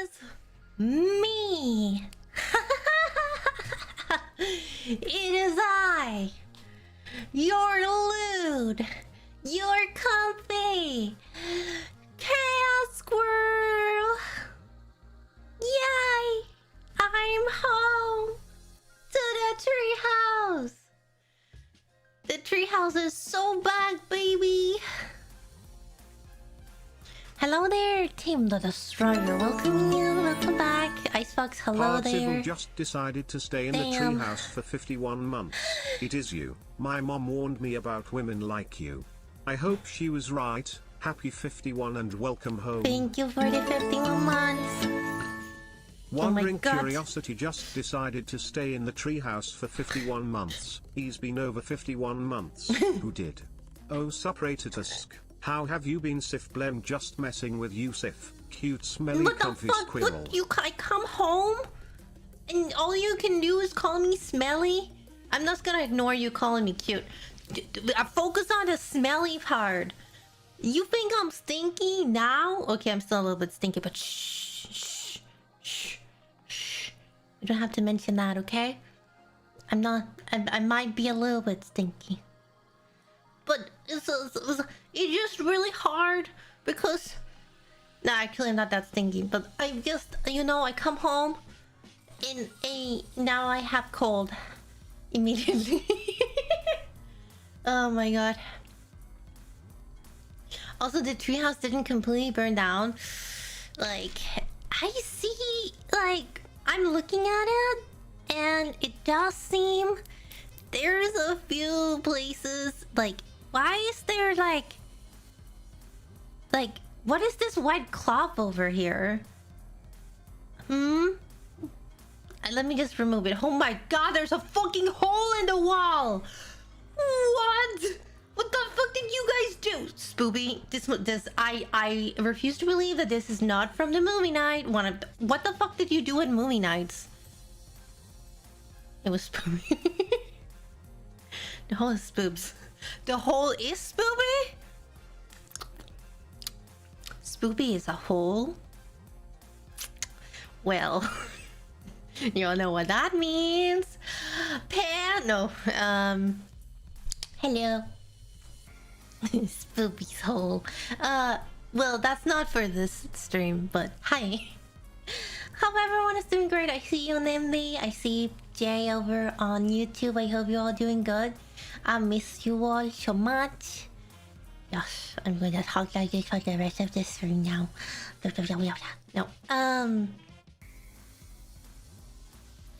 is me. It is I, your lewd, your comfy chaos squirrel. Yay! I'm home to the treehouse. The treehouse is so back, baby. Hello there, Team the Destroyer. Welcome you. Welcome back. Icebox, hello there. Just decided to stay in the treehouse for 51 months. It is you. My mom warned me about women like you. I hope she was right. Happy 51 and welcome home. Thank you for the 51 months. Wandering Curiosity just decided to stay in the treehouse for 51 months. He's been over 51 months. Who did? Oh, Supratusk. How have you been, Sif Blem? Just messing with you, Sif. Cute, smelly, comfy squirrel. What, I come home and all you can do is call me smelly? I'm just gonna ignore you calling me cute. Focus on the smelly part. You think I'm stinky now? Okay, I'm still a little bit stinky, but shh. You don't have to mention that, okay? I'm not. I might be a little bit stinky. But it's just really hard because... Nah, actually I'm not that stinky. But I just, I come home and now I have cold. Immediately. Oh my god. Also, the treehouse didn't completely burn down. Like, I see, like, I'm looking at it and it does seem there's a few places, like, why is there like, what is this white cloth over here? Let me just remove it. Oh my god, there's a fucking hole in the wall! What? What the fuck did you guys do? Spoopy, I refuse to believe that this is not from the movie night. What the fuck did you do at movie nights? It was Spoopy. The hole is Spoobs. The hole is Spoopy? Spoopy is a hole? Well, you all know what that means. Hello. Spoopy's hole. Well, that's not for this stream, but hi. Hope everyone is doing great. I see you, Nimby. I see Jay over on YouTube. I hope you're all doing good. I miss you all so much. Yes, I'm gonna talk like this for the rest of the stream now. No.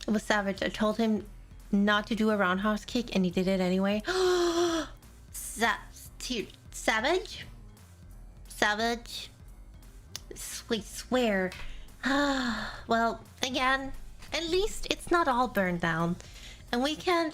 It was savage. I told him not to do a roundhouse kick and he did it anyway. Savage? Savage? We swear. Well, again, at least it's not all burned down. And we can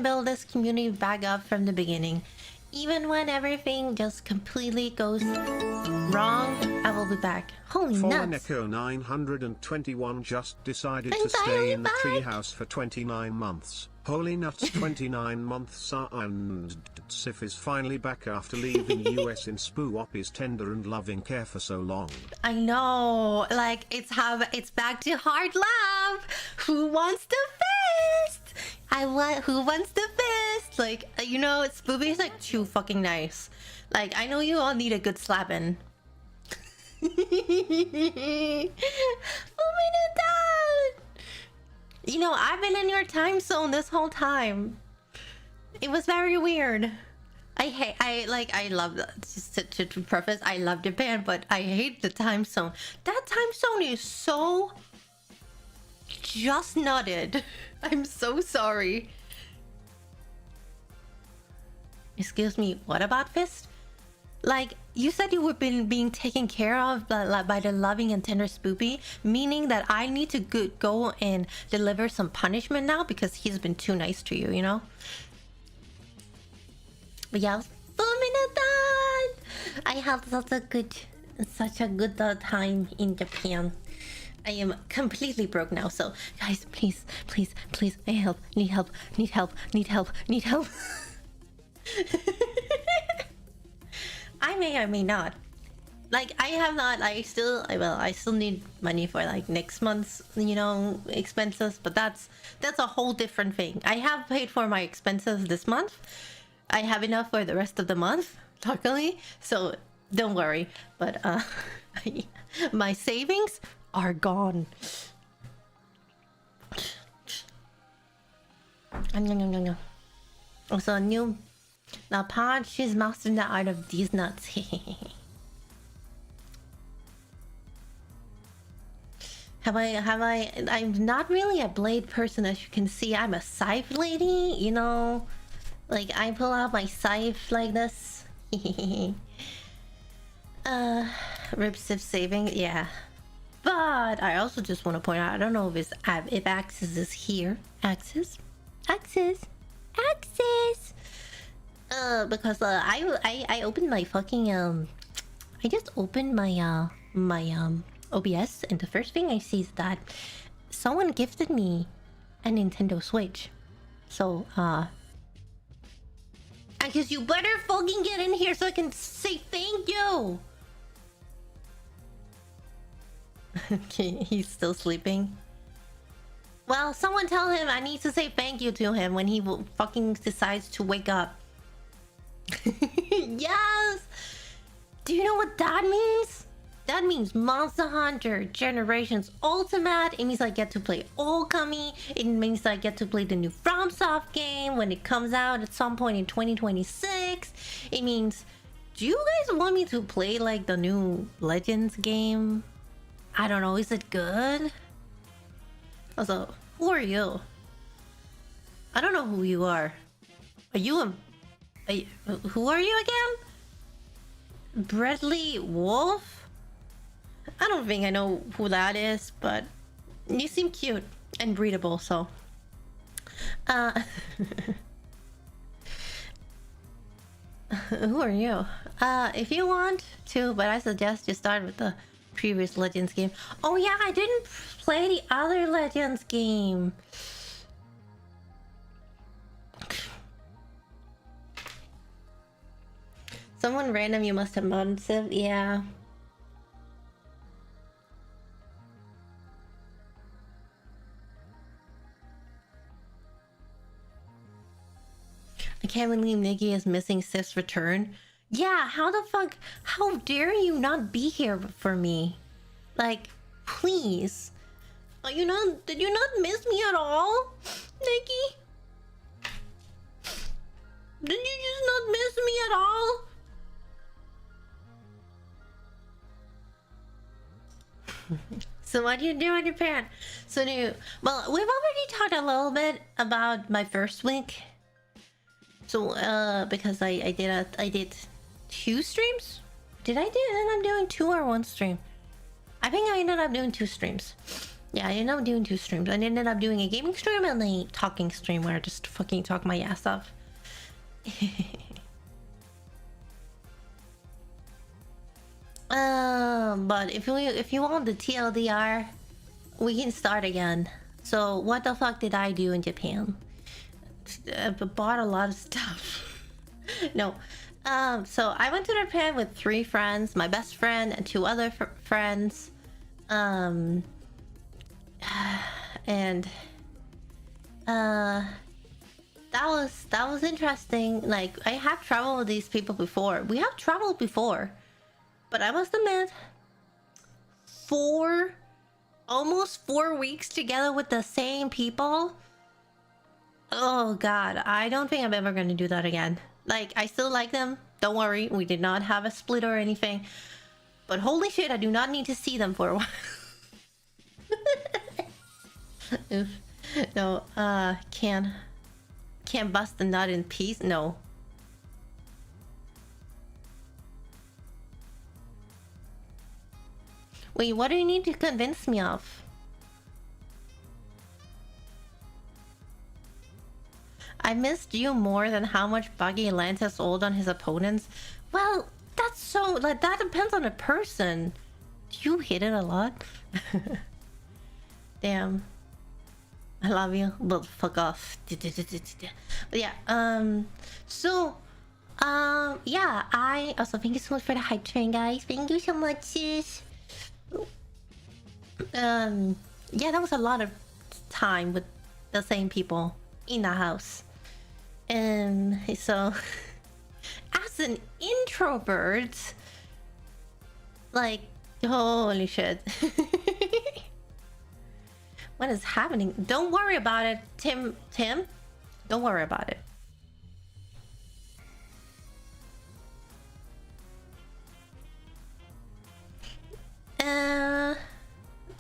build this community back up from the beginning. Even when everything just completely goes wrong, I will be back. Holy nuts. Echo 921 just decided to stay in the treehouse for 29 months. Holy nuts, 29 months and Sif is finally back after leaving US in Spoopy's tender and loving care for so long. I know, like it's back to hard love. Who wants the fist? Who wants the fist? Like, Spoopy is like too fucking nice. Like, I know you all need a good slapping. I've been in your time zone this whole time. It was very weird. I love that. Just to preface, I love Japan, but I hate the time zone. That time zone is so just nutted. I'm so sorry. Excuse me, what about Fist? Like, you said you were being taken care of by the loving and tender Spoopy, meaning that I need to go and deliver some punishment now because he's been too nice to you, you know? But yeah, I had such a good time in Japan. I am completely broke now, so guys, please, I need help. I may or may not Like, I have not. I still need money for like next month's, you know, expenses. But that's a whole different thing. I have paid for my expenses this month. I have enough for the rest of the month, luckily. So don't worry. But my savings are gone. Also, new now Pod. She's mastering the art of these nuts. I'm not really a blade person, as you can see. I'm a scythe lady, you know? Like, I pull out my scythe like this. Ripsif saving, yeah. But I also just want to point out, I don't know if Axis is here. Axis? Because I opened my fucking I just opened my OBS, and the first thing I see is that someone gifted me a Nintendo Switch. So I guess you better fucking get in here so I can say thank you. Okay, he's still sleeping. Well, someone tell him I need to say thank you to him when he fucking decides to wake up. Yes! Do you know what that means? That means Monster Hunter Generations Ultimate. It means I get to play Okami. It means I get to play the new FromSoft game when it comes out at some point in 2026. It means... Do you guys want me to play like the new Legends game? I don't know, is it good? Also, who are you? I don't know who you are. Are you who are you again? Bradley Wolf? I don't think I know who that is, but you seem cute and breedable, so... Who are you? If you want to, but I suggest you start with the previous Legends game. Oh yeah, I didn't play the other Legends game. Someone random you must have modded, Civ? Yeah. I can't believe Nikki is missing Sif's return. Yeah, how the fuck? How dare you not be here for me? Like, please. Are you not? Did you not miss me at all, Nikki? Did you just not miss me at all? So what do you do in Japan? So well, we've already talked a little bit about my first week. So because I did 2 streams. Did I end up doing 2 or 1 stream? I think I ended up doing 2 streams. Yeah, I ended up doing 2 streams. I ended up doing a gaming stream and a talking stream where I just fucking talk my ass off. But if you want the TLDR, we can start again. So what the fuck did I do in Japan? I bought a lot of stuff. No. So I went to Japan with 3 friends, my best friend and 2 other friends. And that was interesting. Like, I have traveled with these people before. We have traveled before. But I must admit, almost 4 weeks together with the same people. Oh god, I don't think I'm ever gonna do that again. Like, I still like them. Don't worry, we did not have a split or anything. But holy shit, I do not need to see them for a while. Oof. No, can't bust the nut in peace? No. Wait, what do you need to convince me of? I missed you more than how much Buggy Lantis old on his opponents. Well, that's so... like, that depends on the person. Do you hit it a lot? Damn. I love you, but fuck off. But yeah, so... Yeah, I also thank you so much for the hype train, guys. Thank you so much, sis. Yeah, that was a lot of time with the same people in the house. So as an introvert, like, holy shit. What is happening? Don't worry about it, Tim. Don't worry about it.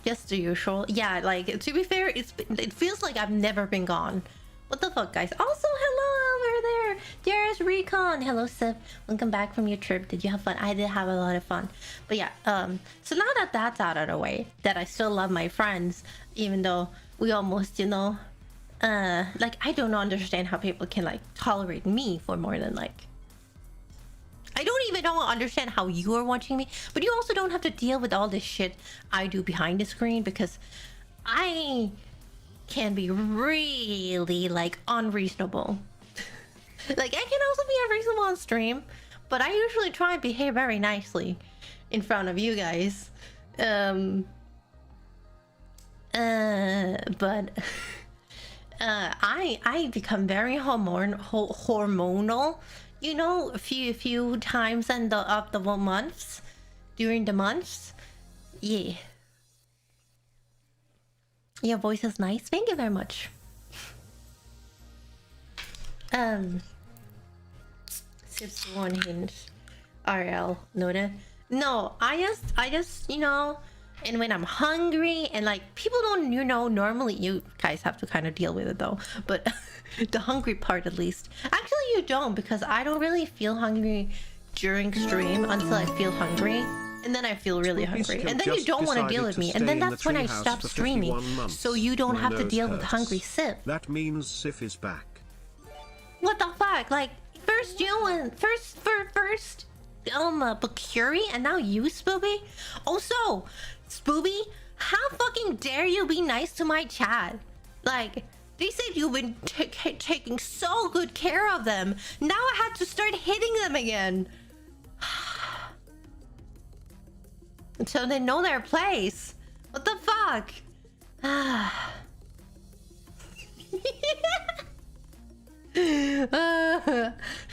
Just the usual. Yeah, like, to be fair, it feels like I've never been gone. What the fuck, guys? Also, hello over there. There's Recon. Hello, Sif. Welcome back from your trip. Did you have fun? I did have a lot of fun. But yeah, so now that that's out of the way, that I still love my friends, even though we almost, you know, like, I don't understand how people can, like, tolerate me for more than, like, I don't even understand how you are watching me, but you also don't have to deal with all this shit I do behind the screen, because I can be really, like, unreasonable. Like, I can also be unreasonable on stream, but I usually try and behave very nicely in front of you guys. But I become very hormonal, you know, a few times in the months, during the months. Yeah. Your voice is nice. Thank you very much. Sips one hinge. RL noted. No, I just, you know, and when I'm hungry and, like, people don't, you know, normally you guys have to kind of deal with it though, but the hungry part at least. Actually, you don't, because I don't really feel hungry during stream until I feel hungry. And then I feel really hungry. And then you don't want to deal with me. And then that's when I stop streaming. So you don't have to deal with hungry Sif. That means Sif is back. What the fuck? Like, first you and first Bakuri, and now you, Spoopy? Also, Spoopy, how fucking dare you be nice to my chat? Like, they said you've been taking so good care of them. Now I had to start hitting them again. Until they know their place. What the fuck?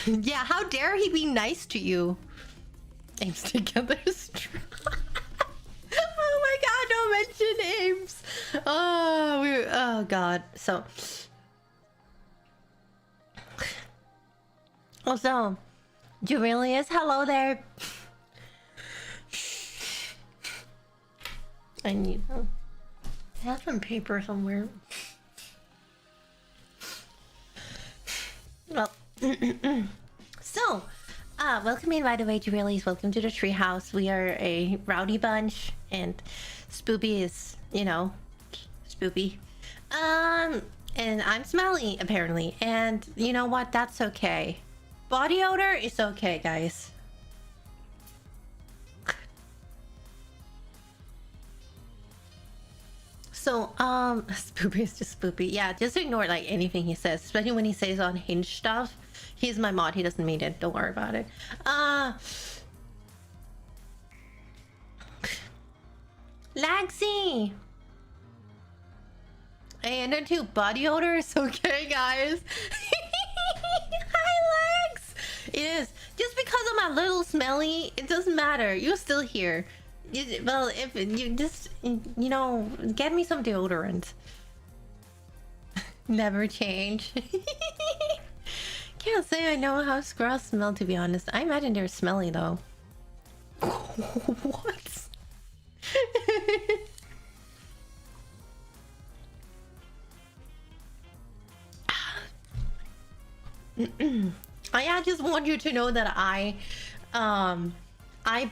Yeah, how dare he be nice to you? Aims together strong. Oh my god, don't mention names. Oh god. So also, Julius, hello there. I need I have some paper somewhere. Well, so, welcome in, by the way, Julius. Welcome to the treehouse. We are a rowdy bunch, and Spoopy is, you know, Spoopy. And I'm smelly, apparently. And you know what? That's okay. Body odor is okay, guys. So, Spoopy is just Spoopy. Yeah, just ignore, like, anything he says, especially when he says on Hinge stuff. He's my mod. He doesn't mean it. Don't worry about it. Lagsy! And then two body odors. Okay, guys. Hi, Legs! It is. Just because I'm a little smelly, it doesn't matter. You're still here. Well, if you just, you know, get me some deodorant. Never change. Can't say I know how squirrels smell, to be honest. I imagine they're smelly though. What? I just want you to know that I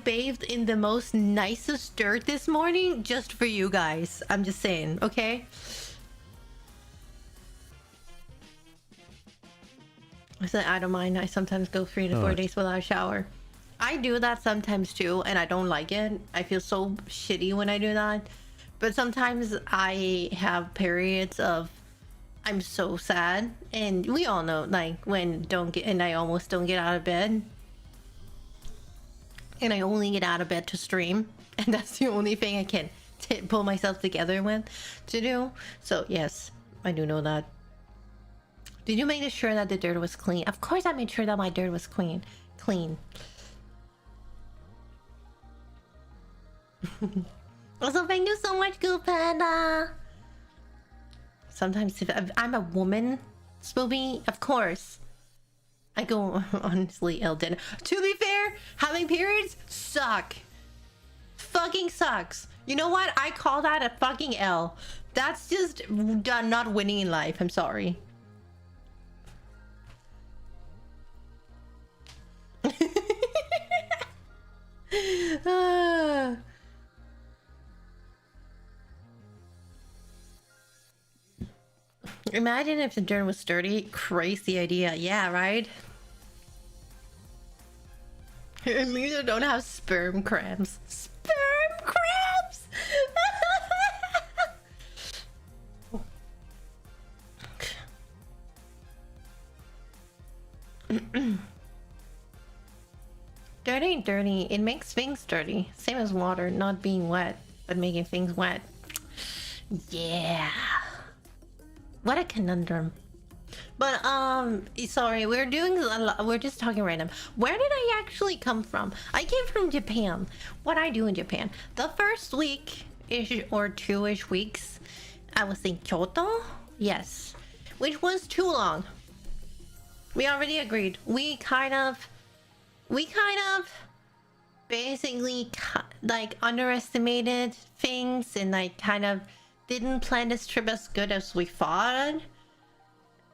bathed in the most nicest dirt this morning just for you guys. I'm just saying, okay? I said I don't mind. I sometimes go 3 to 4 days without a shower. I do that sometimes too, and I don't like it. I feel so shitty when I do that. But sometimes I have periods of I'm so sad. And we all know, like, when I almost don't get out of bed. And I only get out of bed to stream. And that's the only thing I can pull myself together with to do. So, yes, I do know that. Did you make sure that the dirt was clean? Of course I made sure that my dirt was clean. Also, thank you so much, Goo Panda. Sometimes if I'm a woman, Spoopy, of course. I go honestly ill dinner. To be fair, having periods suck. Fucking sucks. You know what? I call that a fucking L. That's just not winning in life. I'm sorry. Imagine if the dirt was dirty. Crazy idea. Yeah, right? At least I don't have sperm cramps. Sperm cramps! Dirt ain't dirty. It makes things dirty. Same as water not being wet, but making things wet. Yeah. What a conundrum. But sorry, we're doing a lot. We're just talking random. Where did I actually come from? I came from Japan. What I do in Japan? The first week-ish or 2-ish weeks, I was in Kyoto. Yes, which was too long. We already agreed. We kind of basically like underestimated things and like kind of didn't plan this trip as good as we thought.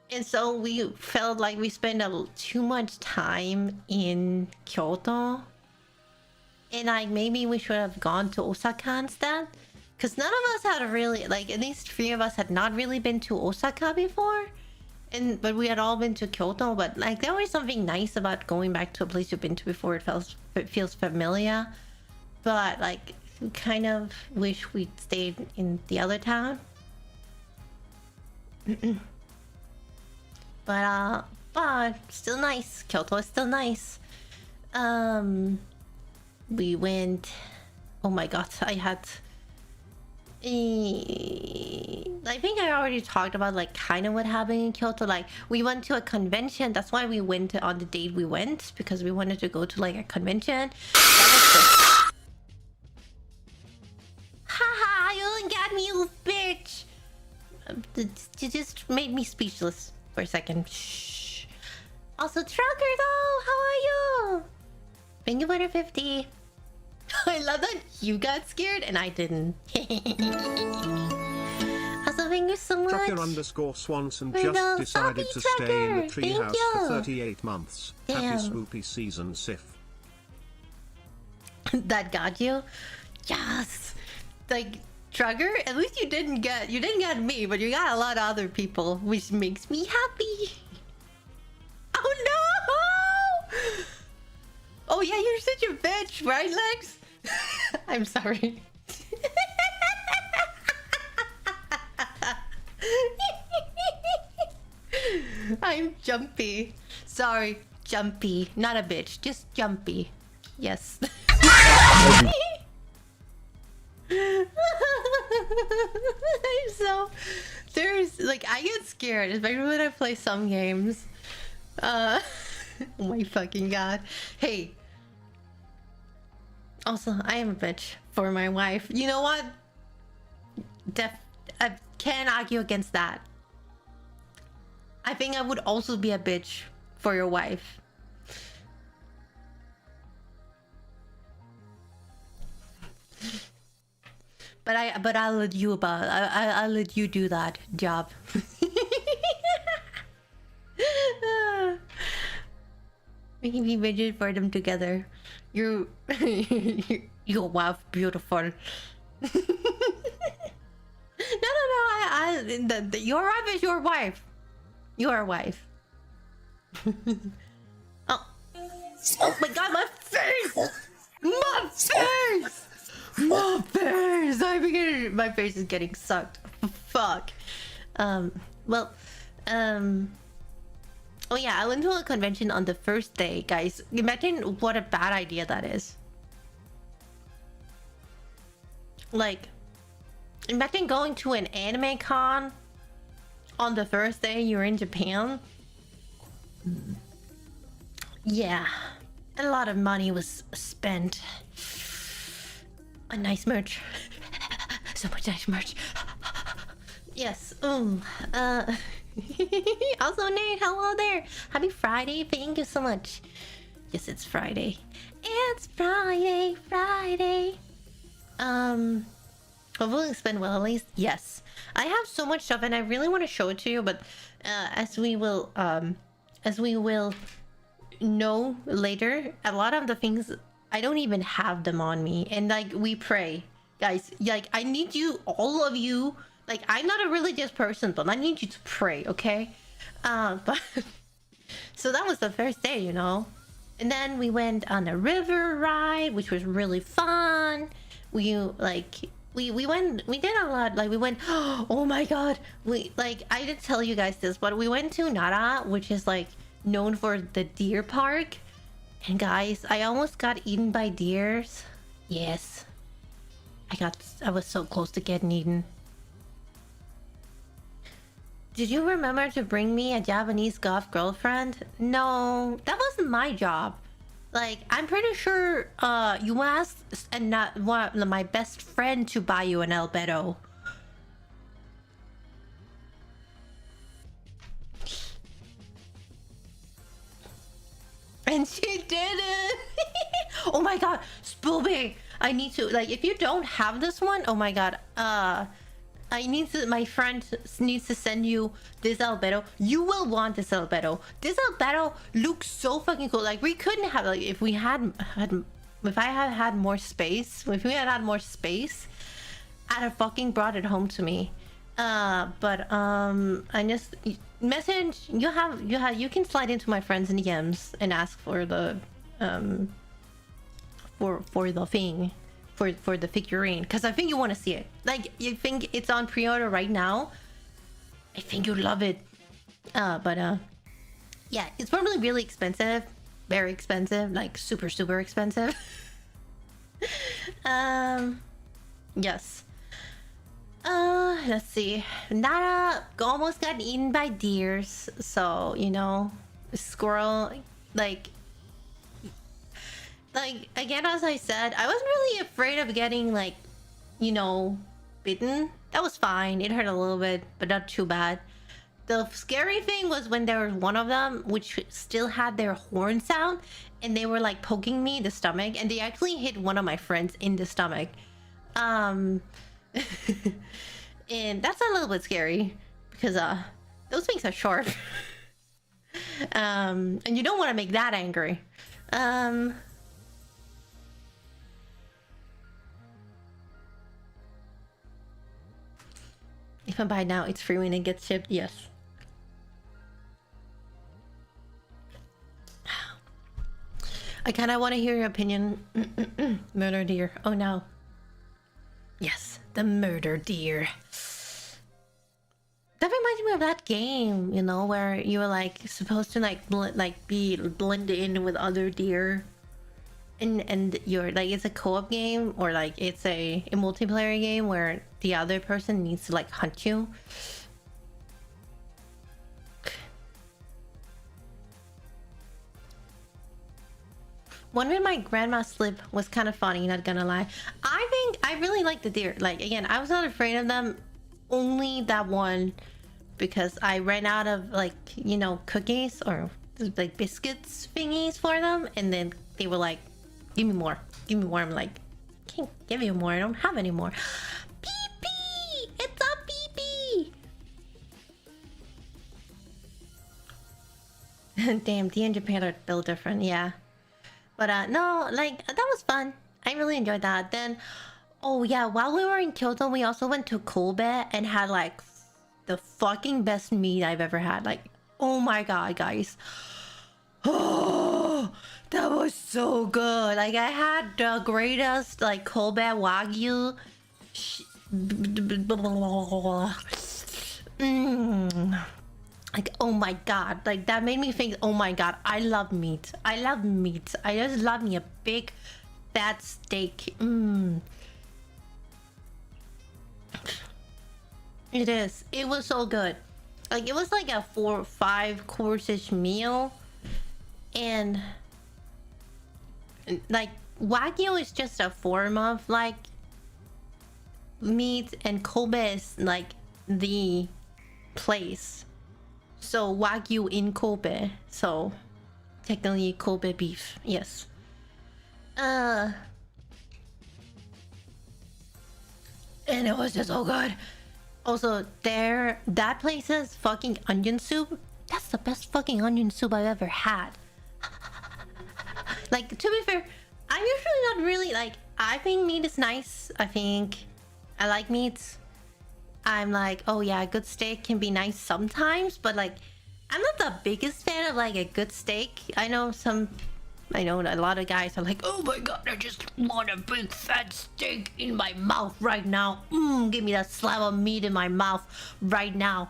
And so we felt like we spent too much time in Kyoto. And like maybe we should have gone to Osaka instead. Because none of us had really, like at least 3 of us had not really been to Osaka before. But we had all been to Kyoto. But like there was something nice about going back to a place you've been to before. It feels familiar. But like we kind of wish we'd stayed in the other town. But still nice. Kyoto is still nice. We went. Oh my god, I think I already talked about like kind of what happened in Kyoto. Like we went to a convention. That's why we went on the date we went, because we wanted to go to like a convention. Haha, you didn't get me, you bitch. You just made me speechless for a second. Shh. Also, Trucker though, how are you? Thank you for the 50. I love that you got scared and I didn't. Also, thank you so much. Trucker_Swanson just decided to stay in the treehouse for 38 months. Damn. Happy Swoopy season, Sif. That got you? Yes. Like Trucker, at least you didn't get me, but you got a lot of other people, which makes me happy. Oh no! Oh yeah, you're such a bitch, right, Lex? I'm sorry. I'm jumpy. Sorry, jumpy. Not a bitch, just jumpy. Yes. I'm so... There's... Like, I get scared, especially when I play some games. Oh my fucking god. Hey. Also, I am a bitch for my wife. You know what? I can't argue against that. I think I would also be a bitch for your wife. But I'll let you I'll let you do that job. We can be rigid for them together. Your wife beautiful. No. Your wife is your wife. Your wife. Oh my god, my face! My face! My face! My face is getting sucked. Fuck. Well, oh yeah, I went to a convention on the first day, guys. Imagine what a bad idea that is. Like, imagine going to an anime con on the first day you're in Japan. Yeah, a lot of money was spent on nice merch. So much nice merch. Yes. Also, Nate, hello there. Happy Friday. Thank you so much. Yes, it's Friday. It's Friday. Hopefully spend well at least. Yes. I have so much stuff and I really want to show it to you, but as we will know later, a lot of the things I don't even have them on me. And like, we pray. Guys, like, I need you, all of you. Like, I'm not a religious person, but I need you to pray, okay? But so that was the first day, you know. And then we went on a river ride, which was really fun. We did a lot. Like, we went, oh my god, I didn't tell you guys this, but we went to Nara, which is like known for the deer park. And guys, I almost got eaten by deers. Yes, I was so close to getting eaten. Did you remember to bring me a Japanese golf girlfriend? No, that wasn't my job. Like, I'm pretty sure you asked and not my best friend to buy you an Albedo. And she didn't. Oh my god, Spoolbay, I need to, like, if you don't have this one, oh my god, my friend needs to send you this Albedo. You will want this Albedo. This Albedo looks so fucking cool. Like, we couldn't have, like, if I had more space, I'd have fucking brought it home to me. But I just message, you can slide into my friends in DMs and ask for the for the thing. For the figurine, because I think you want to see it. Like, you think it's on pre-order right now, I think you'd love it. Yeah, it's probably really expensive, very expensive, like super expensive. Yes. Let's see. Nara almost got eaten by deers, so you know, squirrel, like again, as I said, I wasn't really afraid of getting, like, you know, bitten. That was fine. It hurt a little bit, but not too bad. The scary thing was when there was one of them which still had their horns out and they were like poking me in the stomach, and they actually hit one of my friends in the stomach. And that's a little bit scary because those things are sharp. And you don't want to make that angry. If I buy now, it's free when it gets shipped. Yes. I kind of want to hear your opinion. Murder deer. Oh no. Yes, the murder deer. That reminds me of that game, you know, where you were like supposed to be blended in with other deer. And you're like, it's a co-op game, or like it's a multiplayer game where the other person needs to like hunt you. One with my grandma slip was kind of funny, not gonna lie. I think I really like the deer. Like, again, I was not afraid of them, only that one, because I ran out of, like, you know, cookies or like biscuits thingies for them, and then they were like, give me more, give me more. I'm like, can't give you more, I don't have any more. Pee-pee! It's a pee-pee! Damn, D and Japan are built different, yeah. But no, like, that was fun. I really enjoyed that. Then, oh yeah, while we were in Kyoto, we also went to Kobe and had like the fucking best meat I've ever had. Like, oh my god, guys. Oh, that was so good. Like, I had the greatest, like, Kobe Wagyu. Like, oh my god, like that made me think, oh my god, I love meat. I love meat. I just love me a big fat steak. It is. It was so good. Like, it was like a 4 or 5 course-ish meal. And like, Wagyu is just a form of like meat, and Kobe is like the place. So Wagyu in Kobe. So technically Kobe beef. Yes. And it was just so good. Also, that place's fucking onion soup, that's the best fucking onion soup I've ever had. Like, to be fair, I'm usually not really like, I think meat is nice. I think I like meat. I'm like, oh yeah, a good steak can be nice sometimes, but like, I'm not the biggest fan of like a good steak. I know a lot of guys are like, oh my god, I just want a big fat steak in my mouth right now. Give me that slab of meat in my mouth right now.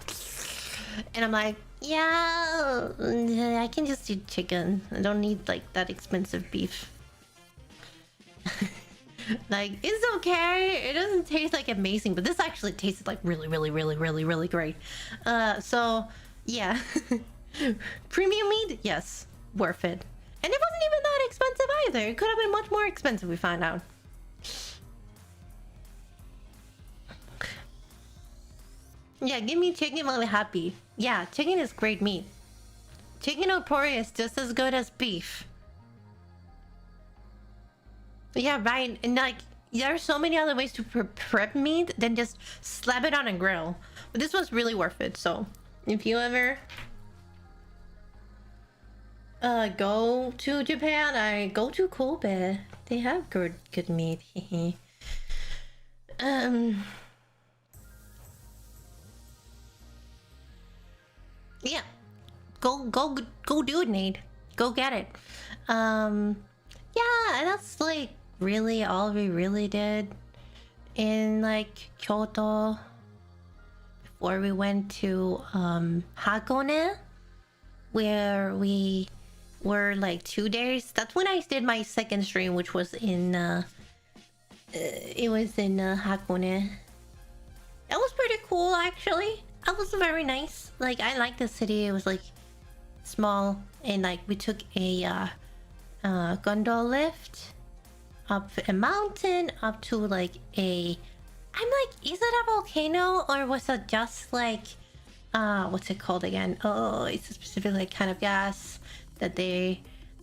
And I'm like, yeah, I can just eat chicken. I don't need like that expensive beef. Like, it's okay. It doesn't taste like amazing, but this actually tasted like really, really, really, really, really great. So yeah. Premium meat, yes, worth it. And it wasn't even that expensive either. It could have been much more expensive, we found out. Yeah, give me chicken while happy. Yeah, chicken is great meat. Chicken opori is just as good as beef. Yeah, right. And like, there are so many other ways to prep meat than just slap it on a grill. But this was really worth it. So if you ever go to Japan, I go to Kobe. They have good meat. Yeah, go do it, Nate. Go get it. Yeah, that's like really all we really did in like Kyoto before we went to Hakone, where we were like 2 days. That's when I did my second stream, which was in it was in Hakone. That was pretty cool, actually. That was very nice. Like, I like the city. It was like small, and like we took a gondola lift up a mountain up to like a, I'm like, is it a volcano or was it just like what's it called again? Oh, it's a specific like kind of gas that they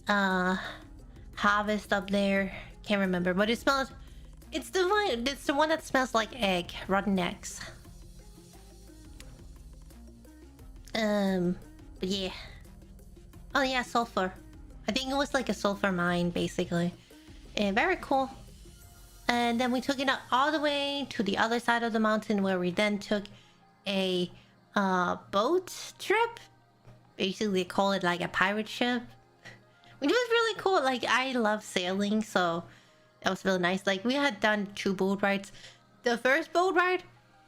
harvest up there. Can't remember, but it smells, it's the one that smells like egg, rotten eggs. But yeah. Oh yeah, sulfur. I think it was like a sulfur mine, basically. And very cool. And then we took it all the way to the other side of the mountain, where we then took a boat trip. Basically, they call it like a pirate ship, which was really cool. Like, I love sailing, so that was really nice. Like, we had done 2 boat rides. The first boat ride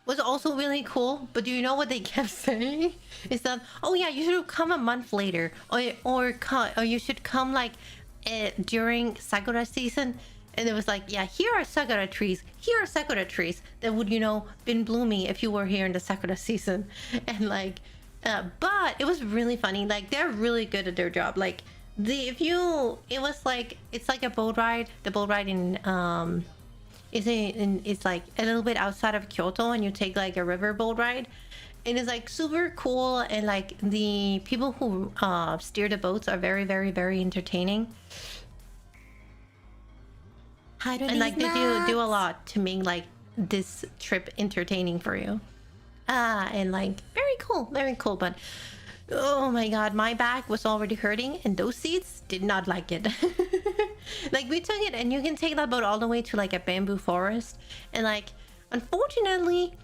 was also really cool, but do you know what they kept saying? Is that, oh yeah, you should come a month later, or you should come like during Sakura season. And it was like, yeah, here are Sakura trees. Here are Sakura trees that would, you know, been blooming if you were here in the Sakura season. And like, but it was really funny. Like, they're really good at their job. Like, it was like, it's like a boat ride. The boat ride in it's like a little bit outside of Kyoto, and you take like a river boat ride, and it's like super cool. And like, the people who steer the boats are very, very, very entertaining. And like, they do a lot to make like this trip entertaining for you. And like, very cool. But oh my god, my back was already hurting, and those seats did not like it. Like, we took it, and you can take that boat all the way to like a bamboo forest. And like, unfortunately,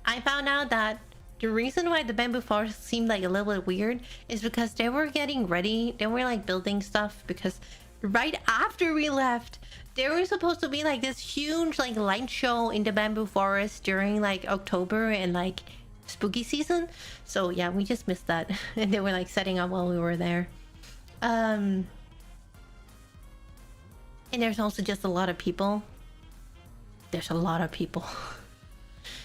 I found out that the reason why the bamboo forest seemed like a little bit weird is because they were getting ready. They were like building stuff, because right after we left, there was supposed to be like this huge like light show in the bamboo forest during like October and like spooky season. So yeah, we just missed that. And they were like setting up while we were there. And there's also just a lot of people. There's a lot of people.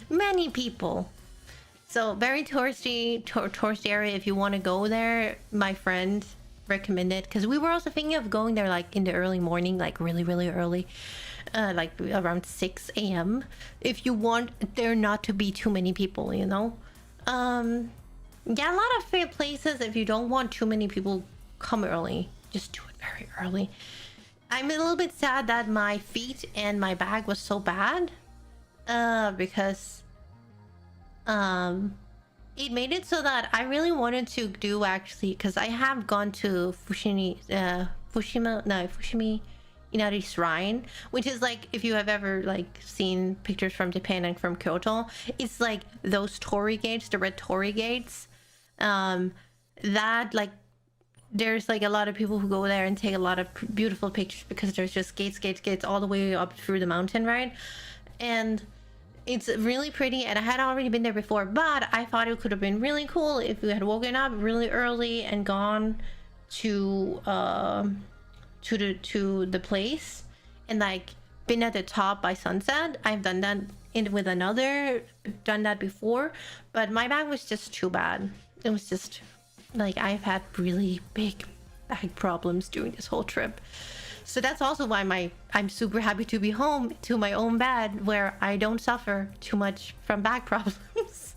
Many people. So very touristy, tourist area. If you want to go there, my friend recommended, because we were also thinking of going there like in the early morning, like really early, like around 6 a.m. if you want there not to be too many people, you know. Yeah, a lot of fair places, if you don't want too many people, come early. Just do it very early. I'm a little bit sad that my feet and my bag was so bad, because it made it so that I really wanted to do, actually, because I have gone to Fushimi Inari Shrine, which is like, if you have ever like seen pictures from Japan and from Kyoto, it's like those torii gates, the red torii gates, that like there's like a lot of people who go there and take a lot of beautiful pictures, because there's just gates all the way up through the mountain, right? And it's really pretty, and I had already been there before, but I thought it could have been really cool if we had woken up really early and gone to the place and like been at the top by sunset. I've done that done that before, but my bag was just too bad. It was just like, I've had really big bag problems during this whole trip. So that's also why I'm super happy to be home to my own bed, where I don't suffer too much from back problems.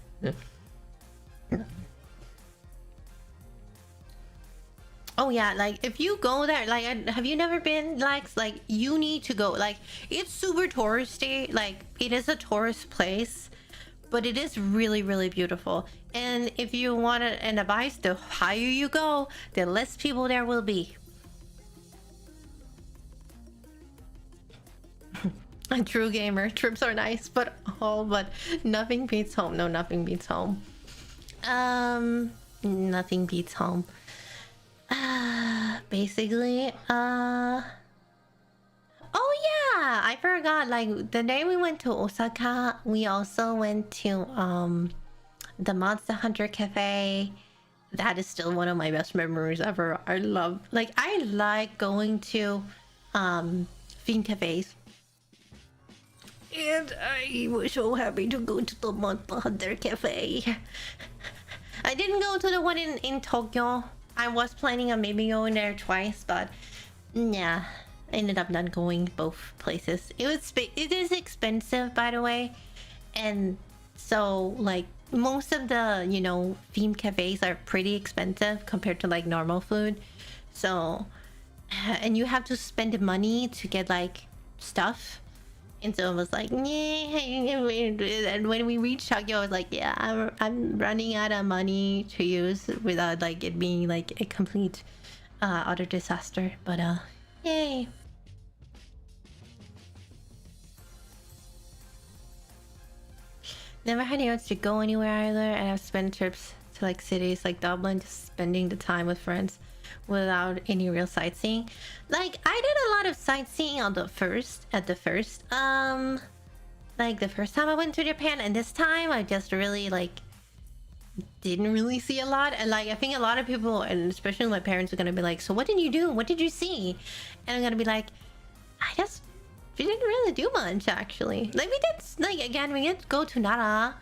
Oh yeah, like if you go there, like, have you never been, Lex? Like, you need to go. Like, it's super touristy. Like, it is a tourist place, but it is really beautiful. And if you want an advice, the higher you go, the less people there will be. A true gamer. Trips are nice, but nothing beats home. No, nothing beats home. Nothing beats home. Basically, oh yeah, I forgot. Like, the day we went to Osaka, we also went to the Monster Hunter Cafe. That is still one of my best memories ever. I like going to theme cafes. And I was so happy to go to the Monster Hunter Cafe. I didn't go to the one in Tokyo. I was planning on maybe going there twice, but yeah, I ended up not going both places. It is expensive, by the way, and so like most of the, you know, theme cafes are pretty expensive compared to like normal food. So, and you have to spend the money to get like stuff. And so it was like, yeah. And when we reached Tokyo, I was like, yeah, I'm running out of money to use without like it being like a complete utter disaster. But yay. Never had the urge to go anywhere either, and I've spent trips to like cities like Dublin, just spending the time with friends without any real sightseeing. Like, I did a lot of sightseeing at the first like the first time I went to Japan, and this time I just really like didn't really see a lot. And like, I think a lot of people, and especially my parents, are gonna be like, so what did you do, what did you see? And I'm gonna be like, we didn't really do much, actually. Like, we did, like, again, we did go to Nara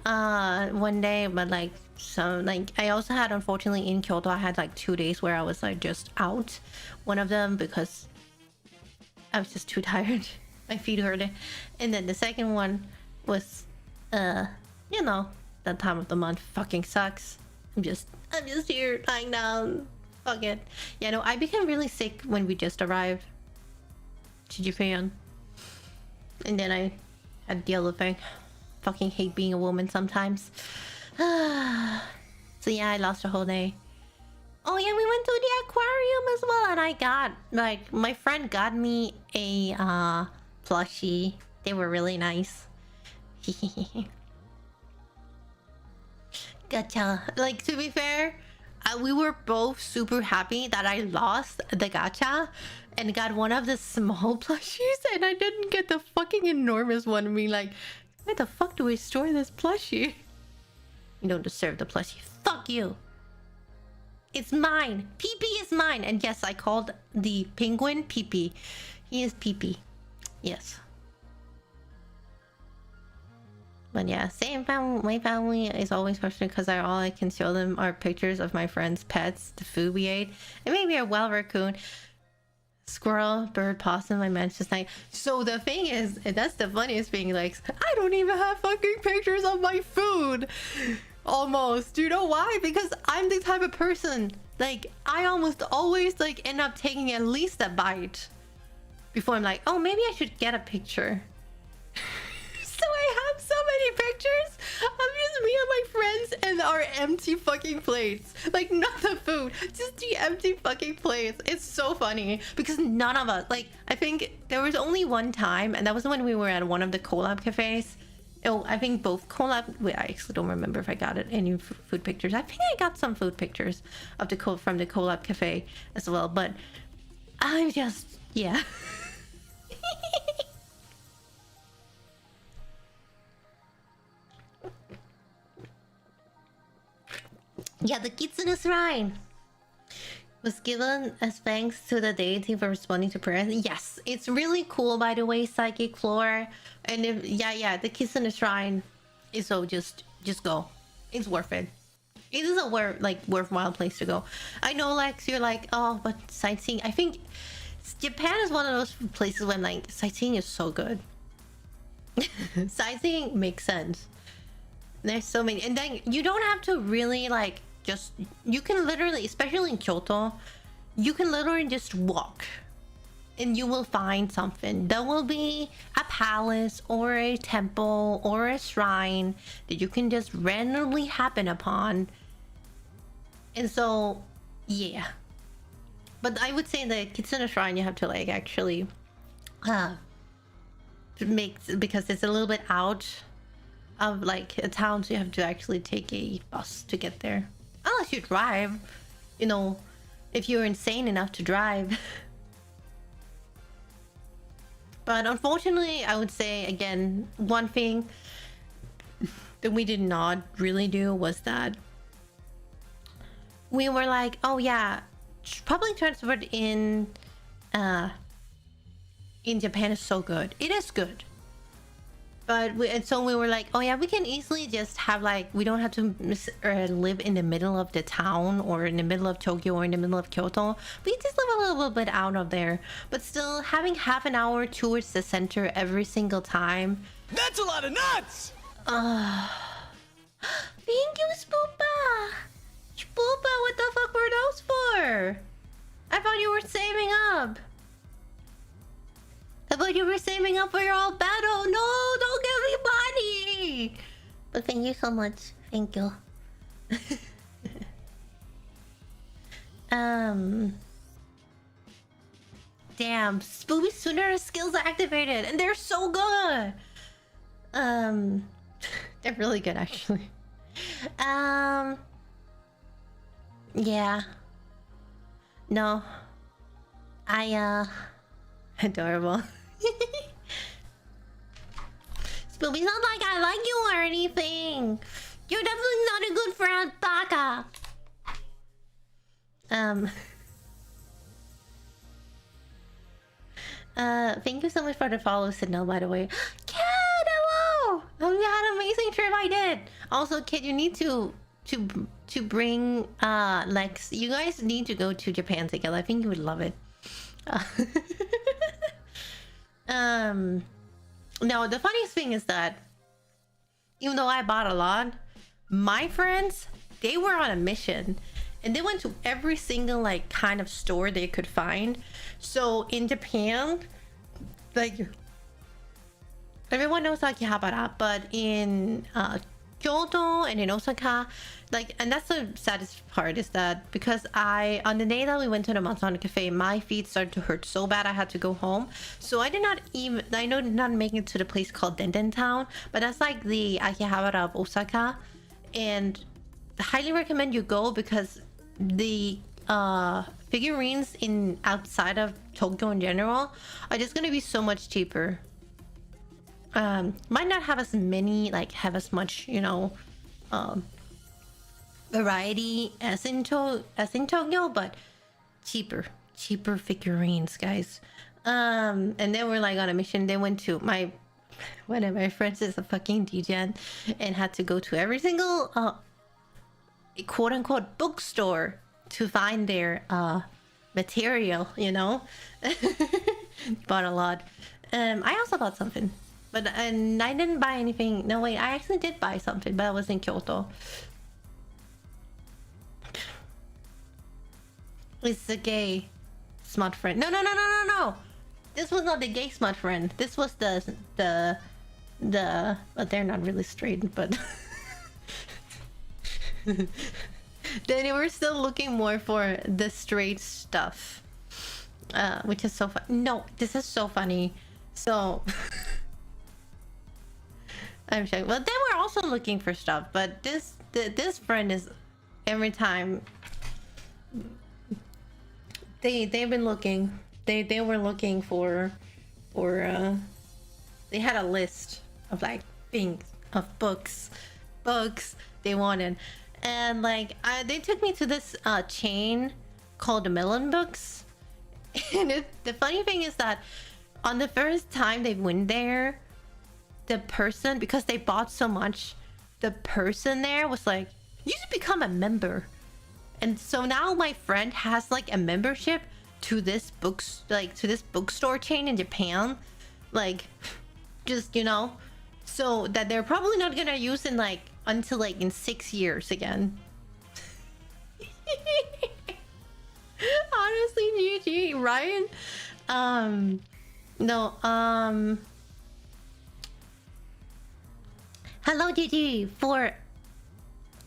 one day, but like, so like, I also had, unfortunately, in Kyoto, I had like 2 days where I was like just out. One of them because I was just too tired. My feet hurt. And then the second one was you know, that time of the month fucking sucks. I'm just here lying down. Fuck it. Yeah, no, I became really sick when we just arrived to Japan, and then I had the other thing. Fucking hate being a woman sometimes. So yeah, I lost a whole day. Oh yeah, we went to the aquarium as well, and I got, like, my friend got me a plushie. They were really nice. Gotcha. Like, to be fair, we were both super happy that I lost the gacha and got one of the small plushies, and I didn't get the fucking enormous one. I mean, like, where the fuck do we store this plushie? You don't deserve the plushie. Fuck you. It's mine. PP is mine. And yes, I called the penguin PP. He is PP. Yes. But yeah, same family. My family is always frustrated because all I can show them are pictures of my friends' pets, the food we ate, and maybe a wild raccoon, squirrel, bird, possum. I mentioned tonight. So the thing is, and that's the funniest thing. Like, I don't even have fucking pictures of my food. Almost. Do you know why? Because I'm the type of person. Like, I almost always like end up taking at least a bite before I'm like, oh, maybe I should get a picture. So I have so many pictures of just me and my friends and our empty fucking plates. Like, not the food, just the empty fucking plates. It's so funny because none of us, like, I think there was only one time, and that was when we were at one of the collab cafes. Oh, I think both collab. Wait, I actually don't remember if I got it any food pictures. I think I got some food pictures of the from the collab cafe as well. But I'm just, yeah. Yeah, the kitsune shrine was given as thanks to the deity for responding to prayers. Yes, it's really cool, by the way, Psychic Floor. And if yeah, the kitsune shrine is so just go. It's worth it. It is a worthwhile place to go. I know, Lex, you're like, oh, but sightseeing. I think Japan is one of those places when like sightseeing is so good. Sightseeing makes sense. There's so many, and then you don't have to really like just, you can literally, especially in Kyoto, you can literally just walk and you will find something. There will be a palace or a temple or a shrine that you can just randomly happen upon. And so yeah, but I would say the kitsune shrine you have to like actually make, because it's a little bit out of like a town, so you have to actually take a bus to get there, unless you drive, you know, if you're insane enough to drive. But unfortunately, I would say again, one thing that we did not really do was that we were like, oh yeah, public transport in Japan is so good. It is good. But so we were like, oh yeah, we can easily just have like, we don't have to live in the middle of the town or in the middle of Tokyo or in the middle of Kyoto. We just live a little bit out of there, but still having half an hour towards the center every single time. That's a lot of nuts! Thank you, Spoopa! Spoopa, what the fuck were those for? I thought you were saving up. I thought you were saving up for your old battle. No, don't give me money. But thank you so much. Thank you. Damn, Spoopy Sooner skills are activated and they're so good. They're really good actually. Yeah. No. Adorable. Spoopy's not like I like you or anything. You're definitely not a good friend, Baka. Thank you so much for the follow, Signal, by the way. Kid, hello! Oh, you had an amazing trip. I did. Also, Kid, you need to bring Lex. You guys need to go to Japan together. I think you would love it. No, the funniest thing is that even though I bought a lot, my friends, they were on a mission and they went to every single like kind of store they could find. So in Japan, like everyone knows Akihabara, but in Kyoto and in Osaka, like, and that's the saddest part is that because on the day that we went to the Matsuhana Cafe, my feet started to hurt so bad I had to go home. So I did not make it to the place called Denden Town, but that's like the Akihabara of Osaka, and I highly recommend you go because the figurines in outside of Tokyo in general are just gonna be so much cheaper. Might not have as many, like have as much, you know, variety as in Tokyo, but cheaper figurines, guys. And then we're like on a mission. They went to one of my friends is a fucking DJ and had to go to every single quote unquote bookstore to find their material, you know. Bought a lot. I also bought something, but and I didn't buy anything. No, wait, I actually did buy something, but I was in Kyoto. It's the gay smart friend. No. This was not the gay smart friend. This was the but they're not really straight, but then they were still looking more for the straight stuff, which is so fun. No, this is so funny. So I'm sure. Well, they were also looking for stuff, but this friend is every time they've been looking. They were looking for they had a list of like things of books they wanted, and like they took me to this chain called the Melon Books. And the funny thing is that on the first time they went there, the person, because they bought so much, the person there was like, you should become a member. And so now my friend has like a membership to this bookstore chain in Japan, like, just, you know, so that they're probably not gonna use in like until like in 6 years again. Honestly, GG, Ryan. Hello, GG for.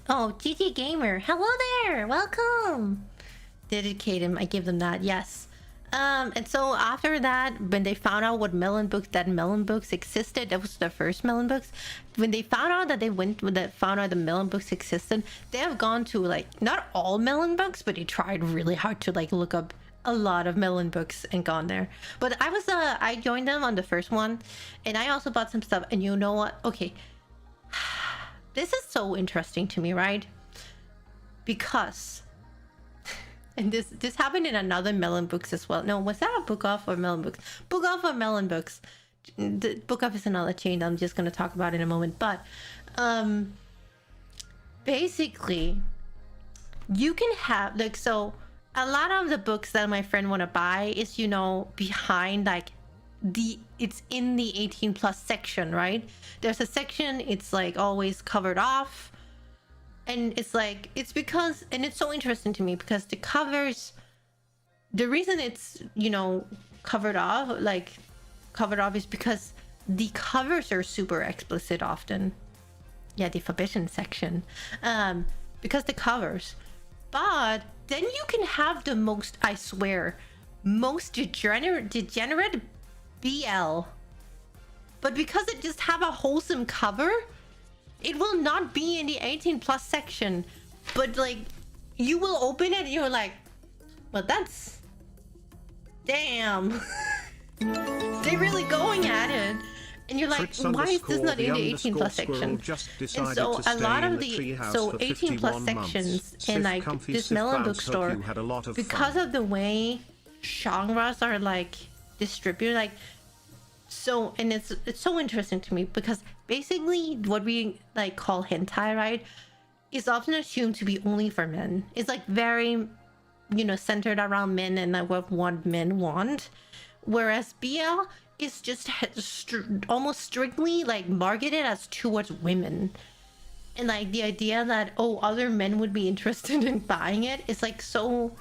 Oh, GG Gamer. Hello there. Welcome. Dedicate him. I give them that. Yes. And so after that, when they found out Melon Books existed, that was the first Melon Books. When they found out that found out the Melon Books existed, they have gone to like not all Melon Books, but they tried really hard to like look up a lot of Melon Books and gone there. But I joined them on the first one, and I also bought some stuff. And you know what? Okay, this is so interesting to me, right? Because. And this happened in another Melon Books as well. No, was that a Book Off or Melon Books? Book Off or Melon Books? The Book Off is another chain that I'm just going to talk about in a moment. But basically, you can have like, so a lot of the books that my friend want to buy is, you know, behind like it's in the 18+ section, right? There's a section, it's like always covered off. And it's like, it's because, and it's so interesting to me because the covers, the reason it's, you know, covered off is because the covers are super explicit often. Yeah, the forbidden section. Because the covers. But then you can have the most, I swear, most degenerate BL. But because it just have a wholesome cover, it will not be in the 18+ section, but like you will open it and you're like, well, that's damn. They're really going at it, and you're like, why is this not in the 18+ section? And so a lot of the 18+ sections in like this Melon bookstore, because of the way genres are like distributed, like. So, and it's so interesting to me because basically what we like call hentai, right, is often assumed to be only for men. It's like very, you know, centered around men and like what men want, whereas BL is just almost strictly like marketed as towards women. And like the idea that, oh, other men would be interested in buying it is like so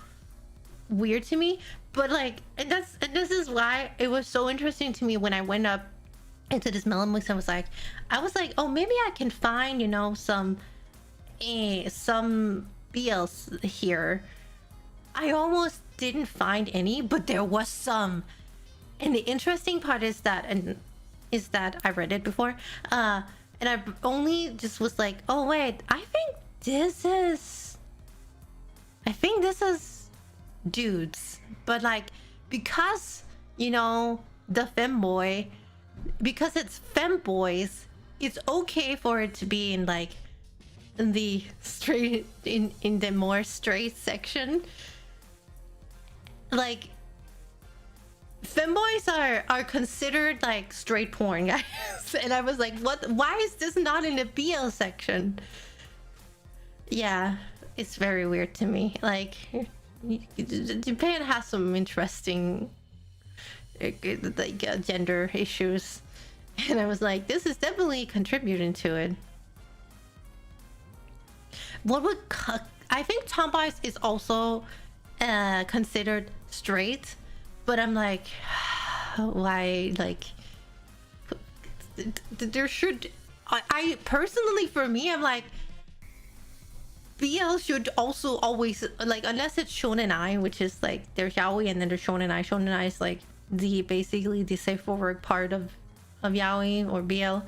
weird to me. But like, and this is why it was so interesting to me when I went up into this Melon Books. I was like, oh, maybe I can find, you know, some BLs here. I almost didn't find any, but there was some. And the interesting part is that I read it before, and I only just was like, oh wait, I think this is dudes. But like, because, you know, the femboy, because it's femboys, it's okay for it to be in like the straight in the more straight section, like femboys are considered like straight porn, guys. And I was like, what? Why is this not in the BL section? Yeah, it's very weird to me. Like, Japan has some interesting like gender issues, and I was like, this is definitely contributing to it. What would I think tomboys is also considered straight, but I'm like, why? Like, there should I personally, for me, I'm like, BL should also always, like, unless it's shonen-ai, which is like there's yaoi and then there's shonen-ai. Shonen-ai is like the basically the safe for work part of yaoi or BL,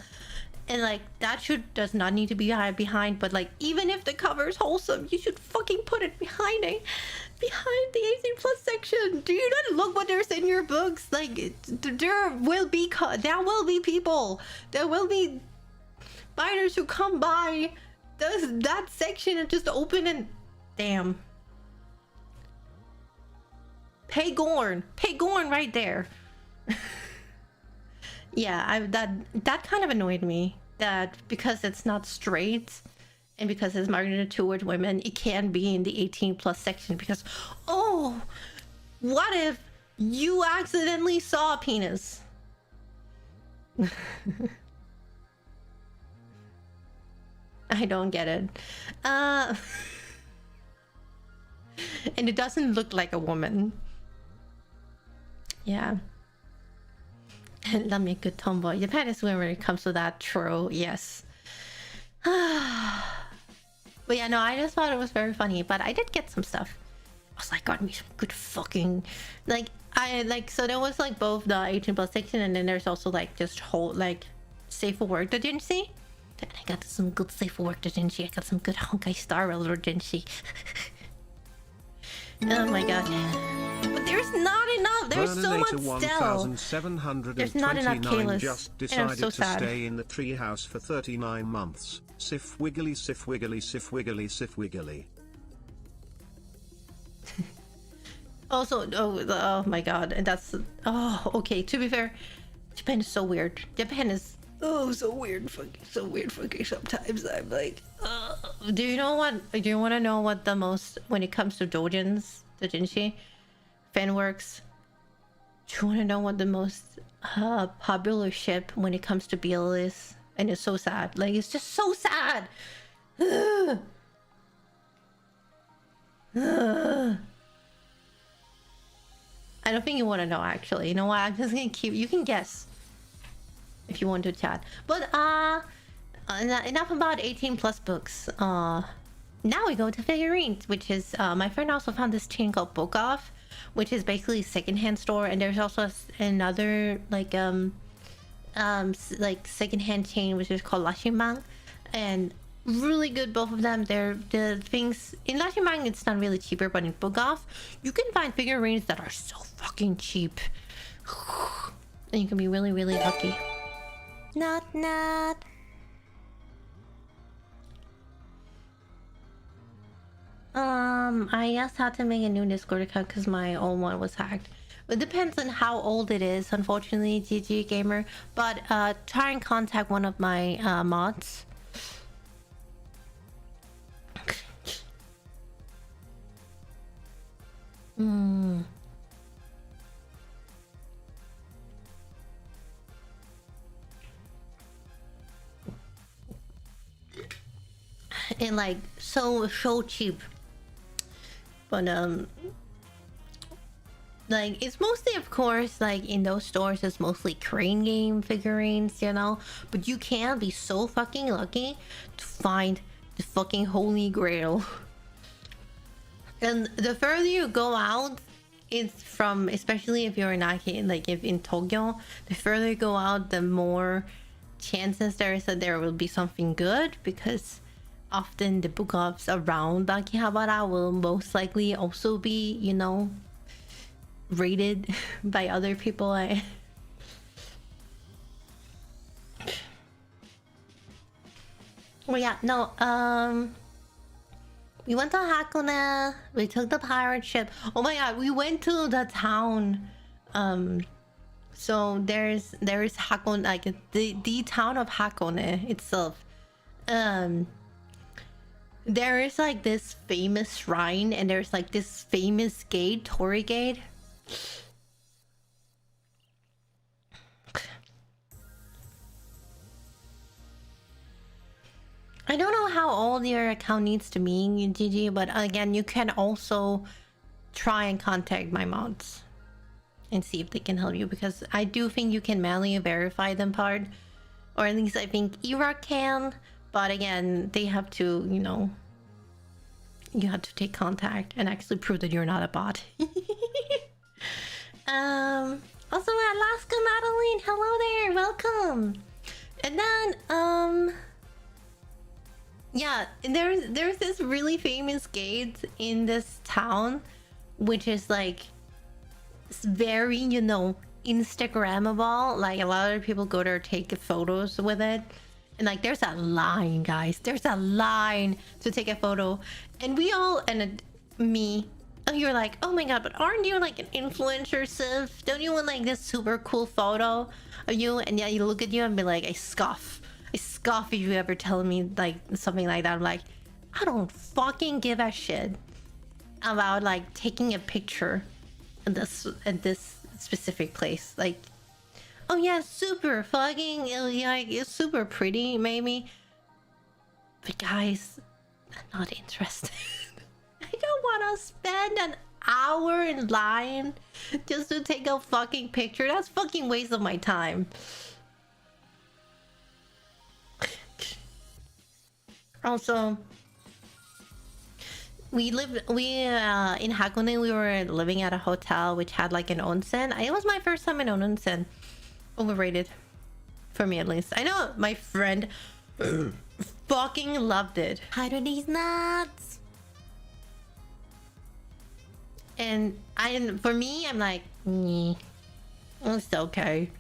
and like that does not need to be behind. But like, even if the cover is wholesome, you should fucking put it behind the 18+ section. Do you not look what there's in your books? Like, there will be people, there will be buyers who come by that section and just open and damn. Pay Gorn right there. Yeah, that kind of annoyed me, that because it's not straight and because it's marketed towards women, it can be in the 18+ section, because, oh, what if you accidentally saw a penis? I don't get it. And it doesn't look like a woman. Yeah. Love me a good tomboy. Japan is when it comes to that, true, yes. But yeah, no, I just thought it was very funny. But I did get some stuff. I was like, got me some good fucking, like, so there was like both the 18+ section, and then there's also like just whole like safe for work doujinshi. And I got some good safe for work doujinshi. I got some good Honkai Star Rail doujinshi. Oh my god. But there's not enough. There's so much still. There's not enough Kalis. Just decided to stay in the treehouse for 39 months. Sif wiggly, sif wiggly, sif wiggly, sif wiggly. Also, oh my god, and that's, oh, okay, to be fair, Japan is so weird. Japan is so weird fucking sometimes. I'm like, do you want to know what the most, when it comes to doujinshi fan works, do you want to know what the most popular ship when it comes to BL is? And it's so sad, like, it's just so sad. I don't think you want to know, actually. You know what? I'm just gonna keep. You can guess if you want to chat. But enough about 18+ books. Now we go to figurines, which is my friend also found this chain called Book Off, which is basically a secondhand store, and there's also another like secondhand chain which is called Lashimang, and really good, both of them. They're the things in Lashimang, it's not really cheaper, but in Book Off you can find figurines that are so fucking cheap, and you can be really lucky. Not I asked how to make a new Discord account because my old one was hacked. It depends on how old it is, unfortunately, GG Gamer. But try and contact one of my mods. And like so cheap, but like it's mostly, of course, like in those stores it's mostly Crane Game figurines, you know, but you can be so fucking lucky to find the fucking holy grail. And the further you go out, it's from, especially if you're not like if in Tokyo, the further you go out, the more chances there is that there will be something good, because often the book offs around Akihabara will most likely also be, you know, rated by other people. Well, yeah, no, we went to Hakone. We took the pirate ship. Oh my god, we went to the town. So there's Hakone, like the town of Hakone itself. There is like this famous shrine, and there's like this famous gate, Torii Gate. I don't know how old your account needs to be, GG, but again, you can also try and contact my mods and see if they can help you, because I do think you can manually verify them part, or at least I think Iraq can, but again, they have to, you know, you have to take contact and actually prove that you're not a bot. Also Alaska Madeline, hello there, welcome. And then yeah, there's this really famous gate in this town, which is like, it's very, you know, Instagrammable. Like a lot of people go there, take photos with it, and like there's a line, guys. There's a line to take a photo, and we all, and me, and you're like, oh my god, but aren't you like an influencer, Sif? Don't you want like this super cool photo of you? And yeah, you look at you and be like, I scoff if you ever tell me like something like that. I'm like, I don't fucking give a shit about like taking a picture at this specific place. Like, oh yeah, super fucking like, it's super pretty maybe, but guys, I'm not interested. I don't want to spend an hour in line just to take a fucking picture. That's fucking waste of my time. Also, we in Hakone, we were living at a hotel which had like an onsen. It was my first time in onsen. Overrated. For me at least. I know my friend fucking loved it. How do these nuts? And for me, I'm like, it's okay.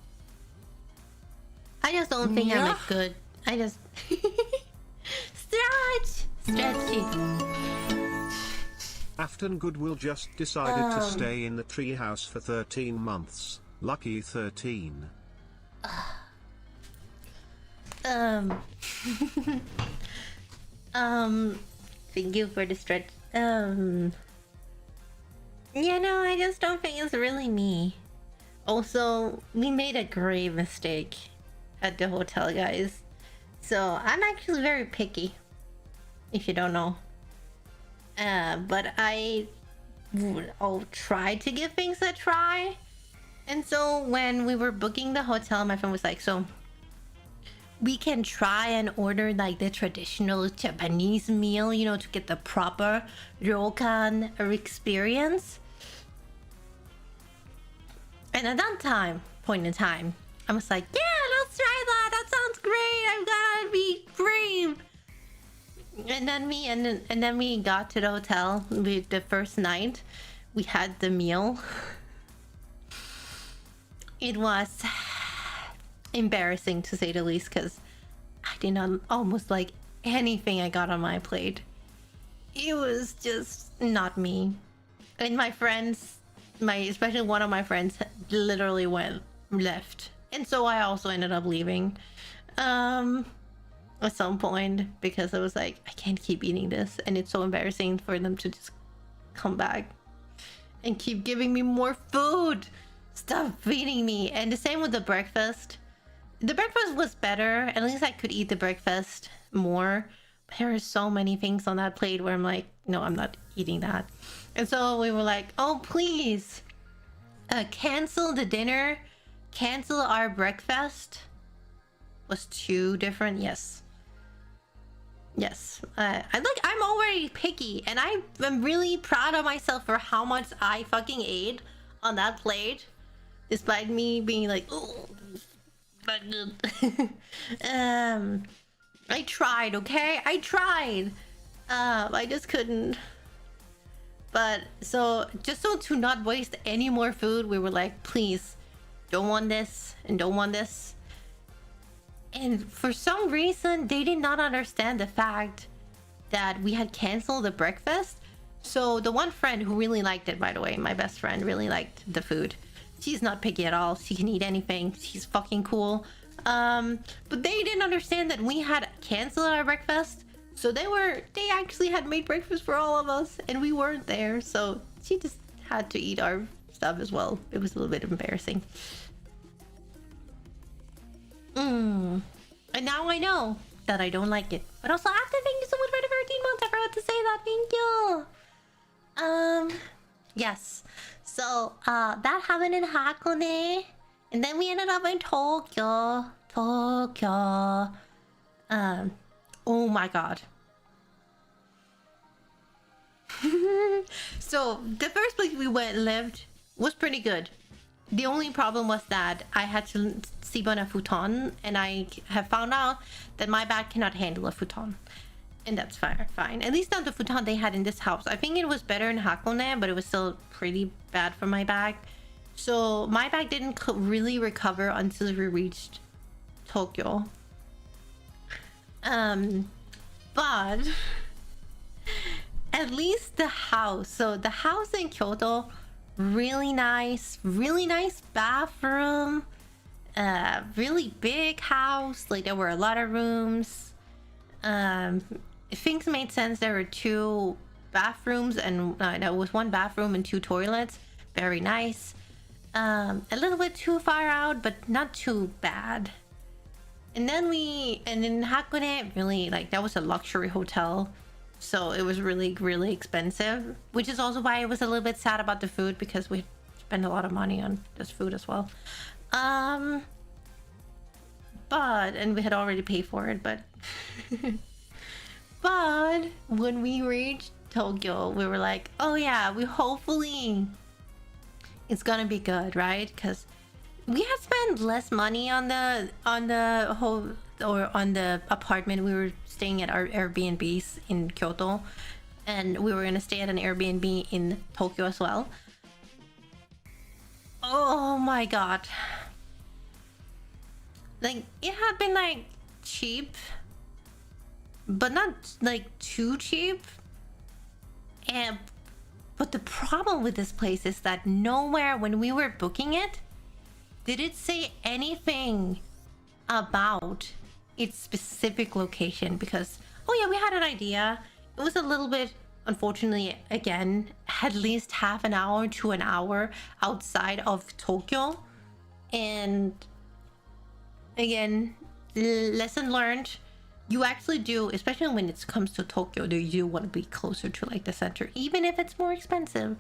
I just don't think I'm a good. I just stretchy. Afton Goodwill just decided to stay in the treehouse for 13 months. Lucky 13. Thank you for the stretch. Yeah, no, I just don't think it's really me. Also, we made a grave mistake at the hotel, guys. So I'm actually very picky, if you don't know. But I'll try to give things a try. And so when we were booking the hotel, my friend was like, so we can try and order like the traditional Japanese meal, you know, to get the proper ryokan experience. And at that point in time, I was like, yeah, let's try that. That sounds great. I'm gonna be brave. And then we got to the hotel. The first night, we had the meal. It was embarrassing to say the least, because I did not almost like anything I got on my plate. It was just not me. And my friends, especially one of my friends, literally left. And so I also ended up leaving at some point, because I was like, I can't keep eating this, and it's so embarrassing for them to just come back and keep giving me more food. Stop feeding me. And the same with the breakfast. The breakfast was better. At least I could eat the breakfast more. But there are so many things on that plate where I'm like, no, I'm not eating that. And so we were like, oh, please, cancel the dinner, cancel our breakfast. Was too different. Yes. I'm already picky, and I'm really proud of myself for how much I fucking ate on that plate, despite me being like, oh, not good. I tried, okay? I tried. I just couldn't. But so just so to not waste any more food, we were like, please, don't want this and don't want this. And for some reason, they did not understand the fact that we had canceled the breakfast. So the one friend who really liked it, by the way, my best friend really liked the food. She's not picky at all. She can eat anything. She's fucking cool. But they didn't understand that we had canceled our breakfast. So they actually had made breakfast for all of us and we weren't there. So she just had to eat our stuff as well. It was a little bit embarrassing. And now I know that I don't like it. But also, after, thank you so much for the 13 months. I forgot to say that. Thank you. Yes. So, that happened in Hakone. And then we ended up in Tokyo. Oh my god. So, the first place we lived was pretty good. The only problem was that I had to sleep on a futon, and I have found out that my bag cannot handle a futon. And that's fine. At least not the futon they had in this house. I think it was better in Hakone, but it was still pretty bad for my bag. So my bag didn't really recover until we reached Tokyo. But at least the house. So the house in Kyoto, really nice bathroom, really big house. Like there were a lot of rooms. Things made sense. There were 2 bathrooms and there was 1 bathroom and 2 toilets. Very nice. A little bit too far out, but not too bad. And then in Hakone, really, like, that was a luxury hotel. So it was really expensive, which is also why I was a little bit sad about the food, because we spent a lot of money on this food as well. And we had already paid for it, but but when we reached Tokyo, we were like, oh yeah, hopefully it's gonna be good, right? Because we had spent less money on the apartment. We were staying at our Airbnbs in Kyoto, and we were gonna stay at an Airbnb in Tokyo as well. Oh my god. Like, it had been like cheap, but not like too cheap. But the problem with this place is that nowhere when we were booking it did it say anything about its specific location. Because, oh yeah, we had an idea. It was a little bit, unfortunately, again, at least half an hour to an hour outside of Tokyo. And again, lesson learned. You actually do, especially when it comes to Tokyo, you do want to be closer to like the center, even if it's more expensive.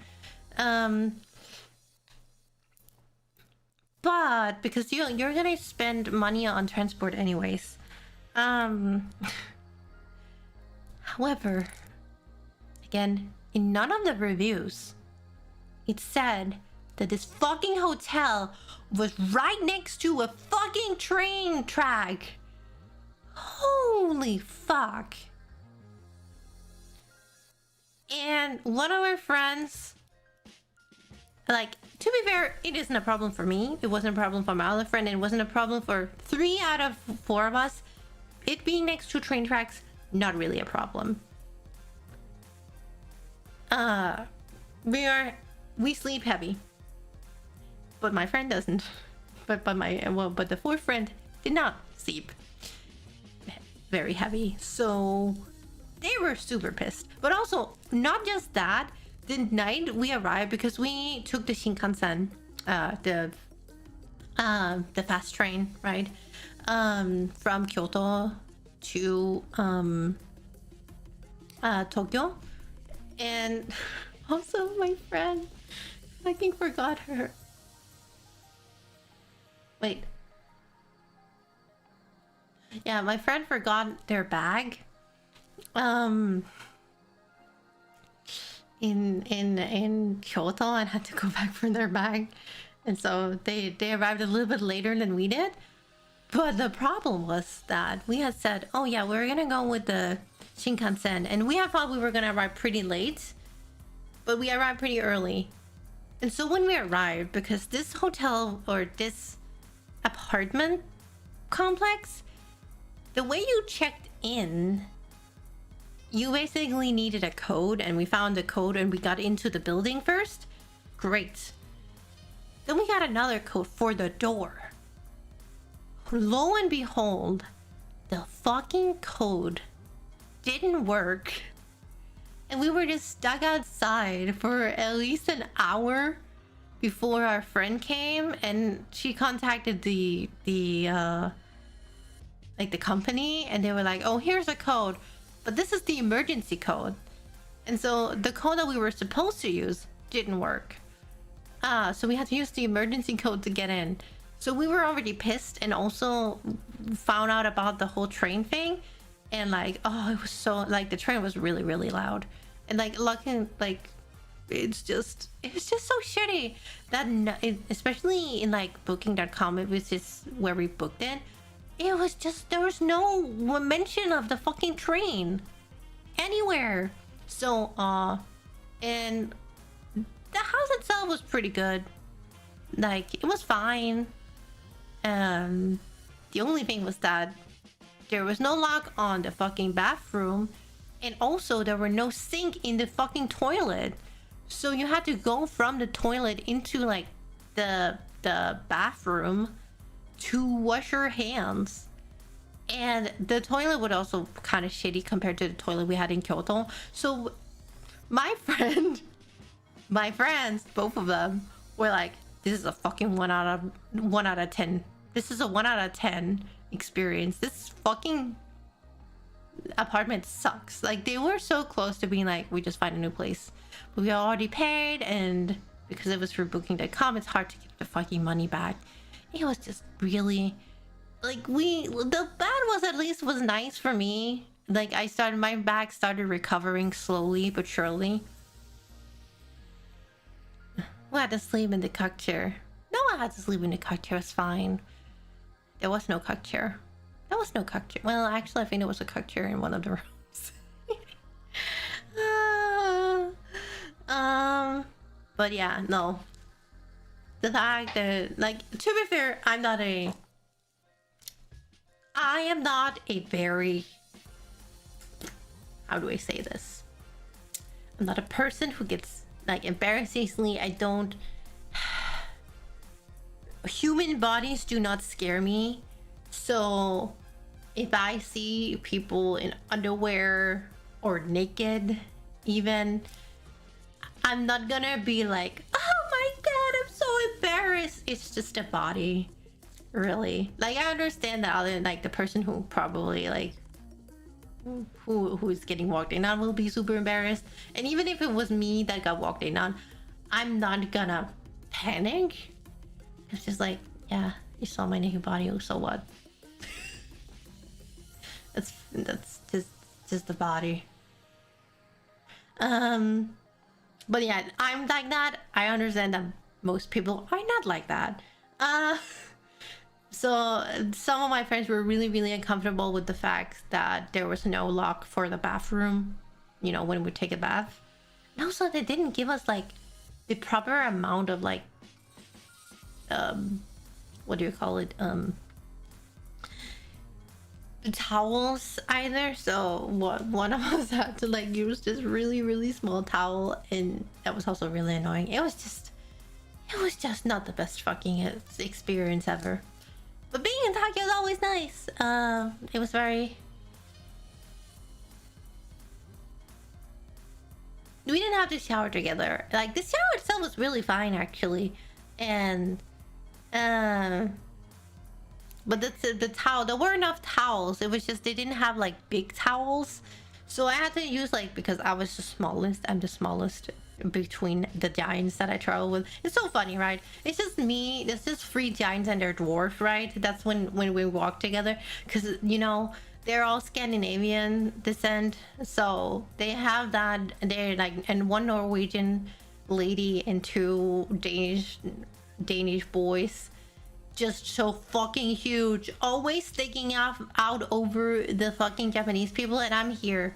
But because you're gonna spend money on transport anyways. However, again, in none of the reviews, it said that this fucking hotel was right next to a fucking train track. Holy fuck. And one of our friends, like, to be fair, it isn't a problem for me. It wasn't a problem for my other friend. It wasn't a problem for 3 out of 4 of us. It being next to train tracks, not really a problem. We sleep heavy, but my friend doesn't. But the 4th friend did not sleep very heavy, so they were super pissed. But also, not just that, the night we arrived, because we took the Shinkansen, the fast train, right, from Kyoto to Tokyo. And also my friend fucking forgot her, wait, yeah, my friend forgot their bag in Kyoto and had to go back for their bag. And so they arrived a little bit later than we did. But the problem was that we had said, oh yeah, we're gonna go with the Shinkansen, and we had thought we were gonna arrive pretty late, but we arrived pretty early. And so when we arrived, because this hotel or this apartment complex the way you checked in, you basically needed a code, and we found the code and we got into the building first. Great. Then we got another code for the door. Lo and behold, the fucking code didn't work. And we were just stuck outside for at least an hour before our friend came, and she contacted the company, and they were like, oh, here's a code, but this is the emergency code. And so the code that we were supposed to use didn't work. So we had to use the emergency code to get in. So we were already pissed, and also found out about the whole train thing. And like, oh, it was so, like, the train was really, really loud. And like, lucky, like, it's just so shitty that especially in like booking.com, it was just where we booked it. It was just, there was no mention of the fucking train anywhere. So and the house itself was pretty good. Like, it was fine. The only thing was that there was no lock on the fucking bathroom, and also there were no sink in the fucking toilet. So you had to go from the toilet into like the bathroom to wash your hands. And the toilet was also kind of shitty compared to the toilet we had in Kyoto. So my friends, both of them, were like, this is a fucking 1 out of 10. This is a 1 out of 10 experience. This fucking apartment sucks. Like, they were so close to being like, we just find a new place. But we already paid, and because it was for booking.com, it's hard to get the fucking money back. It was just really, like, the bed was nice for me. Like, my back started recovering slowly but surely. We had to sleep in the cock chair. No, I had to sleep in the cock chair. It was fine. There was no cock chair. There was no cock chair. Well, actually, I think there was a cock chair in one of the rooms. But yeah, no. The fact that, like, to be fair, I am not a very, how do I say this? I'm not a person who gets, like, embarrassingly, I don't, human bodies do not scare me. So if I see people in underwear or naked even, I'm not gonna be like, oh my god, I'm so embarrassed. It's just a body, really. Like, I understand that other, like, the person who probably, like, who's getting walked in on will be super embarrassed. And even if it was me that got walked in on, I'm not gonna panic. It's just like, yeah, you saw my naked body, so what? that's just the body. But yeah, I'm like that. I understand that most people are not like that. So some of my friends were really, really uncomfortable with the fact that there was no lock for the bathroom, you know, when we take a bath. And also, they didn't give us like the proper amount of like, what do you call it? Towels either. So one of us had to like use this really, really small towel, and that was also really annoying. It was just not the best fucking experience ever. But being in Tokyo is always nice. It was very, we didn't have to shower together. Like, the shower itself was really fine actually, and but the towel, there were enough towels. It was just they didn't have like big towels, so I had to use, like, because I was the smallest. I'm the smallest between the giants that I travel with. It's so funny, right? It's just me. There's just 3 giants and they're dwarf, right? That's when we walk together, because, you know, they're all Scandinavian descent, so they have that. They're like, and 1 Norwegian lady and 2 Danish boys, just so fucking huge, always sticking out over the fucking Japanese people, and I'm here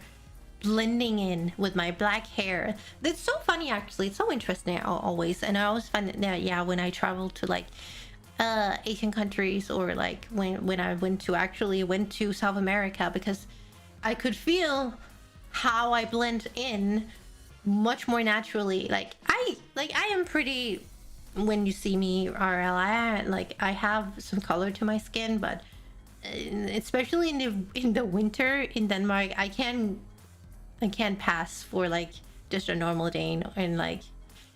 blending in with my black hair. That's so funny actually. It's so interesting always. And I always find that, yeah, when I travel to like Asian countries, or like when I went to South America, because I could feel how I blend in much more naturally. Like I am pretty, when you see me RL, I have some color to my skin, but especially in the winter in Denmark, I can't pass for like just a normal Dane. And like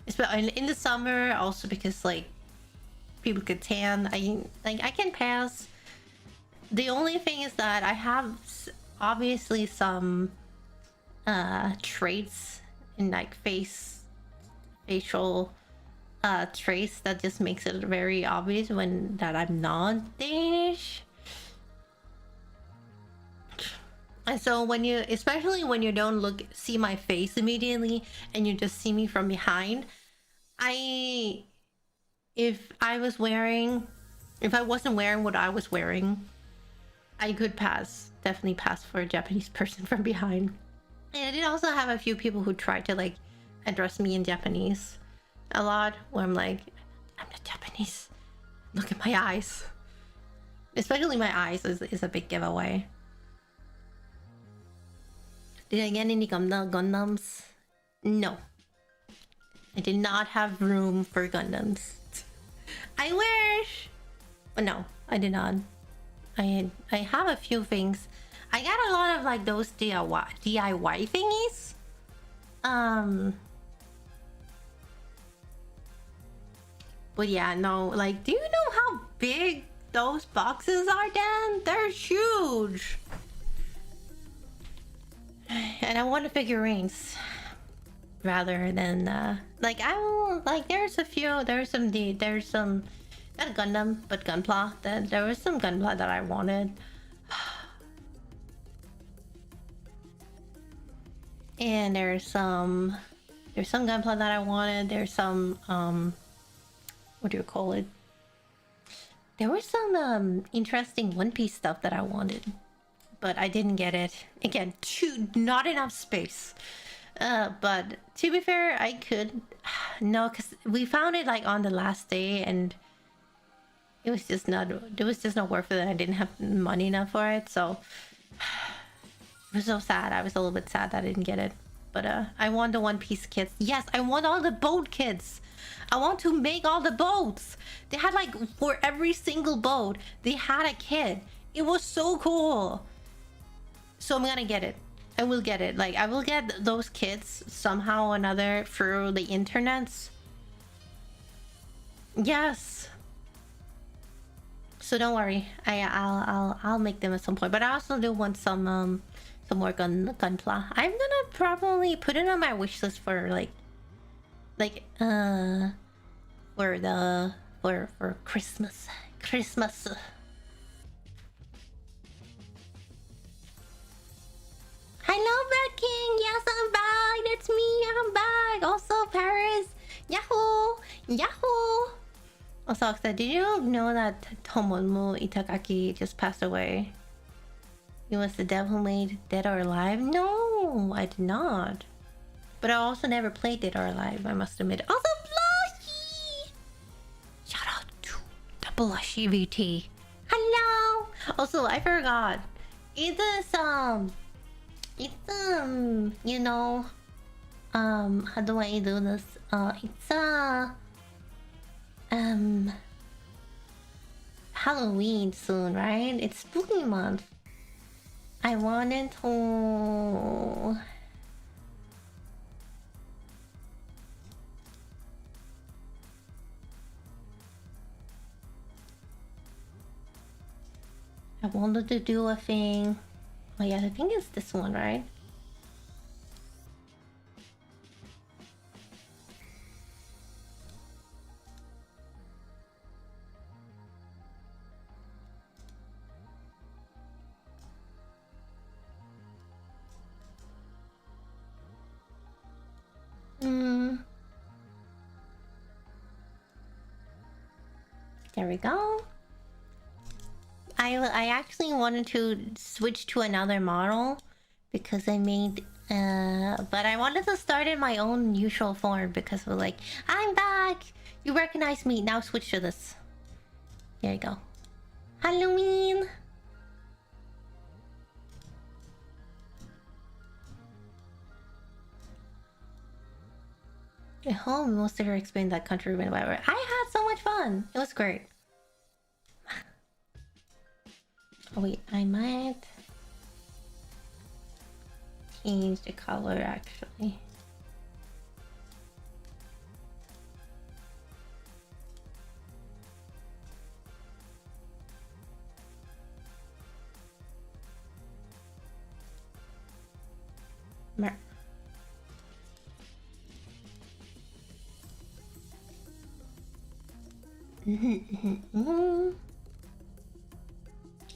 in the summer also, because like people get tan, I can pass. The only thing is that I have obviously some traits in like facial traits that just makes it very obvious when that I'm not Danish. And so when you, especially when you don't see my face immediately and you just see me from behind, if I wasn't wearing what I was wearing, I could definitely pass for a Japanese person from behind. And I did also have a few people who tried to like address me in Japanese a lot, where I'm like, I'm not Japanese. Look at my eyes. Especially my eyes is a big giveaway. Did I get any Gundams? No. I did not have room for Gundams. I wish! But no, I did not. I have a few things. I got a lot of like those DIY thingies. But yeah, no, like, do you know how big those boxes are, Dan? They're huge. And I want figurines rather than like, I will like, there's some not Gundam but Gunpla. There was some Gunpla that I wanted. And there's some Gunpla that I wanted. There's some what do you call it? There was some interesting One Piece stuff that I wanted, but I didn't get it. Again, not enough space. But to be fair, I could. No, because we found it like on the last day, and it was just not worth it. I didn't have money enough for it, so it was so sad. I was a little bit sad that I didn't get it. But I want the One Piece kits. Yes, I want all the boat kits. I want to make all the boats. They had like, for every single boat, they had a kit. It was so cool. So I'm gonna get it. I will get it. Like, I will get those kits somehow or another through the internets. Yes. So don't worry. I'll make them at some point. But I also do want some more gunpla. I'm gonna probably put it on my wish list for for Christmas. Hello, Brad King. Yes, I'm back. That's me. I'm back. Also, Paris. Yahoo! Yahoo! Also, did you know that Tomomu Itagaki just passed away? He was the devil who made Dead or Alive? No, I did not. But I also never played Dead or Alive, I must admit. Also, Blushy! Shout out to the Blushy VT. Hello! Also, I forgot. It's you know, how do I do this? It's Halloween soon, right? It's spooky month. I wanted to... I wanted to do a thing. Oh yeah, I think it's this one, right? There we go. I actually wanted to switch to another model because I made but I wanted to start in my own usual form because we're like, I'm back, you recognize me, now switch to this. Here you go. Halloween. At home, most of her experience that country went whatever. I had so much fun. It was great. Oh wait, I might change the color actually.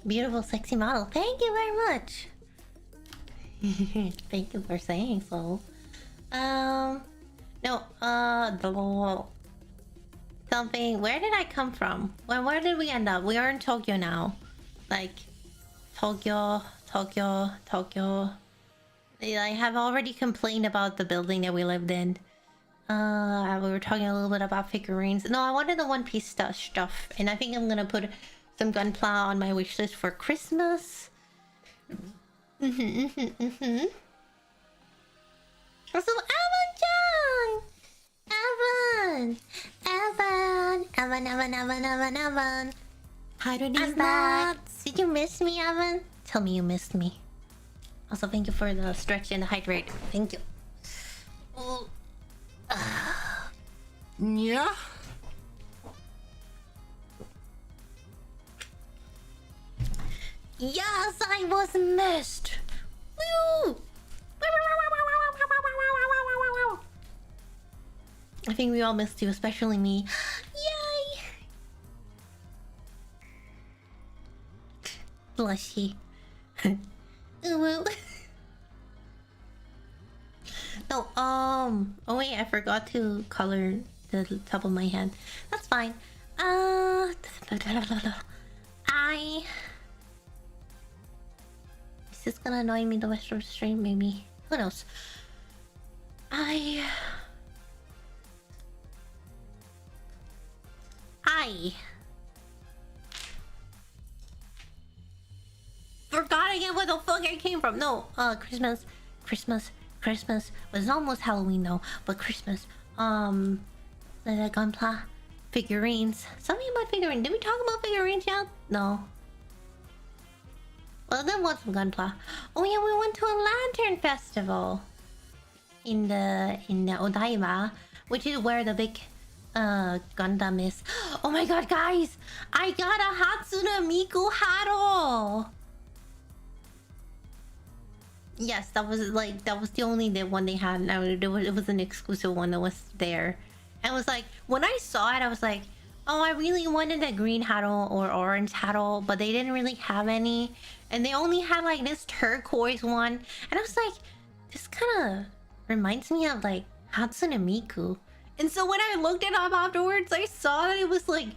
Beautiful, sexy model. Thank you very much. Thank you for saying so. No, something. Where did I come from? Where did we end up? We are in Tokyo now. Like, Tokyo. I have already complained about the building that we lived in. We were talking a little bit about figurines. No, I wanted the One Piece stuff, and I think I'm gonna put some Gunpla on my wish list for Christmas. Also, Evan. How do these nuts? Did you miss me, Evan? Tell me you missed me. Also, thank you for the stretch and the hydrate. Thank you. Oh. Yeah. Yes, I was missed. Woo! I think we all missed you, especially me. Yay! Blushy. Ooh. No, oh wait, I forgot to color the top of my hand. That's fine. Is this gonna annoy me the rest of the stream? Maybe. Who knows? I forgot again where the fuck I came from. No, Christmas was almost Halloween though, but Christmas. The Gunpla figurines. Something about figurines. Did we talk about figurines yet? No. Well, then what's some Gunpla? Oh yeah, we went to a lantern festival in the Odaiba, which is where the big Gundam is. Oh my god, guys! I got a Hatsune Miku Haro! Yes, that was the only one they had. Now it was an exclusive one that was there. And it was like, when I saw it, I was like, oh, I really wanted a green Haro or orange Haro, but they didn't really have any. And they only had like this turquoise one. And I was like, this kind of reminds me of like Hatsune Miku. And so when I looked it up afterwards, I saw that it was like,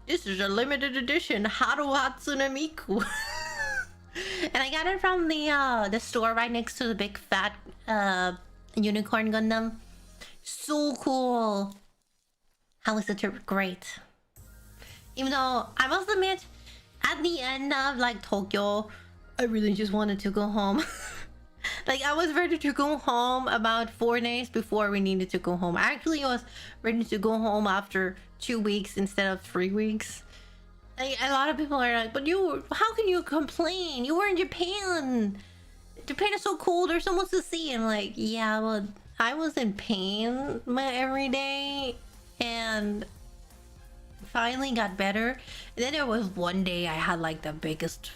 this is a limited edition Haro Hatsune Miku. And I got it from the store right next to the big fat unicorn Gundam. So cool. How was the trip? Great. Even though I must admit, at the end of like Tokyo, I really just wanted to go home. Like I was ready to go home about 4 days before we needed to go home. I actually was ready to go home after 2 weeks instead of 3 weeks. Like, a lot of people are like, but how can you complain? You were in Japan. Japan is so cold. There's so much to see. I'm like, yeah, well, I was in pain every day, and finally got better. And then there was one day I had like the biggest,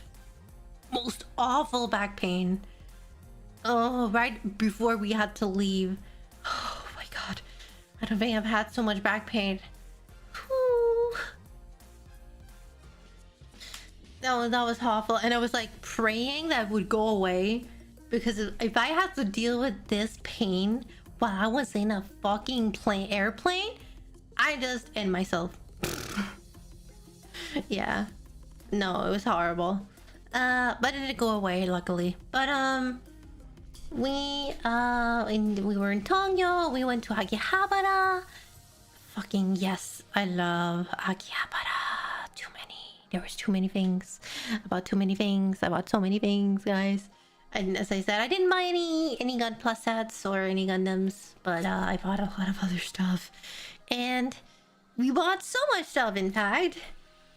most awful back pain. Oh, right before we had to leave. Oh my god, I don't think I've had so much back pain. Whew. That was awful, and I was like praying that it would go away, because if I had to deal with this pain while I was in a fucking airplane, I just end myself. Yeah, no, it was horrible. But it didn't go away, luckily. But we were in Tokyo. We went to Akihabara. Fucking yes, I love Akihabara. Too many. There was too many things about so many things, guys. And as I said, I didn't buy any Gun Plus sets or any Gundams, but I bought a lot of other stuff. And we bought so much stuff, in fact,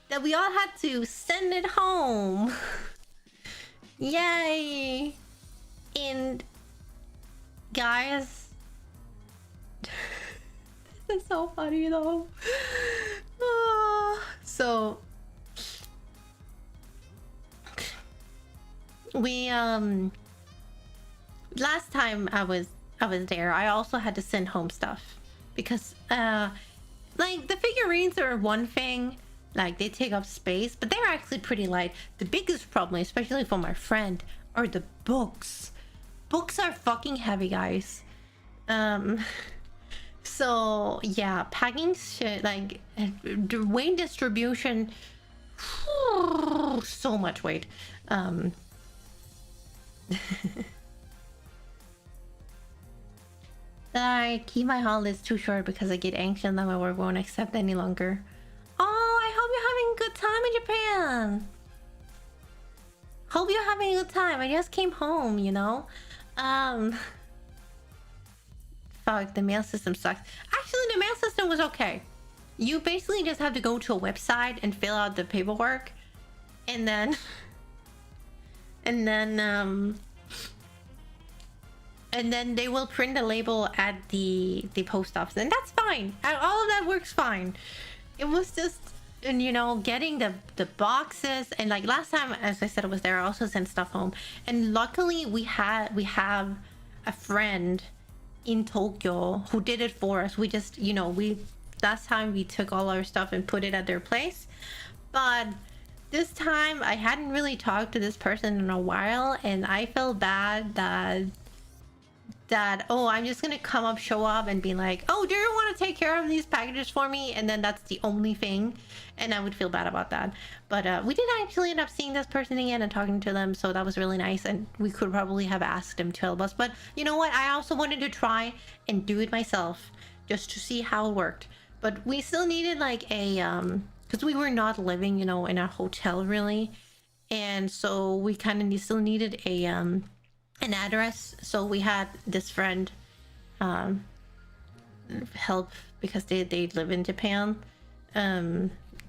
that we all had to send it home. Yay! And guys, this is so funny though. So we last time I was there, I also had to send home stuff because like the figurines are one thing, like they take up space, but they're actually pretty light. The biggest problem, especially for my friend, are the books. Books are fucking heavy, guys. So yeah, packing shit, like the weight distribution, so much weight. I keep my holidays too short because I get anxious that my work won't accept any longer. Oh, I hope you're having a good time in Japan. Hope you're having a good time. I just came home, you know. Fuck, the mail system sucks. Actually, the mail system was okay. You basically just have to go to a website and fill out the paperwork, and then they will print a label at the post office, and that's fine. All of that works fine. It was just, and you know, getting the boxes, and like last time, as I said, I was there, I also sent stuff home, and luckily we have a friend in Tokyo who did it for us. We just, you know, last time we took all our stuff and put it at their place, but this time I hadn't really talked to this person in a while, and I felt bad that oh, I'm just gonna show up and be like, oh, do you want to take care of these packages for me, and then that's the only thing, and I would feel bad about that. But we did actually end up seeing this person again and talking to them, so that was really nice, and we could probably have asked them to help us, but you know what, I also wanted to try and do it myself just to see how it worked. But we still needed like a because we were not living, you know, in a hotel really, and so we kind of still needed a an address. So we had this friend help because they live in Japan.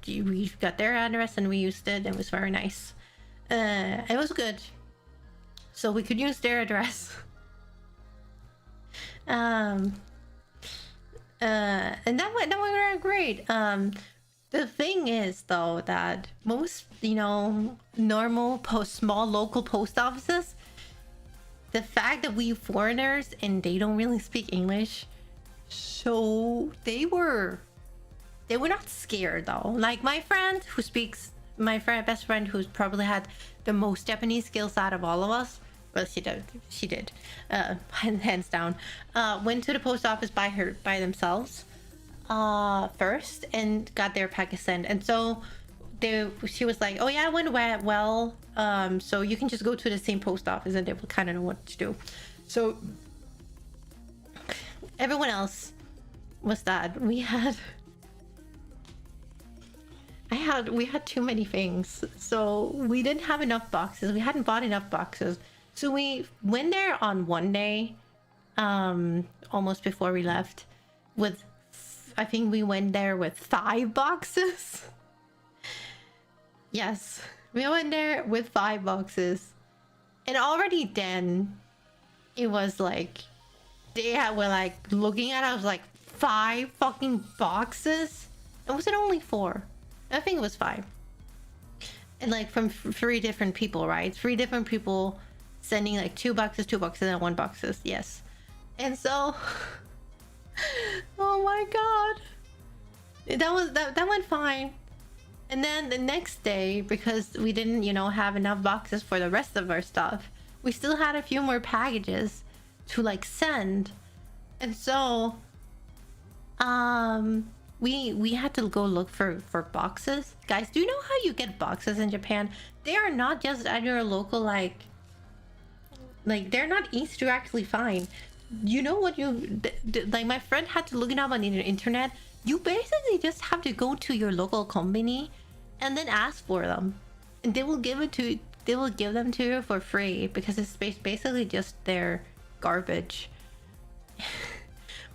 We got their address and we used it. It was very nice. It was good, so we could use their address. And that went great. The thing is though that most, you know, normal small local post offices, the fact that we foreigners and they don't really speak English, so they were not scared though. Like my friend who speaks, best friend who's probably had the most Japanese skills out of all of us, well, she did hands down, went to the post office by themselves first and got their package sent, and so she was like, oh yeah, it went well, so you can just go to the same post office and they will kind of know what to do. So everyone else was that we had too many things, so we didn't have enough boxes. We hadn't bought enough boxes, so we went there on one day, almost before we left, with I think we went there with 5 boxes. Yes, we went there with 5 boxes, and already then it was like were like looking at us like 5 fucking boxes. And was it only 4? I think it was 5, and like from 3 different people, right? 3 different people sending like 2 boxes and 1 boxes. Yes, and so oh my god, that went fine. And then the next day, because we didn't, you know, have enough boxes for the rest of our stuff, we still had a few more packages to like send, and so we had to go look for boxes. Guys, do you know how you get boxes in Japan? They are not just at your local like they're not easy to actually find. You know what, like my friend had to look it up on the internet. You basically just have to go to your local company and then ask for them, and they will give them to you for free because it's basically just their garbage.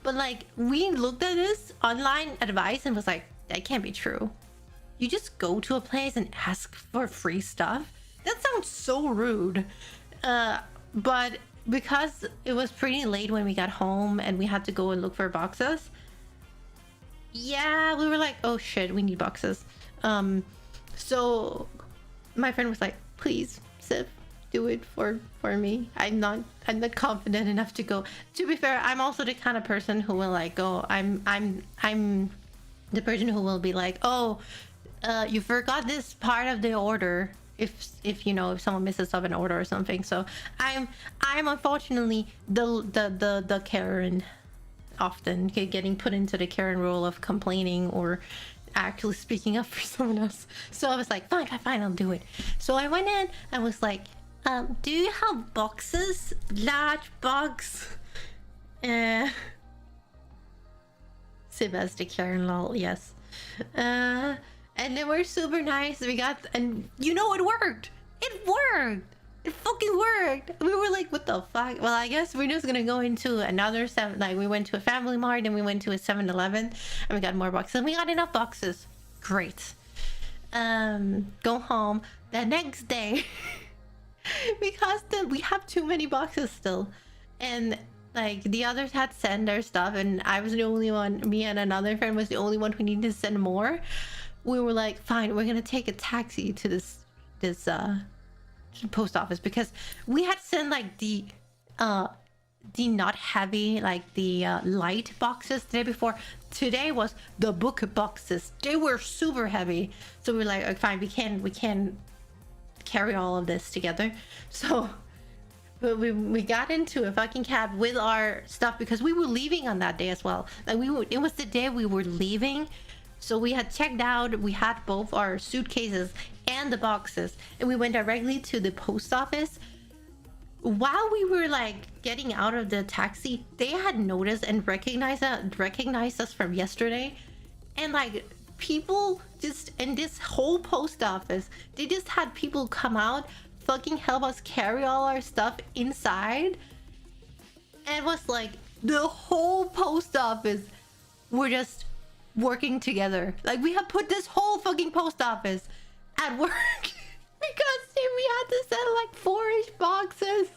But like, we looked at this online advice and was like, that can't be true. You just go to a place and ask for free stuff? That sounds so rude. But because it was pretty late when we got home and we had to go and look for boxes, yeah, we were like, oh shit, we need boxes. So my friend was like, please, Sif, do it for me. I'm not confident enough to go. To be fair, I'm also the kind of person who will like go. I'm the person who will be like, oh, you forgot this part of the order. If you know, if someone misses up an order or something. So I'm unfortunately the Karen, often getting put into the Karen role of complaining or actually speaking up for someone else. So I was like, fine, I'll do it. So I went in and was like, do you have boxes? Large box? Sylvester Karen lol, yes. And they were super nice. We got, and you know, it worked. It worked. It fucking worked. We were like, what the fuck? Well, I guess we're just gonna go into another we went to a Family Mart and we went to a 7-Eleven and we got more boxes. And we got enough boxes. Great. Go home the next day because we have too many boxes still. And like the others had sent their stuff and I was the only one, me and another friend was the only one who needed to send more. We were like, fine, we're gonna take a taxi to this post office because we had sent like the not heavy, like the light boxes the day before. Today was the book boxes. They were super heavy, so we were like, fine, we can't carry all of this together. So we got into a fucking cab with our stuff because we were leaving on that day as well. Like it was the day we were leaving. So we had checked out, we had both our suitcases and the boxes, and we went directly to the post office. While we were like getting out of the taxi, they had noticed and recognized us from yesterday. And like people just in this whole post office, they just had people come out, fucking help us carry all our stuff inside. And it was like the whole post office were just working together. Like we have put this whole fucking post office at work because we had to send like 4-ish boxes.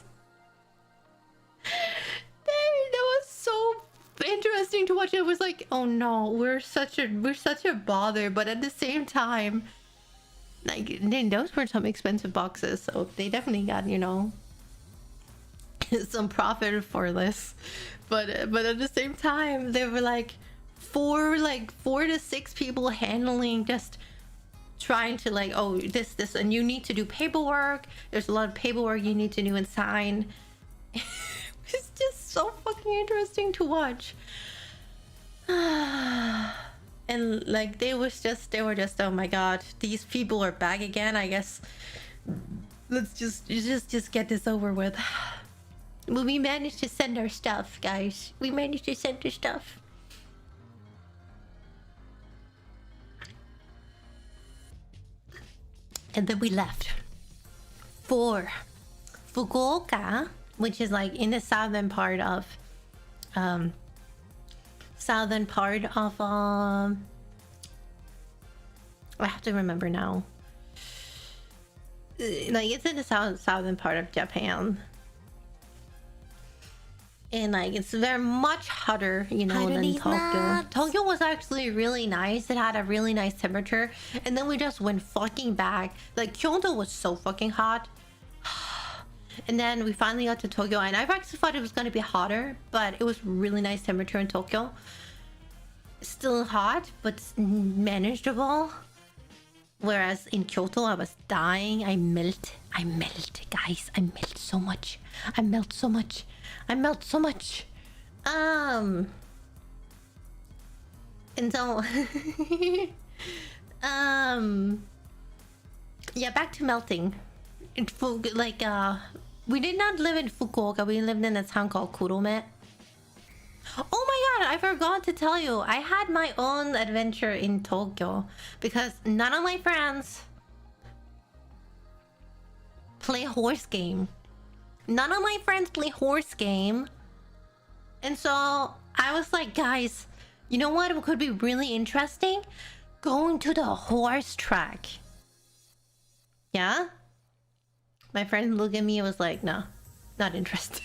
That was so interesting to watch. It was like, oh no, we're such a bother, but at the same time, like those were some expensive boxes, so they definitely got, you know, some profit for this. But at the same time, they were like 4 to 6 people handling, just trying to like, oh, this and you need to do paperwork. There's a lot of paperwork you need to do and sign. It's just so fucking interesting to watch. And like they were just, oh my god, these people are back again. I guess let's just get this over with. Well, we managed to send our stuff, guys. We managed to send our stuff. And then we left for Fukuoka, which is like in the southern part of I have to remember now. Like it's in the southern part of Japan. And like it's very much hotter, you know, than Tokyo. Tokyo was actually really nice. It had a really nice temperature. And then we just went fucking back. Like Kyoto was so fucking hot. And then we finally got to Tokyo, and I actually thought it was going to be hotter, but it was really nice temperature in Tokyo. Still hot, but manageable. Whereas in Kyoto, I was dying. I melt, guys. I melt so much. And so yeah, back to melting. We did not live in Fukuoka. We lived in a town called Kurome. Oh my god, I forgot to tell you, I had my own adventure in Tokyo because none of my friends play horse game. None of my friends play horse game. And so I was like, guys, you know what could be really interesting? Going to the horse track. Yeah? My friend looked at me and was like, no, not interested.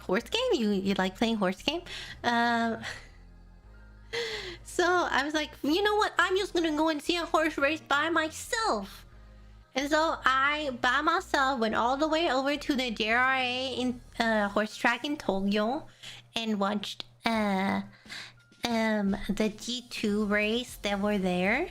Horse game? You like playing horse game? So I was like, you know what? I'm just gonna go and see a horse race by myself. And so I, by myself, went all the way over to the JRA in horse track in Tokyo and watched the G2 race that were there.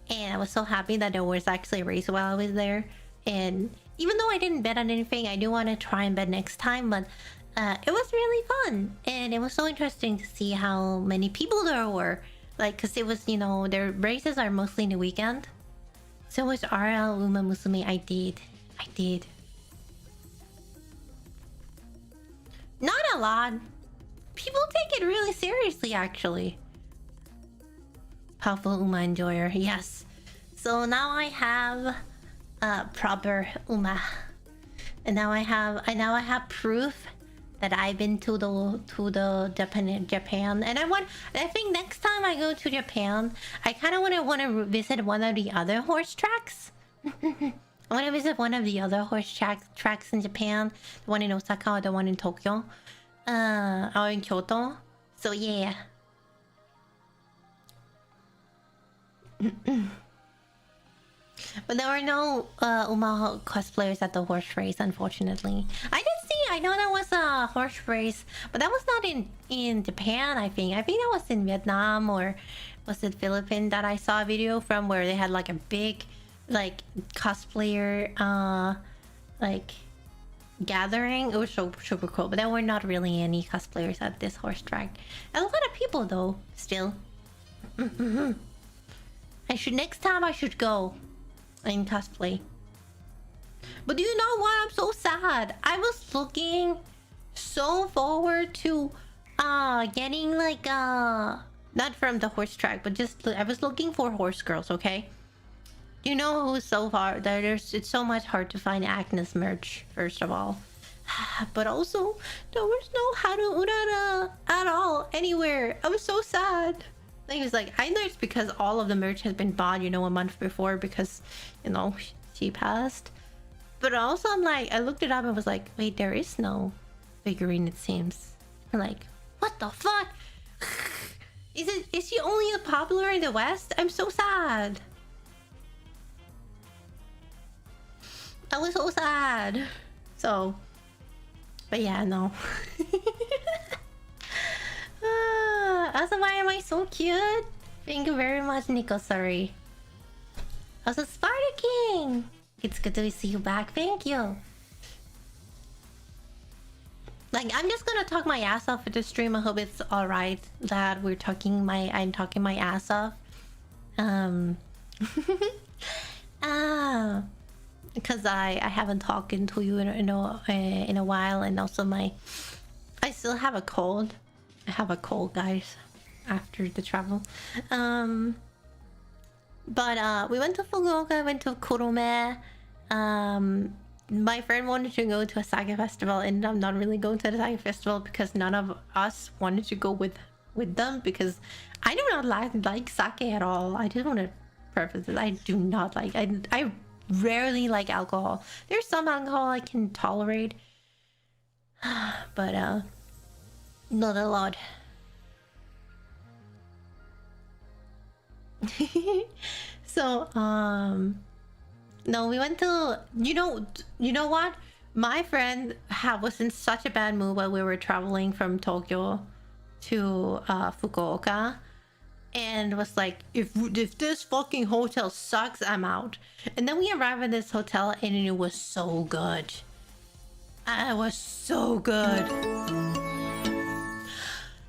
And I was so happy that there was actually a race while I was there. And even though I didn't bet on anything, I do want to try and bet next time. But it was really fun. And it was so interesting to see how many people there were. Like, because it was, you know, their races are mostly in the weekend. So it was RL Uma Musume. I did. Not a lot. People take it really seriously, actually. Powerful Uma enjoyer, yes. So now I have proper Uma, and now I have proof that I've been to the Japan. And I think next time I go to Japan, I kind of want to visit one of the other horse tracks. I want to visit one of the other horse tracks in Japan, the one in Osaka or the one in Tokyo, or in Kyoto. So yeah. But there were no Uma cosplayers at the horse race, unfortunately. I know there was a horse race, but that was not in Japan, I think. I think that was in Vietnam, or was it Philippines that I saw a video from where they had like a big like cosplayer like gathering. It was so super cool, but there were not really any cosplayers at this horse track. A lot of people though, still. Next time I should go in cosplay. But do you know what? I'm so sad. I was looking so forward to getting like not from the horse track, but just I was looking for horse girls, okay? You know who's so far it's so much hard to find Agnes merch, first of all. But also there was no Haru Urara at all anywhere. I was so sad. He was like, I know it's because all of the merch has been bought, you know, a month before because, you know, she passed. But also I'm like, I looked it up and was like, wait, there is no figurine, it seems. I'm like, what the fuck? Is she only popular in the West? I'm so sad. I was so sad. So, but yeah, no. Also, why am I so cute? Thank you very much, Nico. Sorry. Also, Sparta King. It's good to see you back. Thank you. Like, I'm just gonna talk my ass off for the stream. I hope it's alright that I'm talking my ass off. Because I haven't talked to you in a while, and also I still have a cold. I have a cold, guys, after the travel. But we went to Fukuoka, went to Kurome. My friend wanted to go to a sake festival, and I'm not really going to the sake festival because none of us wanted to go with them, because I do not like sake at all. I just want to preface it. I do not like. I rarely like alcohol. There's some alcohol I can tolerate, but not a lot. So no, we went to, you know what, my friend was in such a bad mood while we were traveling from Tokyo to Fukuoka, and was like, if this fucking hotel sucks, I'm out. And then we arrived at this hotel and it was so good. It was so good.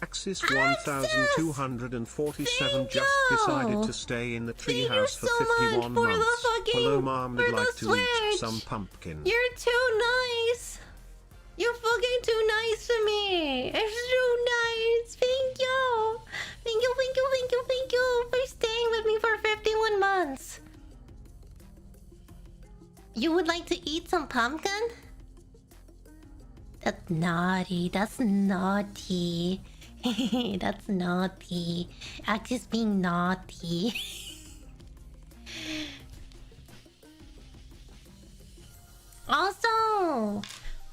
Axis 1247 just decided to stay in the treehouse for 51 months. Hello mom, would like to eat some pumpkin. You're too nice. You're fucking too nice to me. It's too nice. Thank you. Thank you, thank you, thank you, thank you for staying with me for 51 months. You would like to eat some pumpkin? That's naughty. That's naughty. That's naughty. Axis being naughty. Also,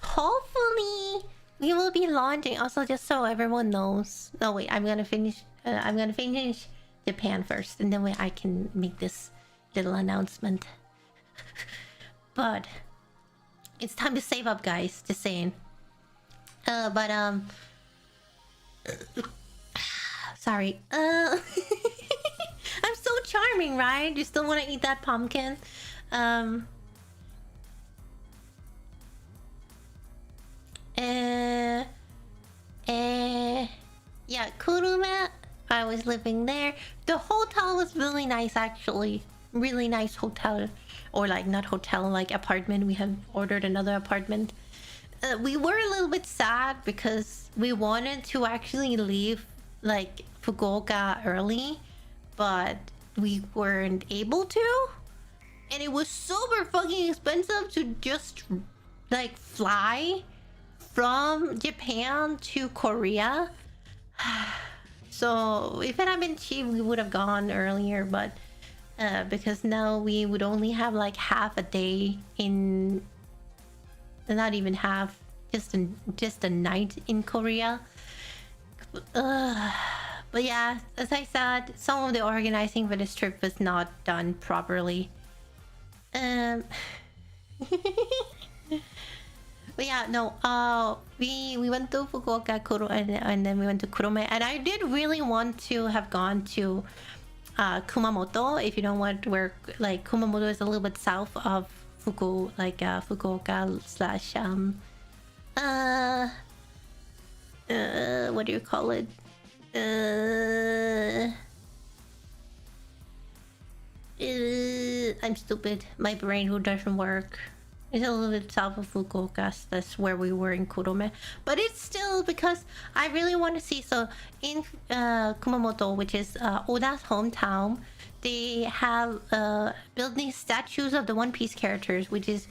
hopefully we will be launching. Also, just so everyone knows. No, wait. I'm gonna finish. I'm gonna finish Japan first, and then I can make this little announcement. But it's time to save up, guys. Just saying. Sorry. I'm so charming, right? You still want to eat that pumpkin? Yeah, Kurume. I was living there. The hotel was really nice, actually. Really nice hotel. Or like, not hotel, like apartment. We have ordered another apartment. We were a little bit sad because we wanted to actually leave like Fukuoka early, but we weren't able to. And it was super fucking expensive to just like fly from Japan to Korea. So if it had been cheap, we would have gone earlier, but because now we would only have like half a day in, not even half, just a night in Korea. But yeah, as I said, some of the organizing for this trip was not done properly. But yeah, no. We went to Fukuoka, and then we went to Kurume, and I did really want to have gone to Kumamoto. If you don't want where, like, Kumamoto is a little bit south of Fukuoka slash what do you call it? I'm stupid. My brain who doesn't work. It's a little bit south of Fukuoka. That's where we were in Kurume. But it's still because I really want to see. So in Kumamoto, which is Oda's hometown, they have built these statues of the One Piece characters, which is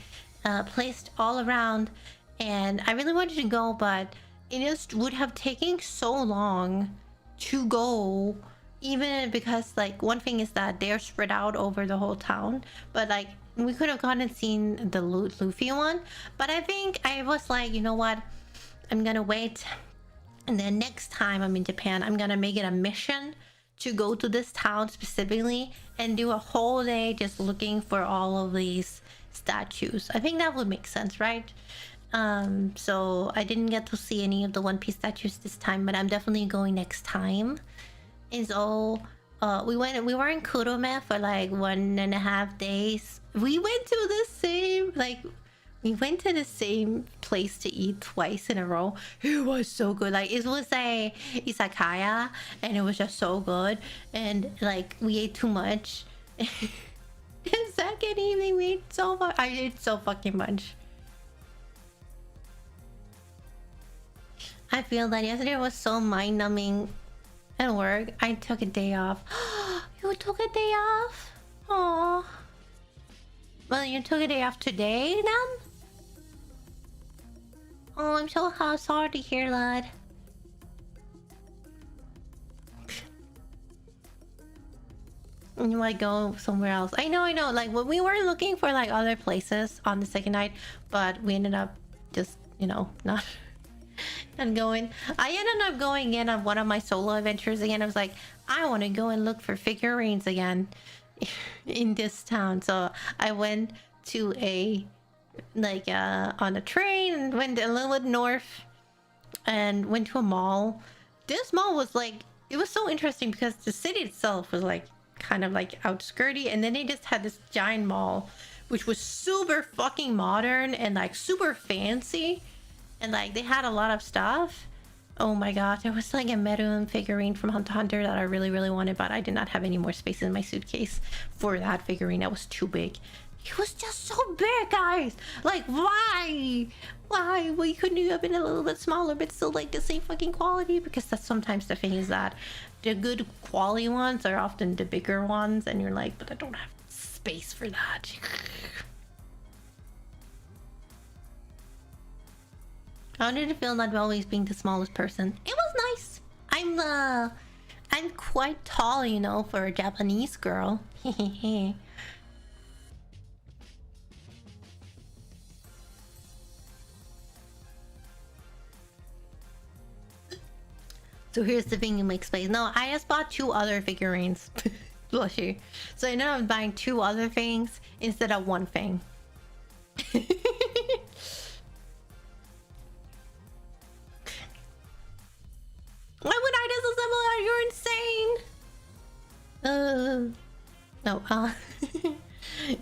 placed all around. And I really wanted to go, but it just would have taken so long to go. Even because, like, one thing is that they're spread out over the whole town. But, like, we could have gone and seen the Luffy one. But I think I was like, you know what? I'm gonna wait. And then next time I'm in Japan, I'm gonna make it a mission to go to this town specifically and do a whole day just looking for all of these statues. I think that would make sense, right? So I didn't get to see any of the One Piece statues this time, but I'm definitely going next time. And so we were in Kurume for like 1.5 days. We went to the same place to eat twice in a row. It was so good. Like, it was a izakaya, and it was just so good. And like, we ate too much. The second evening we ate so much. I ate so fucking much. I feel that yesterday was so mind-numbing at work. I took a day off. You took a day off? Aww. Well, you took a day off today then? Oh, I'm so sorry to hear that. You might go somewhere else. I know. Like, we were looking for like other places on the second night, but we ended up just, you know, not going. I ended up going in on one of my solo adventures again. I was like, I want to go and look for figurines again in this town. So I went to on a train and went a little bit north and went to a mall. This mall was like, it was so interesting because the city itself was like kind of like outskirty, and then they just had this giant mall which was super fucking modern and like super fancy. And like, they had a lot of stuff. Oh my god, there was like a Meruem figurine from Hunter x Hunter that I really, really wanted, but I did not have any more space in my suitcase for that figurine. That was too big. It was just so big, guys! Like, why? Why? Well, you couldn't have been a little bit smaller, but still like the same fucking quality? Because that's sometimes the thing is that the good quality ones are often the bigger ones, and you're like, but I don't have space for that. How did it feel not always being the smallest person? It was nice. I'm quite tall, you know, for a Japanese girl. So here's the thing you make space. No, I just bought 2 other figurines. Bless you. So I ended up buying 2 other things instead of 1 thing. Why would I disassemble that? You're insane. No,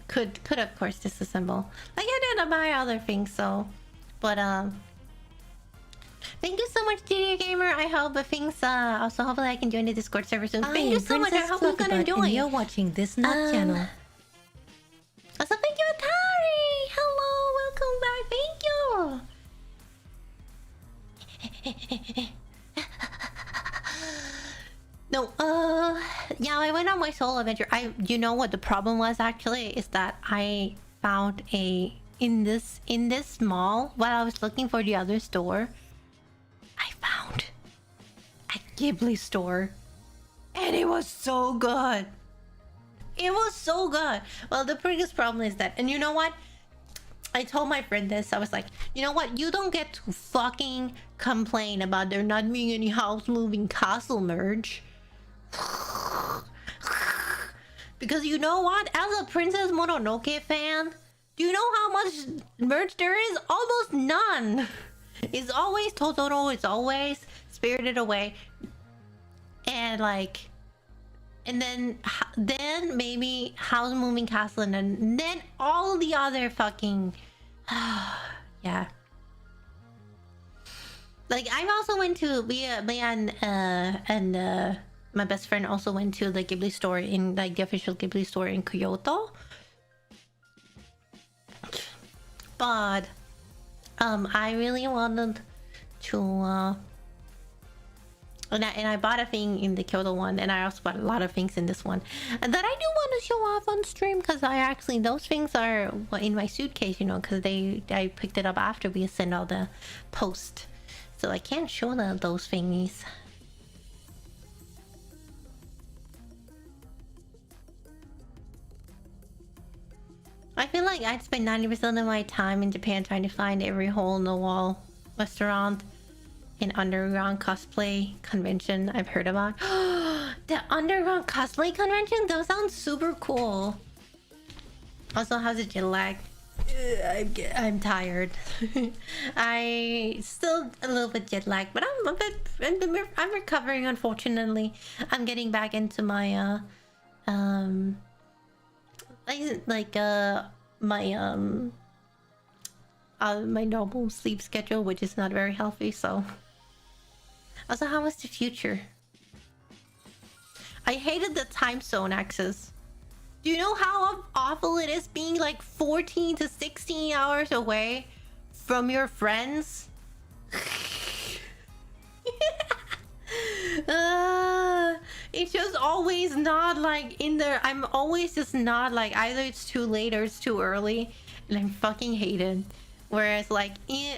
could of course disassemble. Like I did buy other things, so, but thank you so much, Studio Gamer. I hope things also hopefully I can join the Discord server soon. Thank you so much. I hope you're gonna enjoy. You're watching this Nut channel. Also, thank you, Atari. Hello, welcome back. Thank you. No, yeah, I went on my solo adventure. You know what the problem was actually is that I found in this mall while I was looking for the other store. I found a Ghibli store, and it was so good. It was so good. Well, the biggest problem is that, and you know what? I told my friend this. I was like, you know what? You don't get to fucking complain about there not being any house moving castle merge. Because you know what? As a Princess Mononoke fan, do you know how much merch there is? Almost none. It's always Totoro. It's always Spirited Away. And like... And then maybe House Moving Castle, and then all the other fucking yeah. Like I also went to me and my best friend also went to the Ghibli store in like the official Ghibli store in Kyoto. But I really wanted to and I bought a thing in the Kyoto one, and I also bought a lot of things in this one that I do want to show off on stream, because I actually, those things are in my suitcase, you know, because I picked it up after we sent all the post, so I can't show those thingies. I feel like I'd spend 90% of my time in Japan trying to find every hole in the wall restaurant. An underground cosplay convention I've heard about. The underground cosplay convention? Those sound super cool. Also, how's the jet lag? I'm tired. I still a little bit jet lag, but I'm recovering. Unfortunately, I'm getting back into my my normal sleep schedule, which is not very healthy. So. Also, how was the future? I hated the time zone access. Do you know how awful it is being like 14 to 16 hours away from your friends? It's just always not like in there. I'm always just not like, either it's too late or it's too early, and I fucking hate it. Whereas like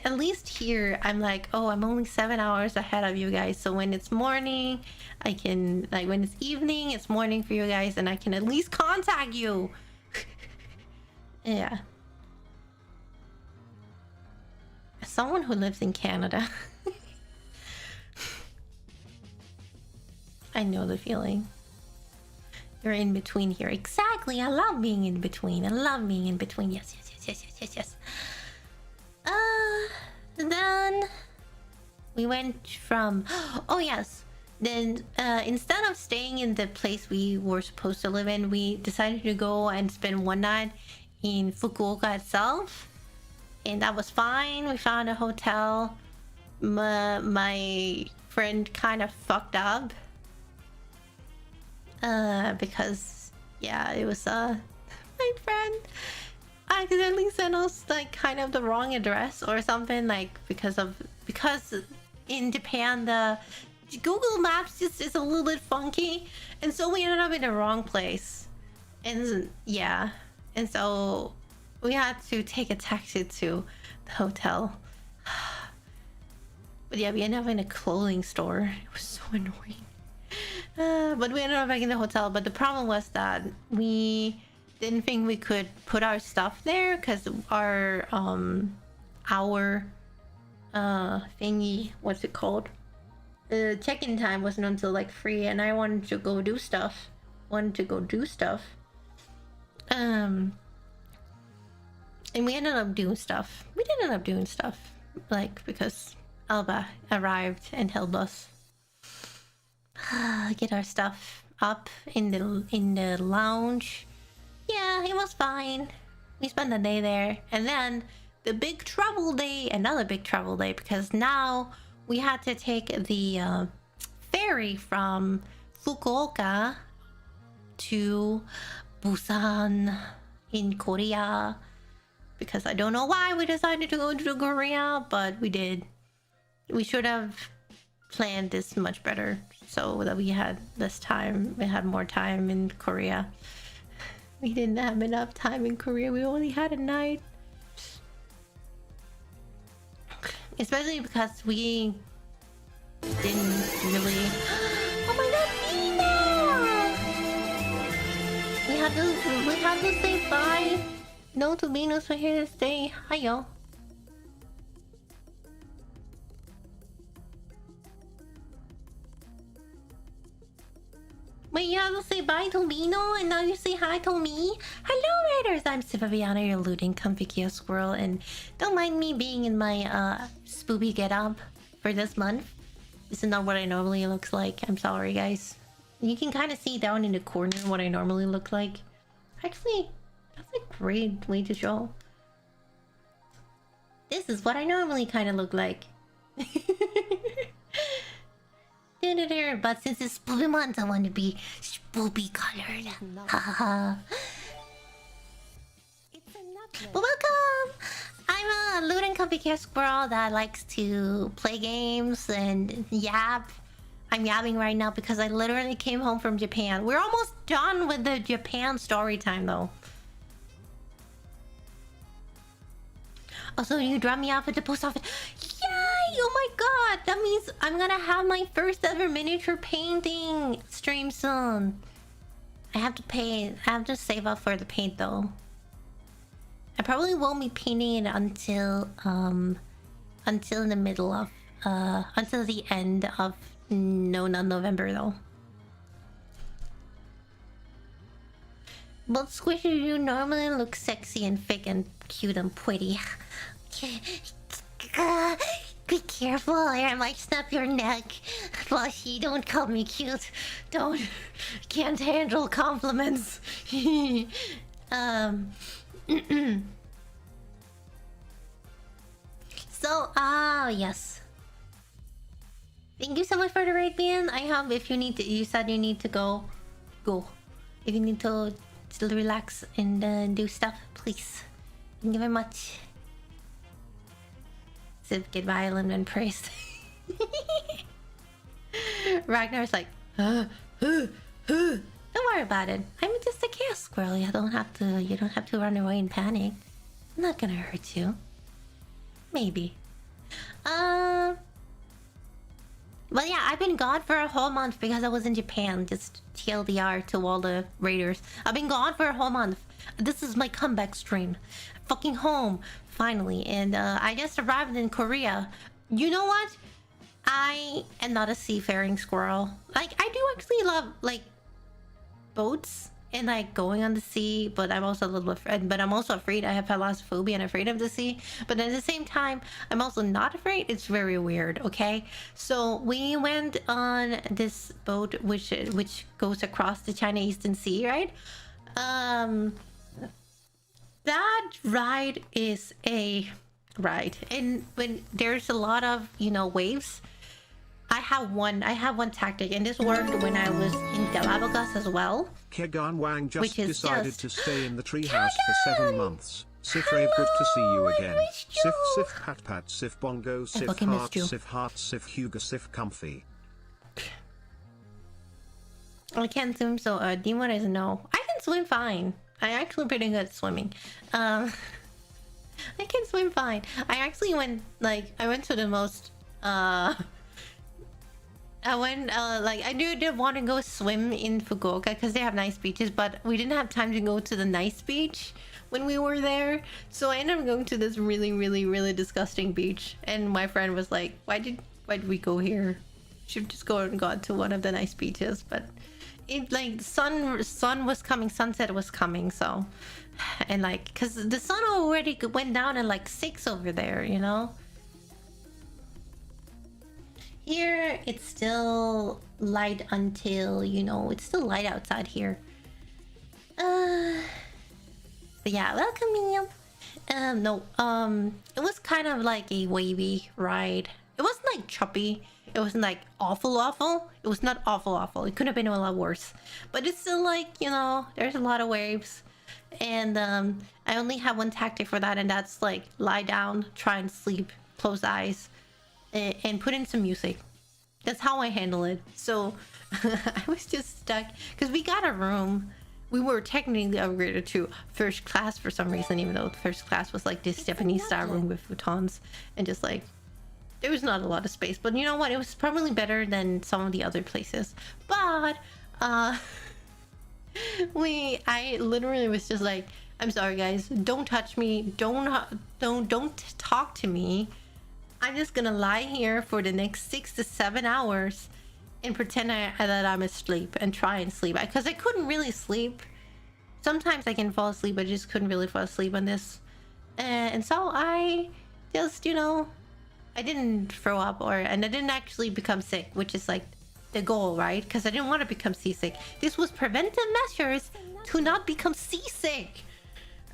at least here I'm like, oh, I'm only 7 hours ahead of you guys, so when it's morning I can, like when it's evening it's morning for you guys, and I can at least contact you. Yeah. As someone who lives in Canada, I know the feeling. You're in between here. Exactly. I love being in between. I love being in between. Yes. Then we went from, oh yes, then instead of staying in the place we were supposed to live in, we decided to go and spend one night in Fukuoka itself, and that was fine. We found a hotel my friend kind of fucked up. Because yeah, it was my friend accidentally sent us like kind of the wrong address or something, like because in Japan the Google Maps just is a little bit funky, and so we ended up in the wrong place. And yeah, and so we had to take a taxi to the hotel. But yeah, we ended up in a clothing store. It was so annoying. But we ended up back in the hotel. But the problem was that we didn't think we could put our stuff there because our thingy, what's it called? Check-in time wasn't until like 3, and I wanted to go do stuff. And we ended up doing stuff. We did end up doing stuff, like because Alba arrived and helped us get our stuff up in the lounge. Yeah, it was fine. We spent the day there, and then the big travel day, another big travel day, because now we had to take the ferry from Fukuoka to Busan in Korea. Because I don't know why we decided to go to Korea, but we did. We should have planned this much better so that we had more time in Korea. We didn't have enough time in Korea. We only had a night. Especially because we didn't really... Oh my god, Nina! We have to say bye. No Tubinos are here to stay. Hi, y'all. Wait, you have to say bye to Bino, and now you say hi to me? Hello, Raiders! I'm Sivaviana, your looting comfy kiosk squirrel, and don't mind me being in my spoopy get-up for this month. This is not what I normally looks like. I'm sorry, guys. You can kind of see down in the corner what I normally look like. Actually, that's a great way to show. This is what I normally kind of look like. But since it's spoopy month, I want to be spoopy colored. Haha. Well, welcome! I'm a loot and comfy cat squirrel that likes to play games and yap. I'm yapping right now because I literally came home from Japan. We're almost done with the Japan story time though. Also, you dropped me off at the post office. Yay! Oh my god! That means I'm gonna have my first ever miniature painting stream soon. I have to paint. I have to save up for the paint though. I probably won't be painting it until the middle of until the end of not November though. But Squishy, you normally look sexy and thick and cute and pretty. Be careful, I might snap your neck. Flushy, don't call me cute. Don't. Can't handle compliments. So, yes. Thank you so much for the raid, man. I have, if you need to, you said you need to go. If you need to relax and do stuff, please. Thank you very much. Civ, get violent and praised. Ragnar's like, don't worry about it. I'm just a chaos squirrel. You don't have to run away in panic. I'm not gonna hurt you. Maybe. Well, yeah, I've been gone for a whole month because I was in Japan. Just TLDR to all the raiders. I've been gone for a whole month. This is my comeback stream. I'm fucking home, finally. And I just arrived in Korea. You know what? I am not a seafaring squirrel. Like, I do actually love, like, boats and, like, going on the sea. But I'm also a little afraid. But I'm also afraid. I have thalassophobia and afraid of the sea. But at the same time, I'm also not afraid. It's very weird, okay? So we went on this boat which goes across the China Eastern Sea, right? That ride is a Right. And when there's a lot of, you know, waves, I have one tactic, and this worked when I was in Galapagos as well. Kegan Wang Which just is decided just- to stay in the treehouse for 7 months. Sif Rave, good to see you again. Sif Sif Pat Pat Sif Bongo Sif fucking missed Heart you. Sif Hugo Sif Comfy. I can't swim, so Demon is no. I can swim fine. I'm actually pretty good at swimming. I can swim fine. I actually went to the most I did want to go swim in Fukuoka because they have nice beaches, but we didn't have time to go to the nice beach when we were there. So I ended up going to this really, really, really disgusting beach. And my friend was like, why did we go here? Should just go and got to one of the nice beaches. But it like sun was coming, sunset was coming, so and like because the sun already went down at like 6 over there, you know. Here, it's still light until, you know, it's still light outside here. But yeah, welcome, Minion. It was kind of like a wavy ride. It wasn't like choppy. It wasn't like awful. It was not awful. It could have been a lot worse. But it's still like, you know, there's a lot of waves. And I only have one tactic for that, and that's like lie down, try and sleep, close eyes, and put in some music. That's how I handle it. So I was just stuck because we got a room. We were technically upgraded to first class for some reason, even though first class was like this Japanese style room with futons and just like there was not a lot of space. But you know what? It was probably better than some of the other places. But I literally was just like, I'm sorry guys, don't touch me, don't talk to me. I'm just gonna lie here for the next 6 to 7 hours and pretend that I'm asleep and try and sleep, because I couldn't really sleep. Sometimes I can fall asleep, but I just couldn't really fall asleep on this. And so I just, you know, I didn't throw up and I didn't actually become sick, which is like the goal, right? Because I didn't want to become seasick. This was preventive measures to not become seasick.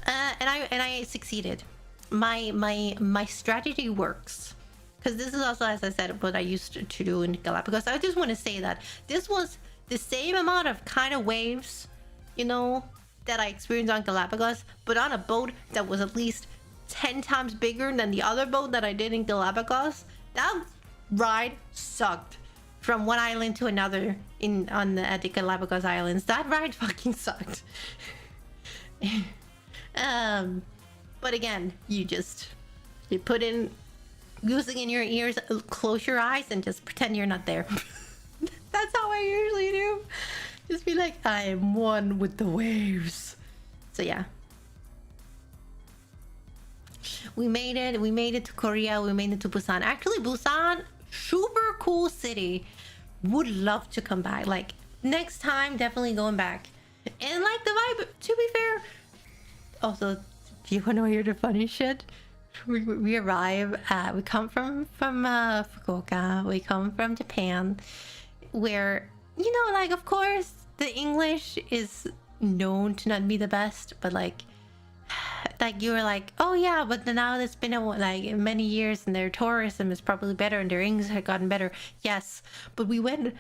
And I succeeded. My strategy works. Because this is also, as I said, what I used to do in Galapagos. I just want to say that this was the same amount of kind of waves, you know, that I experienced on Galapagos, but on a boat that was at least 10 times bigger than the other boat that I did in Galapagos. That ride sucked. From one island to another at the Galapagos Islands. That ride fucking sucked. But again, you put in music in your ears, close your eyes, and just pretend you're not there. That's how I usually do. Just be like, I am one with the waves. So yeah. We made it to Korea, we made it to Busan. Actually, Busan, super cool city. Would love to come back. Like, next time, definitely going back. And like the vibe, to be fair. Also, do you want to hear the funny shit? We arrive, we come from Fukuoka, we come from Japan, where, you know, like, of course, the English is known to not be the best, but like you were like, oh yeah, but now it's been like many years and their tourism is probably better and their English had gotten better. Yes, but we went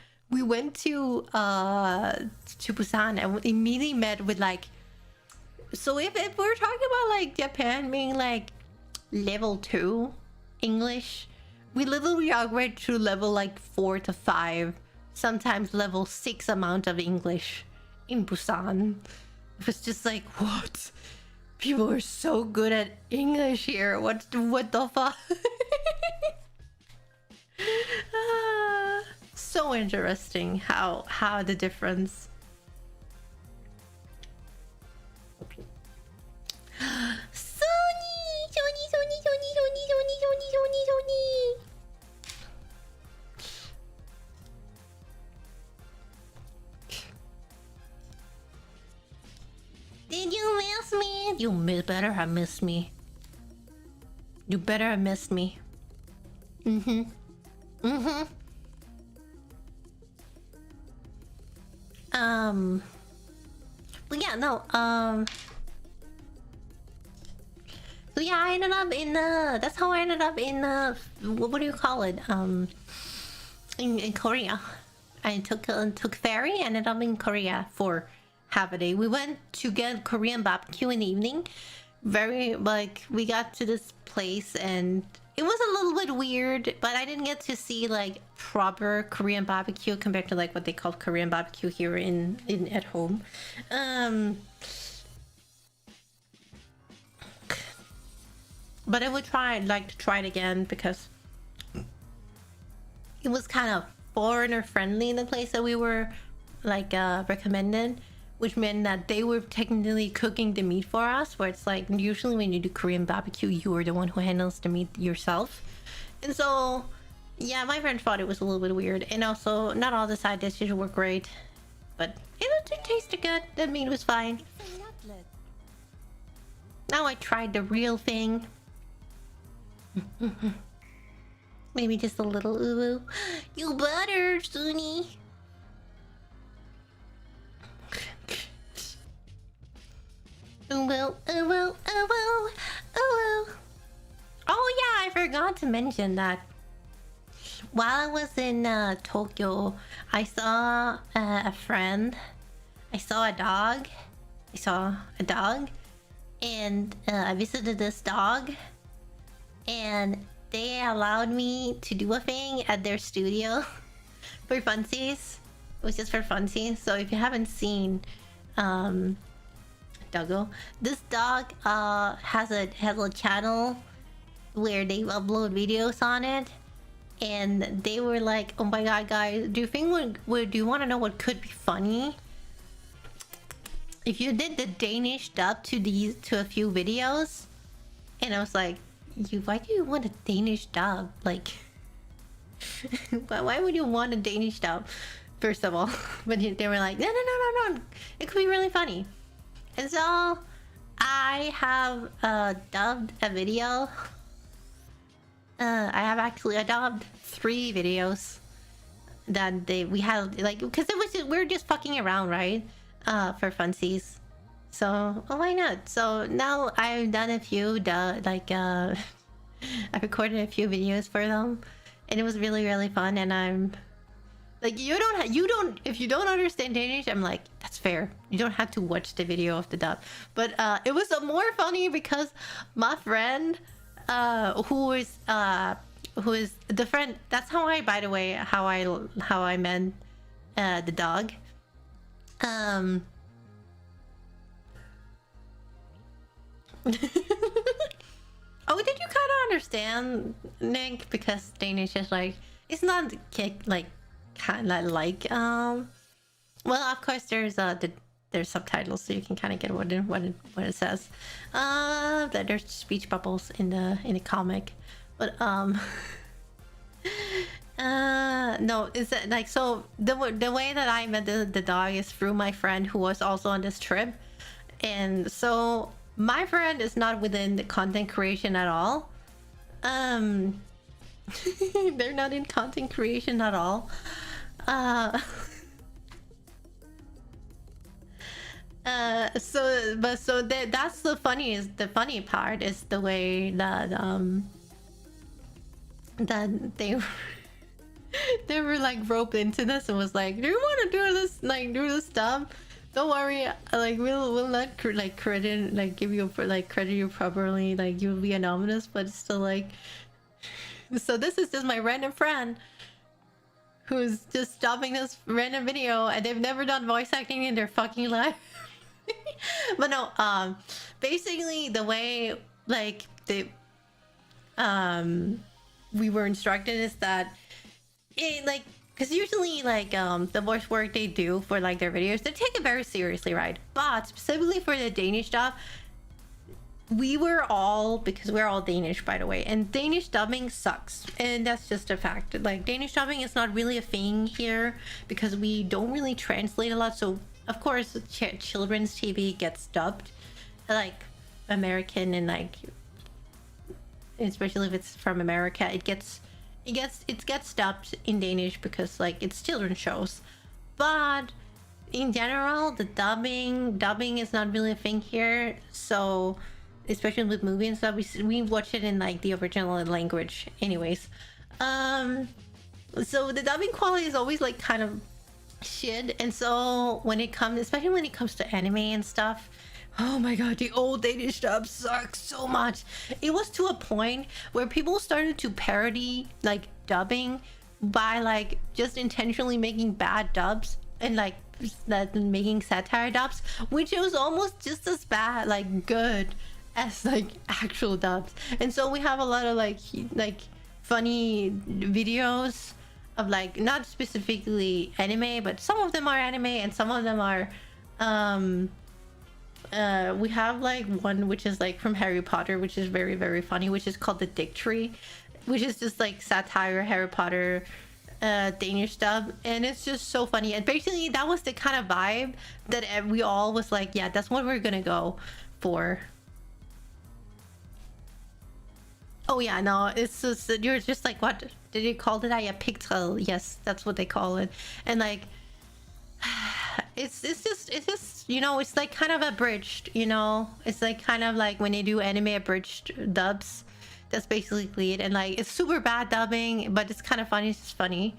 to Busan and immediately met with like, so if we're talking about like Japan being like level 2 English, we literally upgrade to level like 4 to 5, sometimes level 6 amount of English in Busan. It was just like, what? People are so good at English here. What the fuck? So interesting how the difference. Sony. Did you miss me? You better have missed me. You better have missed me. But yeah, no, So yeah, I ended up in that's how I ended up in what do you call it? In Korea. I took ferry, ended up in Korea for half a day. We went to get Korean barbecue in the evening. Very like we got to this place and it was a little bit weird, but I didn't get to see like proper Korean barbecue compared to like what they call Korean barbecue here in at home. But I would like to try it again because it was kind of foreigner friendly in the place that we were like recommended, which meant that they were technically cooking the meat for us, where it's like usually when you do Korean barbecue you are the one who handles the meat yourself. And so yeah, my friend thought it was a little bit weird, and also not all the side dishes were great, but it tasted good. The meat was fine. Now I tried the real thing. Maybe just a little uwu. You butter, Suni. Uwu, uwu, uwu, uwu. Oh yeah, I forgot to mention that while I was in Tokyo, I saw a friend. I saw a dog. And I visited this dog. And they allowed me to do a thing at their studio for funsies. It was just for funsies. So if you haven't seen Doggo, this dog has a channel where they upload videos on it, and they were like, "Oh my god, guys, do you want to know what could be funny? If you did the Danish dub to a few videos." And I was like, why do you want a Danish dub? Like, why would you want a Danish dub? First of all, but they were like, no, it could be really funny. And so I have dubbed a video. I have actually dubbed 3 videos that we had, like, because we were just fucking around, right? For funsies. So, why not? So now I've done a few, I recorded a few videos for them, and it was really, really fun. And I'm like, if you don't understand Danish, I'm like, that's fair. You don't have to watch the video of the dub. But it was more funny because my friend, who is the friend. That's how by the way, how I met the dog. Oh, did you kind of understand, Nick? Because Danish is like, it's not like kind of like well, of course there's subtitles, so you can kind of get what it says. That there's speech bubbles in the comic, but no, is that like, so the way that I met the dog is through my friend who was also on this trip, and so my friend is not within the content creation at all. They're not in content creation at all. That's the funny part is the way that that they were like roped into this and was like, do you want to do this stuff? Don't worry, like we'll not credit give you credit you properly, like you'll be anonymous, but it's still like. So this is just my random friend who's just stopping this random video, and they've never done voice acting in their fucking life. But no, basically the way like they we were instructed is that it like, because usually like the voice work they do for like their videos, they take it very seriously, right? But specifically for the Danish stuff, because we're all Danish, by the way, and Danish dubbing sucks, and that's just a fact. Like, Danish dubbing is not really a thing here because we don't really translate a lot. So of course children's TV gets dubbed like American, and like especially if it's from America, it gets dubbed in Danish because like it's children's shows. But in general, the dubbing is not really a thing here. So especially with movies and stuff, we watch it in like the original language anyways. So the dubbing quality is always like kind of shit, and so when it comes, especially when it comes to anime and stuff, oh my god, the old Danish dub sucks so much. It was to a point where people started to parody like dubbing by like just intentionally making bad dubs and like that making satire dubs, which was almost just as bad, like good as like actual dubs. And so we have a lot of like funny videos of like not specifically anime, but some of them are anime and some of them are we have like one which is like from Harry Potter, which is very, very funny, which is called the Dick Tree, which is just like satire Harry Potter Danish dub, and it's just so funny. And basically that was the kind of vibe that we all was like, yeah, that's what we're gonna go for. Oh yeah, no, it's just, you're just like, what did you call it? A pigtail? Yes, that's what they call it. And like it's just, you know, it's like kind of abridged, you know, it's like kind of like when they do anime abridged dubs. That's basically it. And like it's super bad dubbing, but it's kind of funny. It's just funny.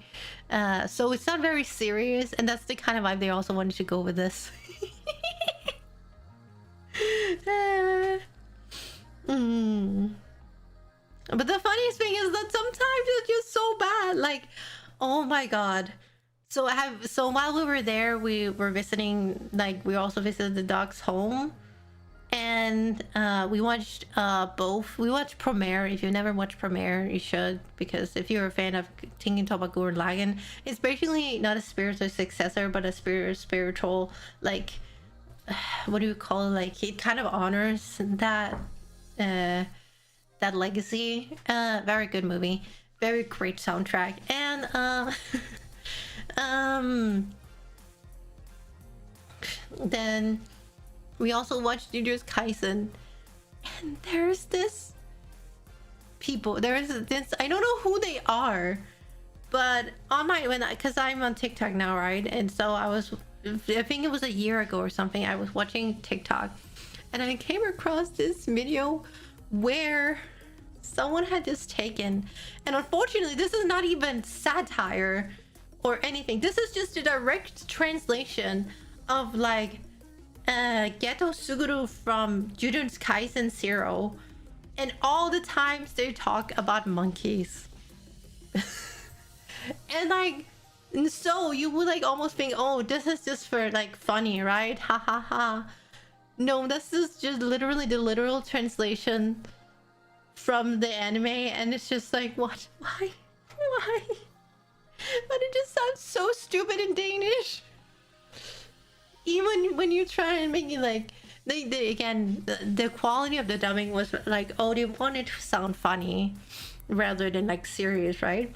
So it's not very serious, and that's the kind of vibe they also wanted to go with this. But the funniest thing is that sometimes it's just so bad, like, oh my god. So while we were there, we were visiting, like we also visited the dog's home, and we watched both. We watched Premiere. If you've never watched Premiere, you should, because if you're a fan of Tingen Tobagur Lagen, it's basically not a spiritual successor, but a spiritual, like, what do you call it? Like, it kind of honors that that legacy. Very good movie, very great soundtrack, and then we also watched Jujutsu Kaisen, and there's this I don't know who they are, but on my, because I'm on TikTok now, right? And so I think it was a year ago or something, I was watching TikTok and I came across this video where someone had just taken, and unfortunately this is not even satire or anything, this is just a direct translation of like Geto Suguru from Jujutsu Kaisen 0, and all the times they talk about monkeys. And like, and so you would like almost think, oh, this is just for like funny, right? Ha ha ha. No, this is just literally the literal translation from the anime, and it's just like, what? Why? But it just sounds so stupid in Danish. Even when you try and make it like, the quality of the dubbing was like, oh, they wanted to sound funny rather than like serious, right?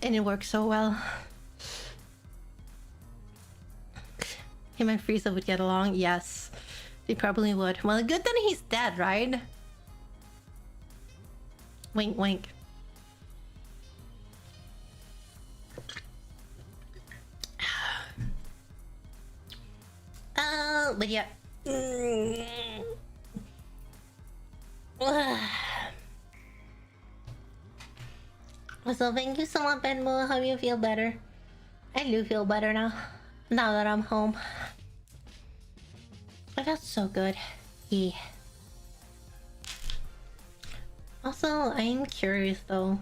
And it works so well. Him and Frieza would get along? Yes, they probably would. Well, good that he's dead, right? Wink, wink. But yeah. So thank you so much, Benmo. Hope you feel better. I do feel better now that I'm home. I felt so good. Yeah. Also, I am curious though.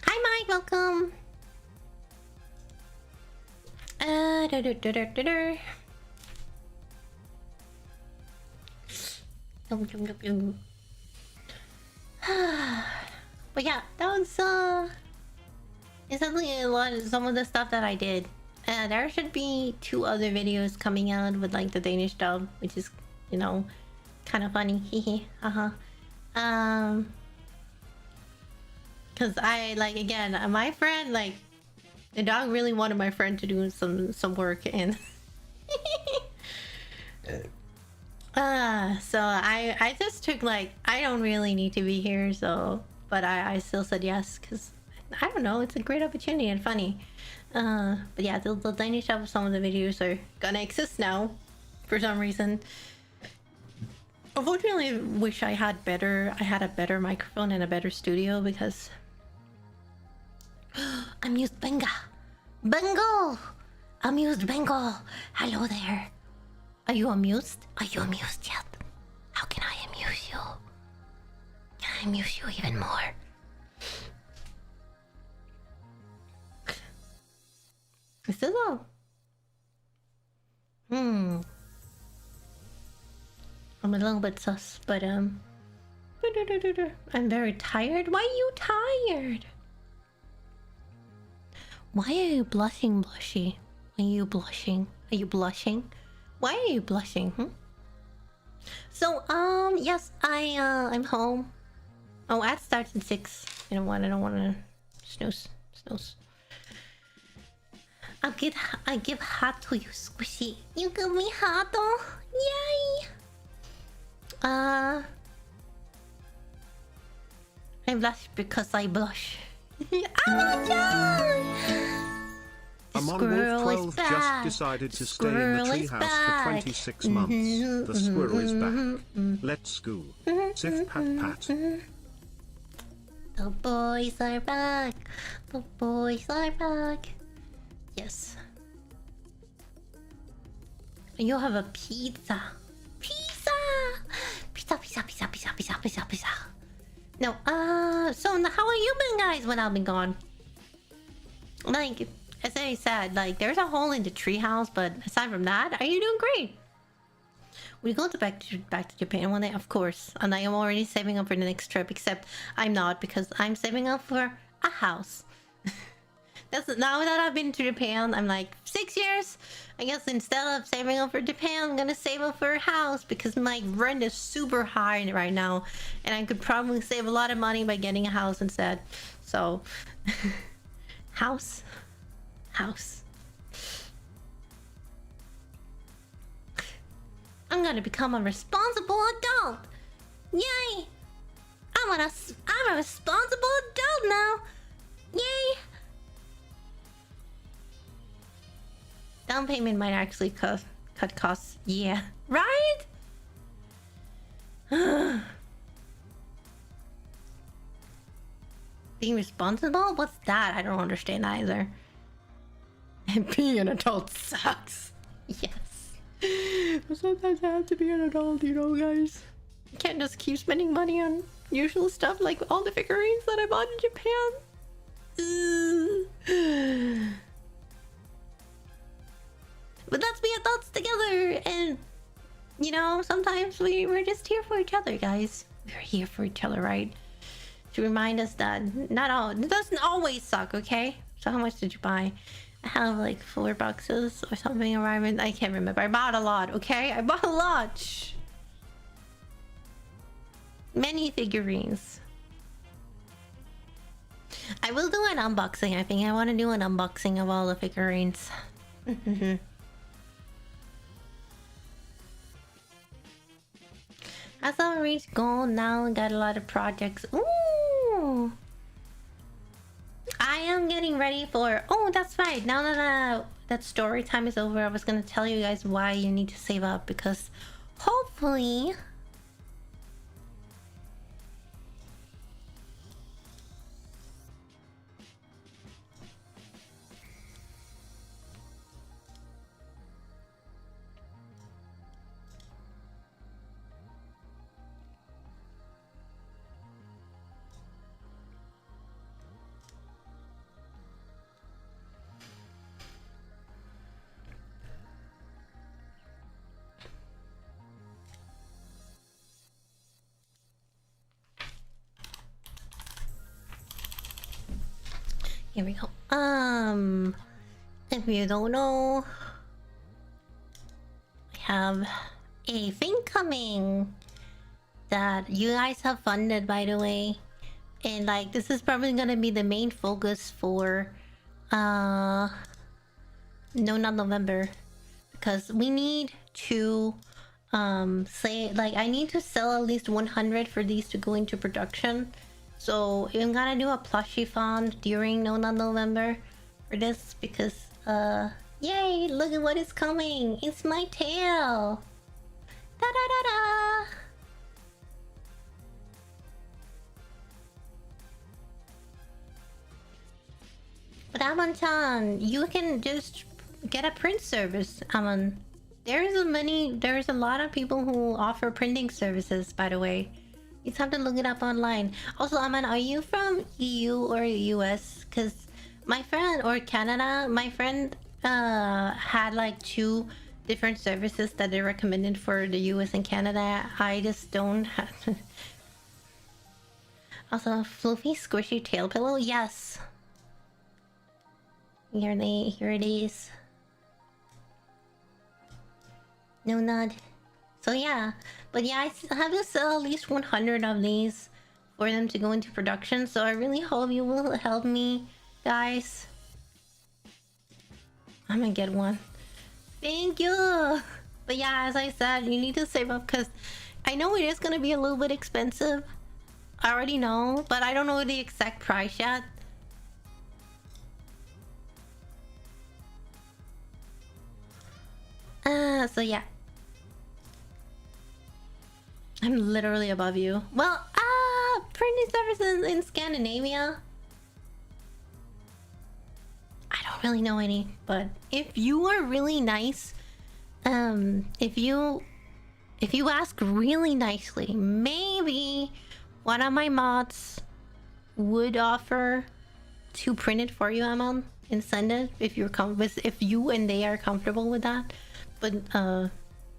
Hi Mike, welcome. But yeah, that was it's definitely a lot of some of the stuff that I did. There should be 2 other videos coming out with like the Danish dub, which is, you know, kind of funny. Hehe, haha. Cause I like, again, my friend, like, the dog really wanted my friend to do some work, and so I just took like, I don't really need to be here, so, but I still said yes, because I don't know, it's a great opportunity and funny. But yeah, the tiny shop of some of the videos are gonna exist now for some reason. Unfortunately, I wish I had a better microphone and a better studio because Amused Benga. Bengal! Amused Bengal! Hello there. Are you amused? Are you amused yet? How can I amuse you? Can I amuse you even more? Is this all? I'm a little bit sus, but I'm very tired. Why are you tired? Why are you blushing, Blushy? Are you blushing? Are you blushing? Why are you blushing? So, yes, I'm home. Oh, ad starts at 6. You know what? I don't want to snooze. I give heart to you, Squishy. You give me heart, oh, yay! I blush because I blush. Amon Wolf 12 just decided to stay in the treehouse for 26 months. The squirrel is back. Let's go. Sif pat pat. The boys are back. The boys are back. Yes. You have a pizza. Pizza! Pizza. No, so how have you been, guys, when I've been gone? Like, as I said, like, there's a hole in the treehouse, but aside from that, are you doing great? We go back to Japan one day, of course, and I am already saving up for the next trip, except I'm not, because I'm saving up for a house. That's now that I've been to Japan, I'm like 6 years. I guess instead of saving up for Japan, I'm gonna save up for a house because my rent is super high right now, and I could probably save a lot of money by getting a house instead. So, house. I'm gonna become a responsible adult. Yay! I'm a responsible adult now. Yay! Down payment might actually cut costs. Yeah, right? Being responsible? What's that? I don't understand either. Being an adult sucks. Yes. But sometimes I have to be an adult, you know, guys. You can't just keep spending money on usual stuff like all the figurines that I bought in Japan. But let's be adults together, and you know, sometimes we're just here for each other, guys. We're here for each other, right? To remind us that it doesn't always suck, okay? So how much did you buy? I have like 4 boxes or something arriving. I can't remember. I bought a lot, okay? I bought a lot. Shh. Many figurines. I will do an unboxing. I think I want to do an unboxing of all the figurines. As I reached goal now and got a lot of projects. Ooh! I am getting ready for... Oh, that's right. Now that story time is over, I was going to tell you guys why you need to save up. Because hopefully... Here we go. If you don't know, we have a thing coming that you guys have funded, by the way. And like, this is probably gonna be the main focus for no, not November, because we need to say, like, I need to sell at least 100 for these to go into production. So I'm gonna do a plushie fund during No Not November. for this because yay, look at what is coming. It's my tail. Da da da da. But Amon-chan, you can just get a print service, Amon. There's a lot of people who offer printing services, by the way. You just have to look it up online. Also, Amon, are you from EU or US? Because my friend, or Canada, my friend had like 2 different services that they recommended for the US and Canada. I just don't have. Also, fluffy, squishy tail pillow? Yes. Here it is. No nod. So yeah, but yeah, I have to sell at least 100 of these for them to go into production. So I really hope you will help me, guys. I'm gonna get one. Thank you. But yeah, as I said, you need to save up because I know it is gonna be a little bit expensive. I already know, but I don't know the exact price yet. So yeah. I'm literally above you. Well, printing services in Scandinavia. I don't really know any, but if you are really nice, if you ask really nicely, maybe one of my mods would offer to print it for you, Amon, and send it if you're if you and they are comfortable with that. But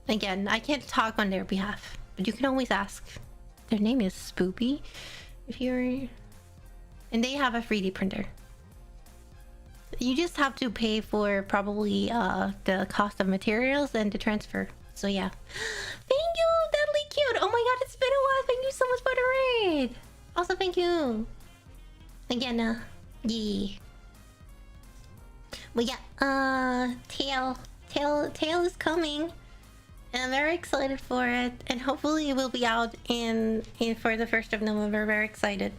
again, I can't talk on their behalf, but you can always ask. Their name is Spoopy, if you're, and they have a 3D printer. You just have to pay for probably the cost of materials and the transfer. So yeah. Thank you, deadly cute. Oh my god, it's been a while. Thank you so much for the raid. Also, thank you again. Yeah. But yeah, tail is coming. And I'm very excited for it, and hopefully it will be out in for the 1st of November. Very excited.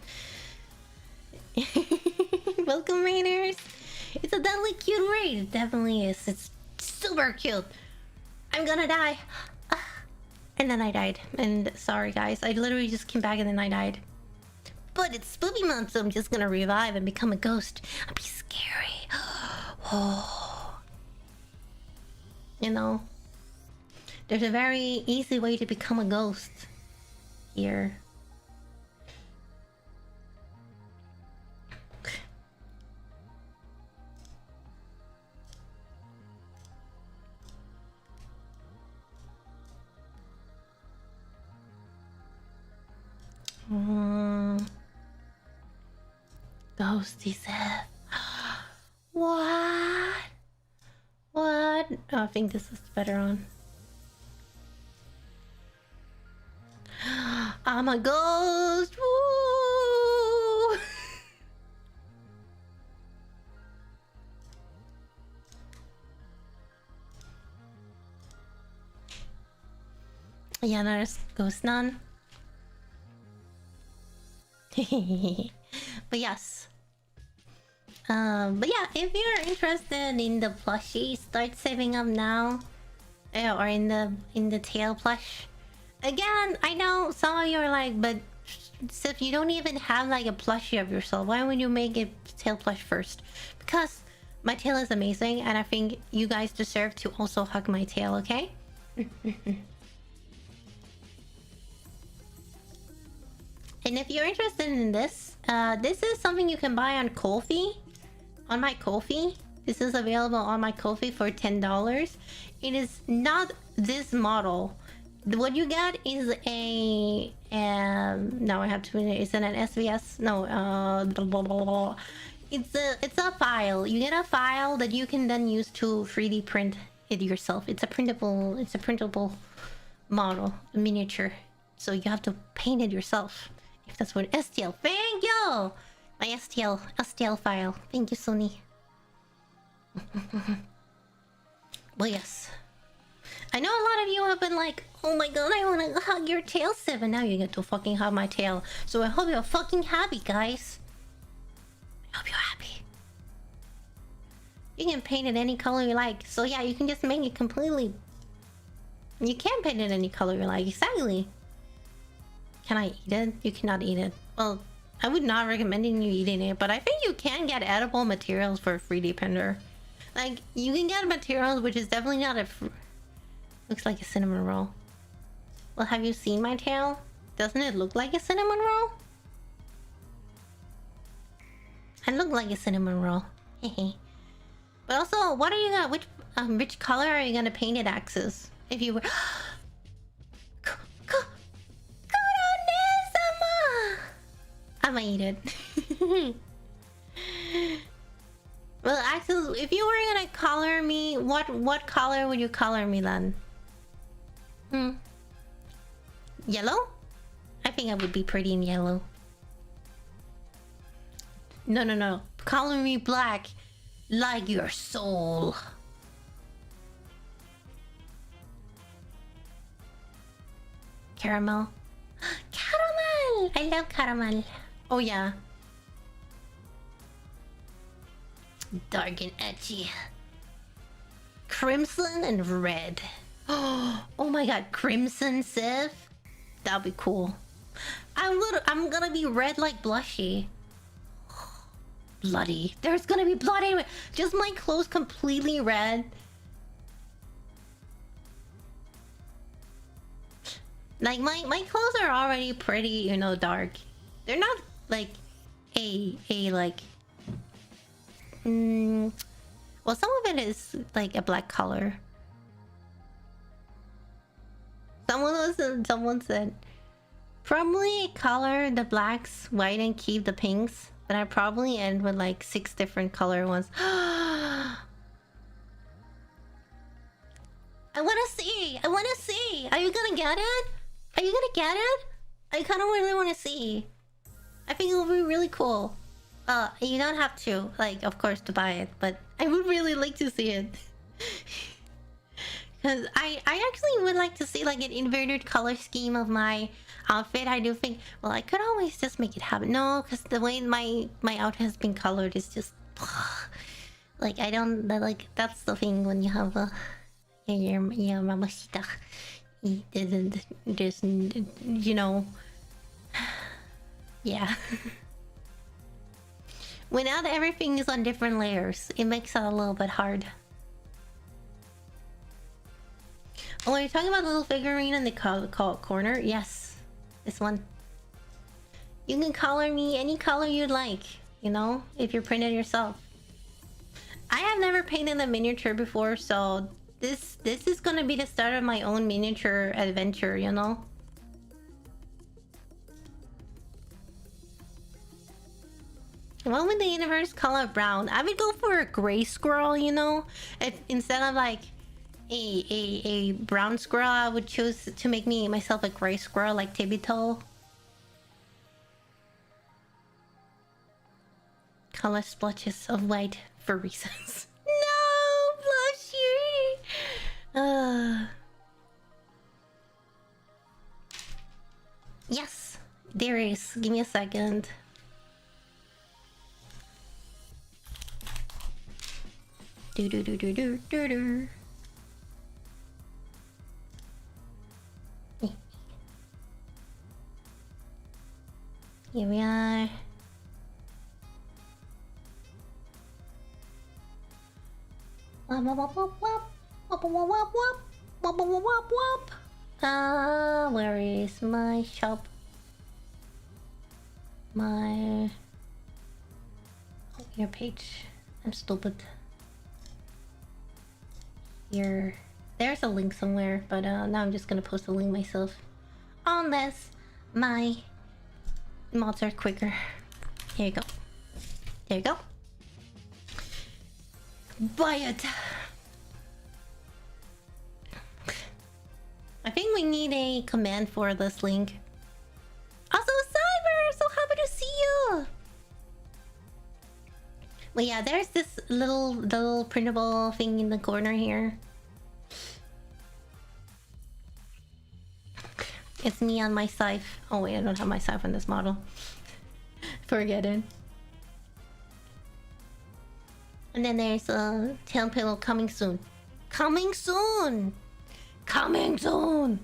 Welcome, Raiders. It's a deadly cute raid. It definitely is. It's super cute. I'm gonna die. And then I died. And sorry, guys. I literally just came back and then I died. But it's spooky month, so I'm just gonna revive and become a ghost. I'll be scary. Oh. You know. There's a very easy way to become a ghost here. Ghosty Seth. What? What? Oh, I think this is better on. I'm a ghost. Woo! Yeah, there's ghost none. But yes. But yeah, if you're interested in the plushie, start saving up now. Or in the tail plush. Again, I know some of you are like, but Sif, you don't even have like a plushie of yourself. Why would you make a tail plush first? Because my tail is amazing, and I think you guys deserve to also hug my tail, okay? And if you're interested in this, this is something you can buy on Ko-fi. On my Ko-fi. This is available on my Ko-fi for $10. It is not this model. What you get is a now I have to. Is it an SVS? No. It's a file. You get a file that you can then use to 3D print it yourself. It's a printable model, a miniature. So you have to paint it yourself. If that's what STL. Thank you. My STL file. Thank you, Sony. Well, yes. I know a lot of you have been like, oh my god, I want to hug your tail, Sif, and now you get to fucking hug my tail. So I hope you're fucking happy, guys. I hope you're happy. You can paint it any color you like. So yeah, you can just make it completely... You can paint it any color you like, exactly. Can I eat it? You cannot eat it. Well, I would not recommend you eating it, but I think you can get edible materials for a 3D printer. Like, you can get materials which is definitely not a... Looks like a cinnamon roll. Well, have you seen my tail? Doesn't it look like a cinnamon roll? I look like a cinnamon roll. Hehe. But also, what are you gonna... Which color are you gonna paint it axes? If you were... I'm gonna eat it. Well, Axel, if you were gonna color me, what color would you color me then? Yellow? I think I would be pretty in yellow. No. Color me black. Like your soul. Caramel. Caramel! I love caramel. Oh yeah. Dark and edgy. Crimson and red. Oh my god, crimson Sif? That'll be cool. I'm gonna be red like blushy. Bloody. There's gonna be blood anyway. Just my clothes completely red. Like my clothes are already pretty, you know, dark. They're not like a like well, some of it is like a black color. Someone said probably color the blacks white and keep the pinks, but I probably end with like 6 different color ones. I wanna see. Are you gonna get it? Are you gonna get it? I kind of really want to see. I think it will be really cool. You don't have to, like, of course, to buy it, but I would really like to see it. Because I actually would like to see, like, an inverted color scheme of my outfit. I do think, well, I could always just make it happen. No, because the way my outfit has been colored is just... Like, I don't... Like, that's the thing when you have a... Your mamacita. There's, you know... Yeah. Without everything is on different layers, it makes it a little bit hard. Oh, are you talking about the little figurine in the corner? Yes. This one. You can color me any color you'd like, you know, if you're printed yourself. I have never painted a miniature before, so this is gonna be the start of my own miniature adventure, you know? What would the universe color brown? I would go for a gray squirrel, you know? Instead of like a brown squirrel, I would choose to make myself a gray squirrel like Tibito. Color splotches of white for reasons. No, blushy! Yes, there is. Give me a second. Do. Here we are. Where is my shop? Your page. I'm stupid. Here, there's a link somewhere, but now I'm just gonna post a link myself. Unless my mods are quicker. Here you go. There you go. Buy it. I think we need a command for this link. Also, Cyber, so happy to see you. But yeah, there's this little printable thing in the corner here. It's me on my scythe. Oh wait, I don't have my scythe on this model. Forget it. And then there's a tail pillow coming soon. Coming soon! Coming soon!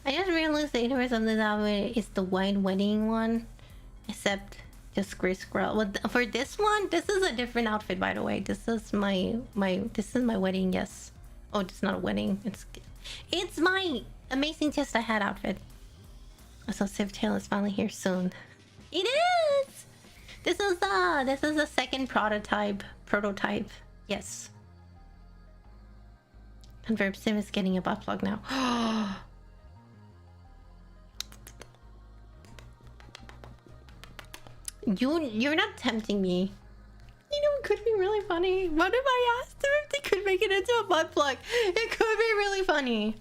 I just realized the universe of this outfit is the white wedding one. Except just gray squirrel. Well, for this one, this is a different outfit, by the way. This is my wedding, yes. Oh, it's not a wedding. It's my amazing test I had outfit. So Civ Tail is finally here soon. It is! This is the second prototype. Yes. Confirm Sim is getting a butt plug now. You're not tempting me. You know, it could be really funny. What if I asked them if they could make it into a butt plug? It could be really funny.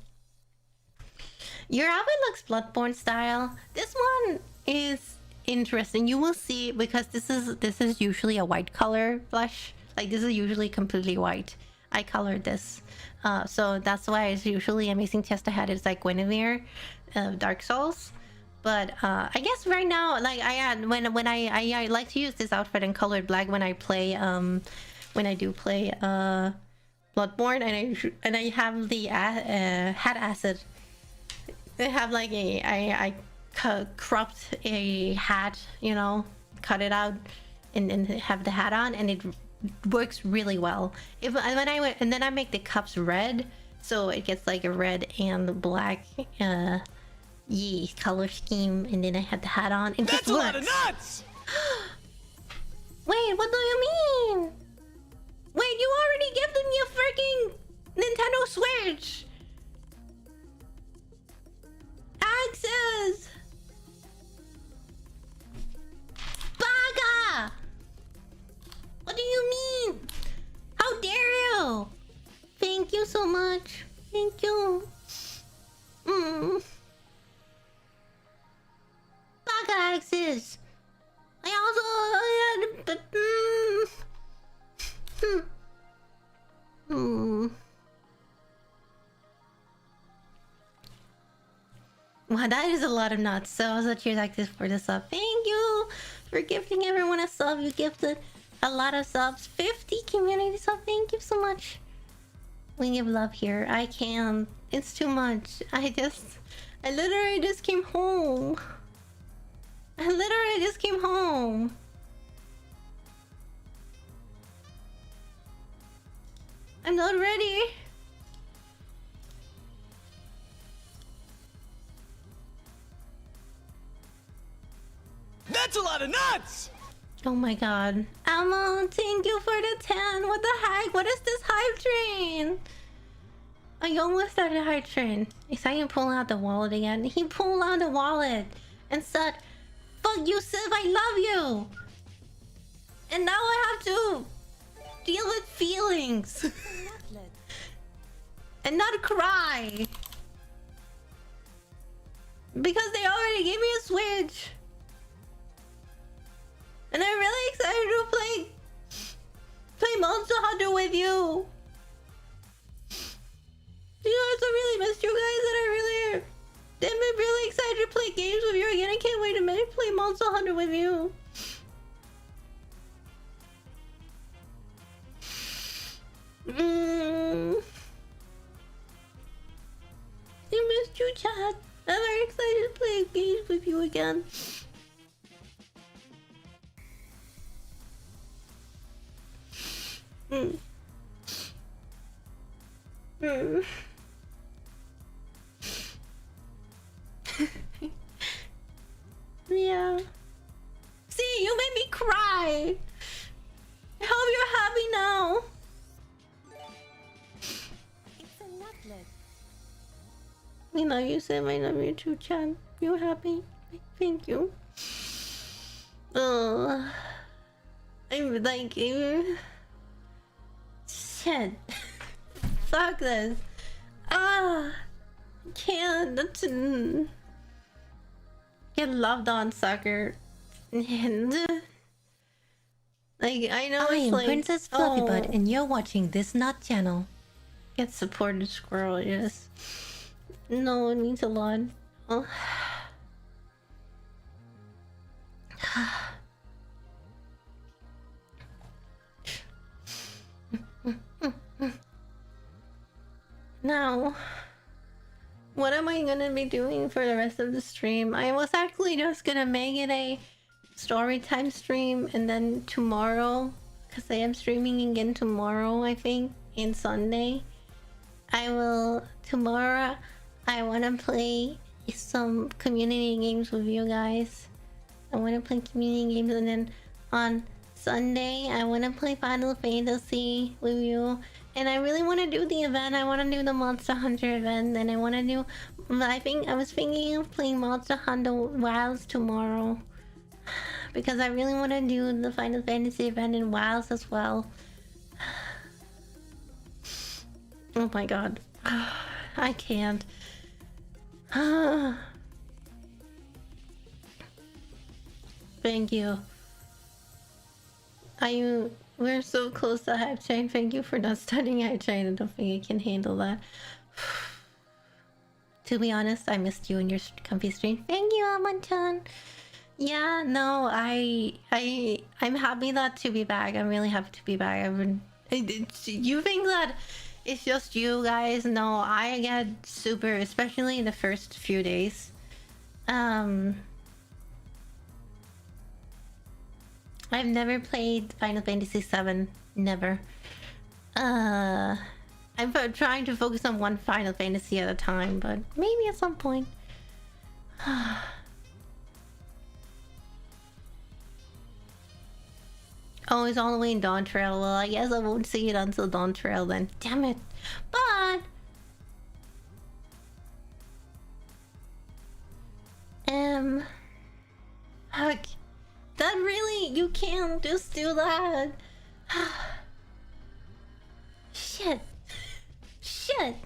Your outfit looks Bloodborne style. This one is interesting. You will see, because this is usually a white color blush. Like, this is usually completely white. I colored this. So that's why it's usually amazing test I had. It's like Guinevere, Dark Souls. But I guess right now, like when I like to use this outfit in colored black when I play when I do play Bloodborne, and I have the hat acid. I have like I cropped a hat, you know, cut it out and have the hat on, and it works really well. And then I make the cups red, so it gets like a red and black color scheme, and then I had the hat on. And that's a lot of nuts! Wait, what do you mean? Wait, you already gifted me a freaking Nintendo Switch! Axes! Baga! What do you mean? How dare you? Thank you so much. Thank you. Baga axes! I also... Wow, that is a lot of nuts. So also cheers like this for the sub. Thank you for gifting everyone a sub. You gifted a lot of subs. 50 community sub. Thank you so much. We give love here. I can't. It's too much. I literally just came home. I'm not ready. That's a lot of nuts! Oh my god. Elmo, thank you for the 10. What the heck? What is this hype train? I almost started a hype train. Excited pulling out the wallet again. He pulled out the wallet and said, "Fuck you, Civ, I love you." And now I have to deal with feelings. And not cry. Because they already gave me a Switch. And I'm really excited to play Monster Hunter with you. You guys, I really missed you guys, and I'm really excited to play games with you again. I can't wait to play Monster Hunter with you. I missed you, chat. I'm very excited to play games with you again. Yeah. See, you made me cry. I hope you're happy now. It's a NUTLET. We love you, Sam. I love you too, Chan. You happy? Thank you. Oh, I'm like, shit. Fuck this. I can't. Get loved on, sucker. And like, I know I it's am like, Princess Fluffybud, and you're watching this Nut channel. Get supported, squirrel. Yes. No, it means a lot. Oh. Now, what am I gonna be doing for the rest of the stream? I was actually just gonna make it a story time stream, and then tomorrow, because I am streaming again tomorrow, I think, and Sunday. Tomorrow, I want to play some community games with you guys. I want to play community games, and then on Sunday, I want to play Final Fantasy with you. And I really want to do the event. I want to do the Monster Hunter event. And I want to do... I was thinking of playing Monster Hunter Wilds tomorrow. Because I really want to do the Final Fantasy event in Wilds as well. Oh my god. I can't. Thank you. We're so close to hype train. Thank you for not studying hype train. I don't think I can handle that. To be honest, I missed you in your comfy stream. Thank you, Amantan. Yeah, no, I'm happy that to be back. I'm really happy to be back. You think that it's just you guys? No, I get super, especially in the first few days. I've never played Final Fantasy VII. Never. I'm trying to focus on one Final Fantasy at a time, but maybe at some point. Oh, it's all the way in Dawn Trail. Well, I guess I won't see it until Dawn Trail then. Damn it. But... Heck. That really... You can't just do that. Shit. Shit.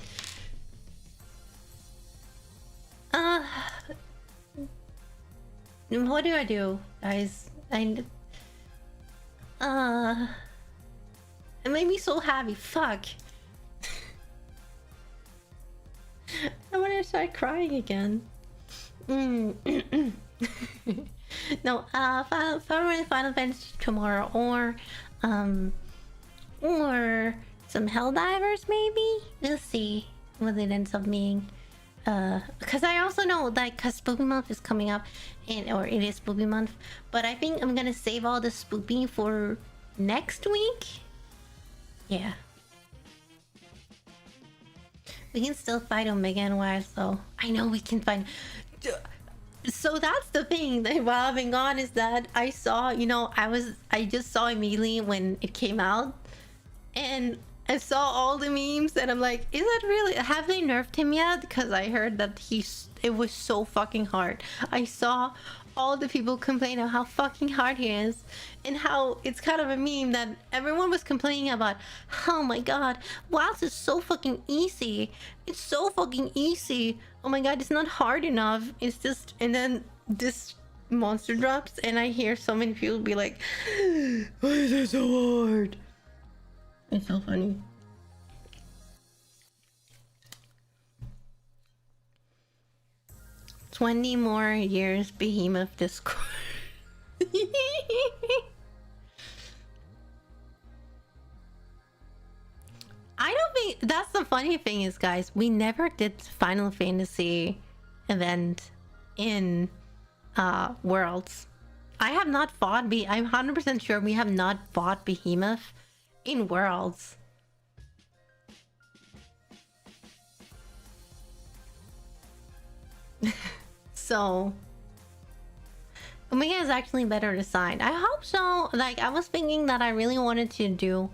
What do I do, guys? It made me so happy. Fuck. I want to start crying again. No, Final Fantasy tomorrow, or some Helldivers maybe. We'll see what it ends up being. Because I also know that because Spoopy Month is coming up, or it is Spoopy Month, but I think I'm gonna save all the Spoopy for next week. Yeah. We can still fight Omega and Wise though. I know we can find. So that's the thing that while I've been gone is that I saw, you know, I just saw immediately when it came out, and I saw all the memes and I'm like, is that really, have they nerfed him yet? Because I heard that it was so fucking hard. I saw all the people complain about how fucking hard he is, and how it's kind of a meme that everyone was complaining about. Oh my god, WoW is so fucking easy. It's so fucking easy. Oh my god, it's not hard enough. It's just, and then this monster drops and I hear so many people be like, why is it so hard? It's so funny. "20 more years, Behemoth Discord." I don't think that's the funny thing is, guys, we never did Final Fantasy event in Worlds. I have not fought I'm 100% sure we have not fought Behemoth in Worlds. So Omega is actually better designed. I hope so. Like, I was thinking that I really wanted to do,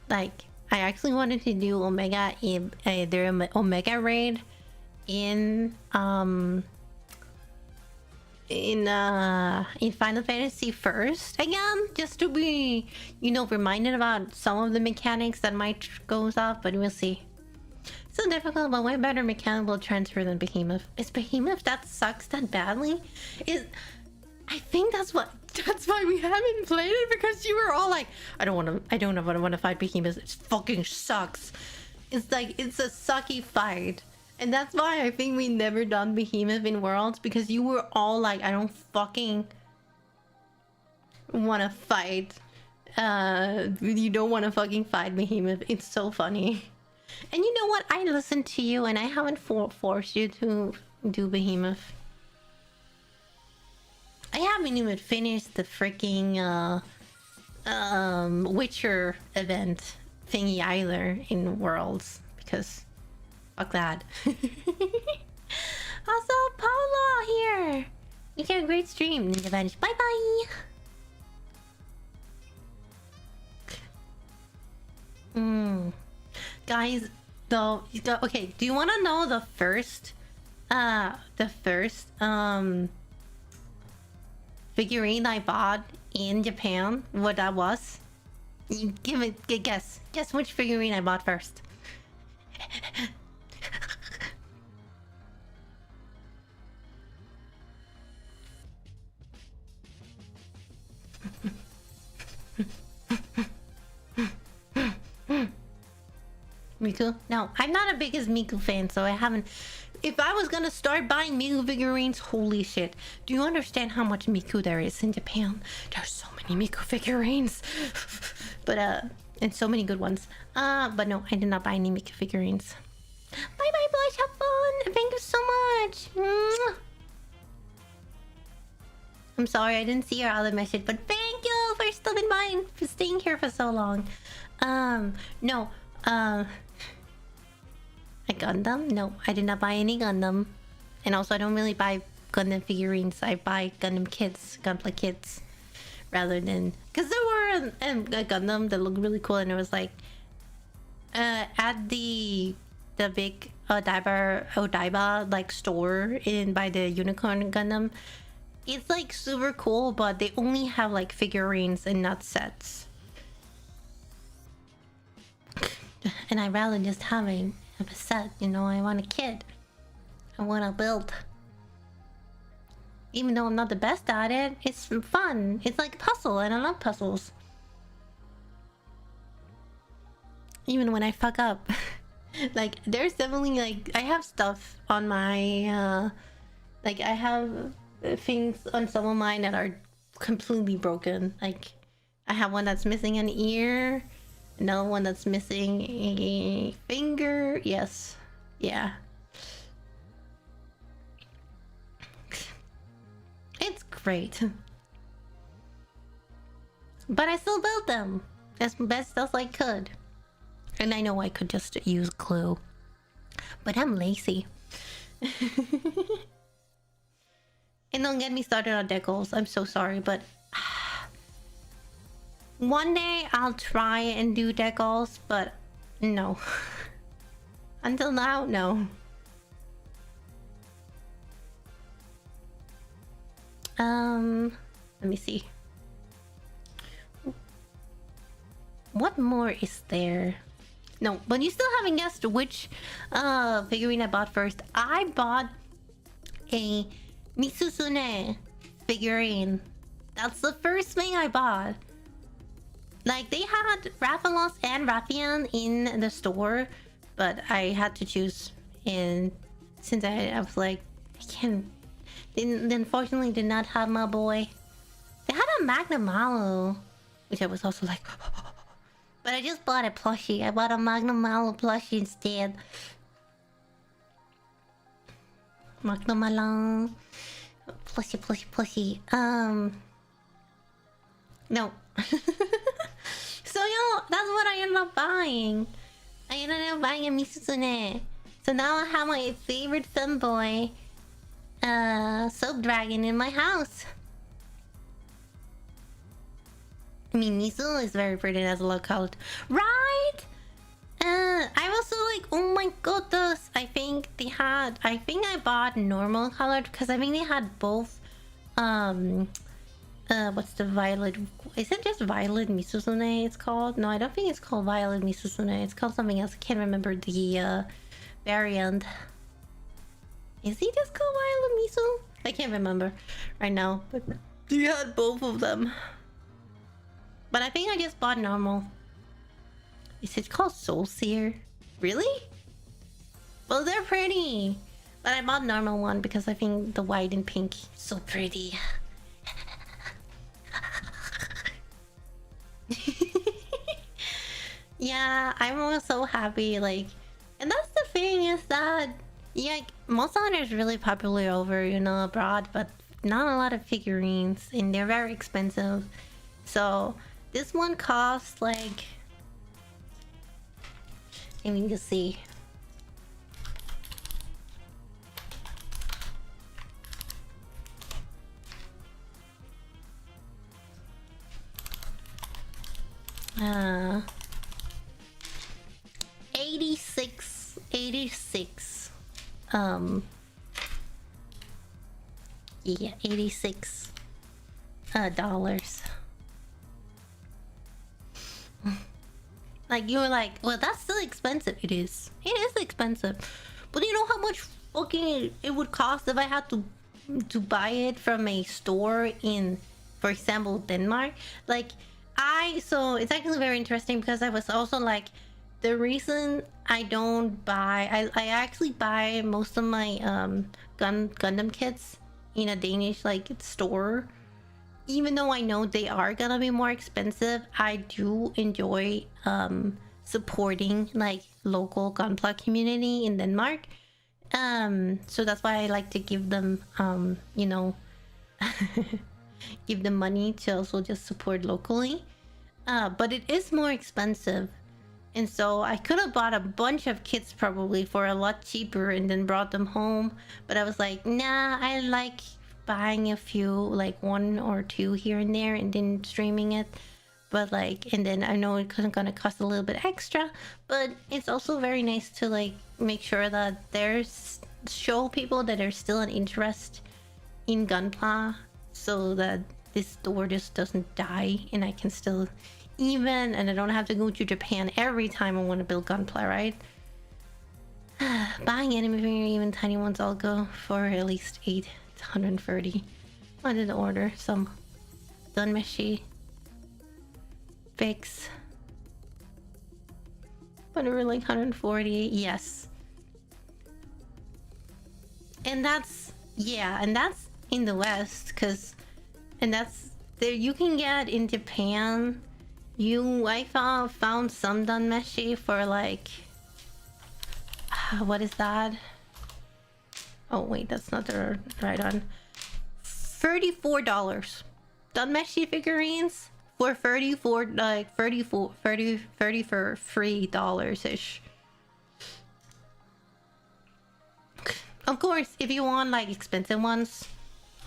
like, I actually wanted to do Omega in their Omega raid in Final Fantasy first again, just to be, you know, reminded about some of the mechanics that might goes up, but we'll see. So difficult, but way better mechanical transfer than Behemoth. Is Behemoth that sucks that badly? I think that's why we haven't played it, because you were all like, I don't want to fight Behemoth. It fucking sucks. It's like, it's a sucky fight. And that's why I think we never done Behemoth in Worlds, because you were all like, I don't fucking want to fight. You don't want to fucking fight Behemoth. It's so funny. And you know what? I listened to you and I haven't forced you to do Behemoth. I haven't even finished the freaking Witcher event thingy either in Worlds, because fuck that. Also, Paula here. You had a great stream, Ninja Vanish. Bye bye. Guys, though, okay. Do you want to know the first figurine I bought in Japan? What that was? You give it a guess. Guess which figurine I bought first. Miku? No, I'm not a biggest Miku fan, so I haven't. If I was gonna start buying Miku figurines, holy shit. Do you understand how much Miku there is in Japan? There's so many Miku figurines. But, and so many good ones. But no, I did not buy any Miku figurines. Bye bye, Blush, have fun! Thank you so much! Mwah. I'm sorry, I didn't see your other message, but thank you for stopping by and for staying here for so long. No, a Gundam? No, I did not buy any Gundam. And also, I don't really buy Gundam figurines. I buy Gundam kits, Gunpla kits, rather than... Because there were a Gundam that looked really cool, and it was like... at the big Odaiba like store in by the Unicorn Gundam, it's like super cool, but they only have like figurines and not sets. And I'd rather just have a set, you know. I want a kit. I want to build. Even though I'm not the best at it, it's fun. It's like a puzzle, and I love puzzles. Even when I fuck up. Like, there's definitely, like, I have stuff on my, like, I have things on some of mine that are completely broken. Like, I have one that's missing an ear, another one that's missing a finger. Yes. Yeah. It's great. But I still built them as best as I could. And I know I could just use glue, but I'm lazy. And don't get me started on decals. I'm so sorry, but one day I'll try and do decals, but no. Until now, no. Let me see. What more is there? No, but you still haven't guessed which figurine I bought first. I bought a Misusune figurine. That's the first thing I bought. Like, they had Rathalos and Rathian in the store, but I had to choose. And since I was like, I can't... They unfortunately did not have my boy. They had a Magnamalu, which I was also like... But I just bought a plushie. I bought a Magnamalu plushie instead. Magnamalu. Plushie. No. So, that's what I ended up buying. I ended up buying a Misusune. So now I have my favorite femboy, Soap Dragon in my house. I mean, Misu is very pretty and has a lot of color. Right? I also like, oh my goodness. I think I bought normal colored because I think they had both. What's the violet? Is it just Violet Misusune it's called? No, I don't think it's called Violet Misusune. It's called something else. I can't remember the variant. Is he just called Violet Misu? I can't remember right now. But you had both of them. But I think I just bought normal. Is it called Soul Seer? Really? Well, they're pretty. But I bought normal one because I think the white and pink is so pretty. Yeah, I'm also happy, like, and that's the thing is that, yeah, Monster Hunter is really popular over, you know, abroad, but not a lot of figurines, and they're very expensive. So this one costs like, I mean, you see. Uh, 86 yeah, 86 dollars. Like, you were like, well, that's still expensive. It is expensive, but you know how much fucking it would cost if I had to buy it from a store in, for example, Denmark. Like, so it's actually very interesting because I was also like, the reason I don't buy, I actually buy most of my Gundam kits in a Danish like store. Even though I know they are gonna be more expensive, I do enjoy supporting like local Gunpla community in Denmark. So that's why I like to give them you know, give them money to also just support locally. But it is more expensive. And so I could have bought a bunch of kits probably for a lot cheaper and then brought them home. But I was like, nah, I like buying a few, like 1 or 2 here and there, and then streaming it. But like, and then I know it's gonna cost a little bit extra, but it's also very nice to like make sure that there's, show people that there's still an interest in Gunpla, so that this store just doesn't die and I can still, even, and I don't have to go to Japan every time I want to build Gunpla, right? Buying anime figure, even tiny ones, I'll go for at least 830. I did order some Dunmeshi fix, but they were like 140. Yes, and that's, yeah, and that's in the West, because, and that's there, you can get in Japan. I found some Dunmeshi for like, what is that? Oh wait, that's not the right one. $34. Dunmeshi figurines for 34, like 34, 30 for $3-ish. Of course, if you want like expensive ones,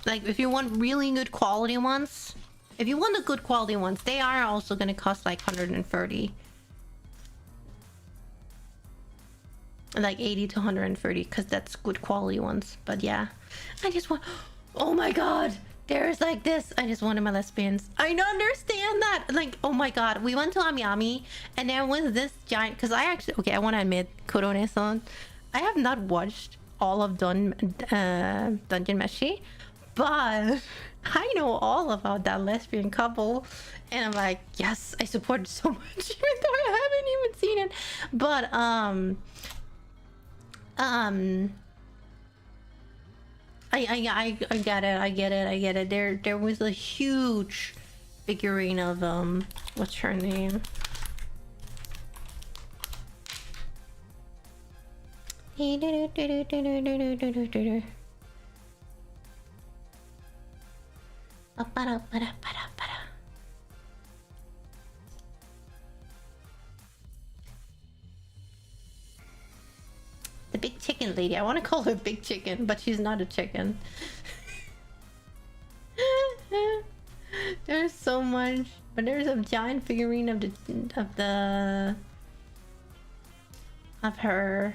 like if you want really good quality ones, if you want the good quality ones, they are also gonna cost like 130. Like 80 to 130, because that's good quality ones. But yeah, I just want, oh my god, there's like this, I just wanted my lesbians. I don't understand that. Like, oh my god, we went to Amiami and there was this giant, because I actually, okay, I want to admit, Korone-san, I have not watched all of Dungeon Meshi, but I know all about that lesbian couple, and I'm like, yes, I support it so much, even though I haven't even seen it. But I get it. There was a huge figurine of what's her name? The big chicken lady. I want to call her Big Chicken, but she's not a chicken. There's so much, but there's a giant figurine of her.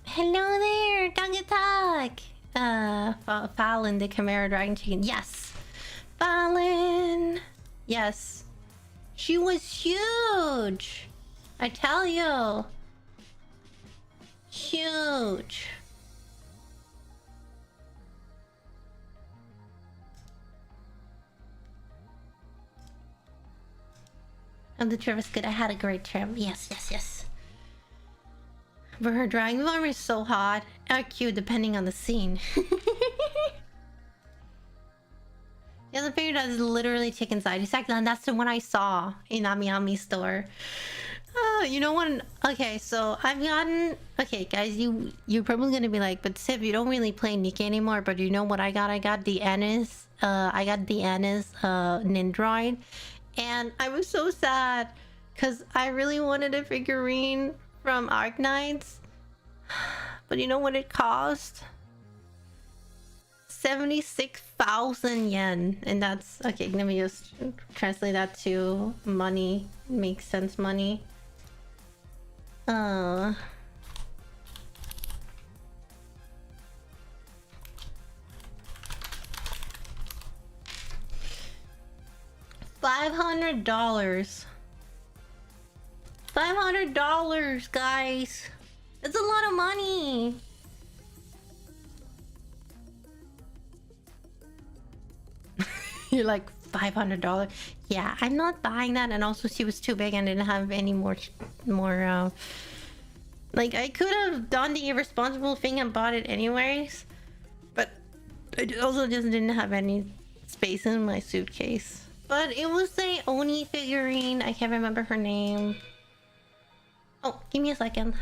Hello there, Dog. Fallon, the Chimera Dragon Chicken. Yes, Fallon. Yes, she was huge. I tell you, huge. And the trip was good. I had a great trip. Yes, yes, yes. But her drawing form is so hot or cute depending on the scene. Yeah, the figure does literally chicken side. Exactly, and that's the one I saw in Amiyami store. You know what? Okay, so I've gotten... Okay, guys, you're probably gonna be like, but Sif, you don't really play Nikkei anymore, but you know what I got? I got the Anis, Nindroid. And I was so sad, because I really wanted a figurine from Arknights. But you know what it cost? 76,000 yen. And that's... Okay, let me just translate that to money. Makes sense money. $500. $500, guys. That's a lot of money. You're like, $500? Yeah, I'm not buying that. And also, she was too big and didn't have any more like, I could have done the irresponsible thing and bought it anyways, but I also just didn't have any space in my suitcase. But it was a Oni figurine. I can't remember her name. Oh, give me a second.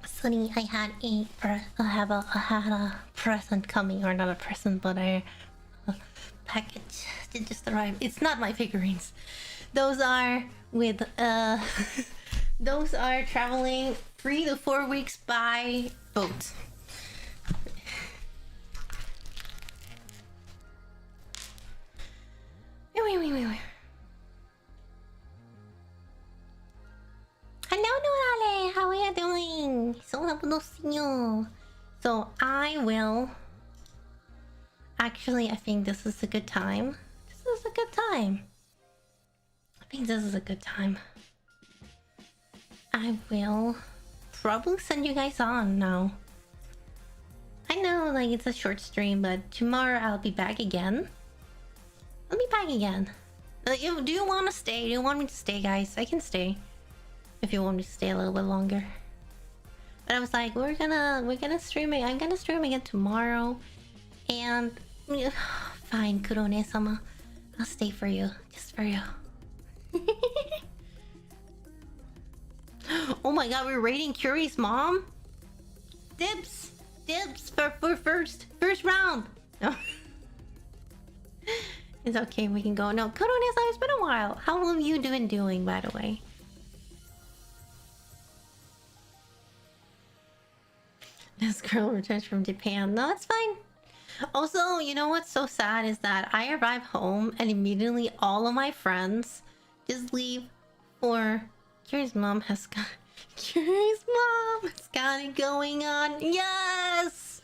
Sunny, I had a present coming, or not a present, but a package did just arrive. It's not my figurines. Those are with those are traveling 3 to 4 weeks by boat. Wait. Hello, Norale. How are you doing? So I will... Actually, I think this is a good time. I will probably send you guys on now. I know, like, it's a short stream, but tomorrow I'll be back again. Do you want to stay? Do you want me to stay, guys? I can stay. If you want me to stay a little bit longer. But I was like, we're gonna stream it. I'm gonna stream again tomorrow. And fine, Kurone-sama. I'll stay for you. Just for you. Oh my god, we're raiding Curie's mom? Dibs! Dibs for first round! No. It's okay, we can go. No, Koronesa, it's been a while. How have you been doing, by the way? This girl returns from Japan. No, it's fine. Also, you know what's so sad is that I arrive home and immediately all of my friends just leave for Curie's mom has got Curie's mom has got it going on. Yes.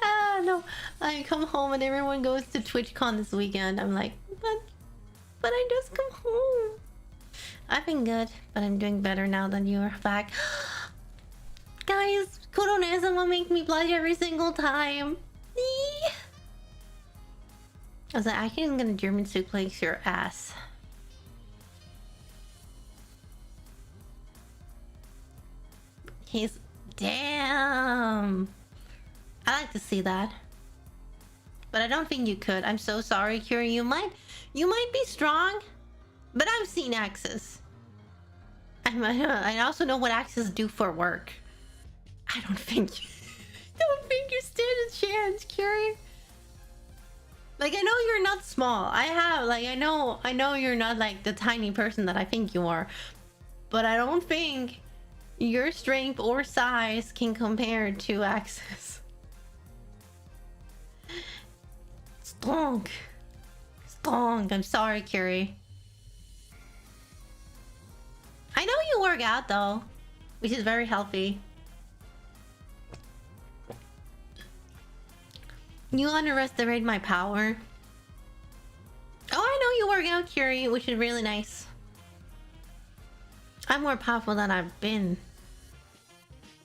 Ah no, I come home and everyone goes to TwitchCon this weekend. I'm like, but I just come home. I've been good, but I'm doing better now that you're back. Guys, Koronesa will make me blush every single time. I was like, I can gonna German suplex your ass. He's damn. I like to see that, but I don't think you could. I'm so sorry, Curie. You might be strong, but I've seen axes. I also know what axes do for work. I don't think you stand a chance, Curie. Like, I know you're not small. I know you're not like the tiny person that I think you are, but I don't think your strength or size can compare to axes. Strong. I'm sorry, Curie. I know you work out though, which is very healthy. You underestimate my power. Oh, I know you work out, Curie, which is really nice. I'm more powerful than I've been.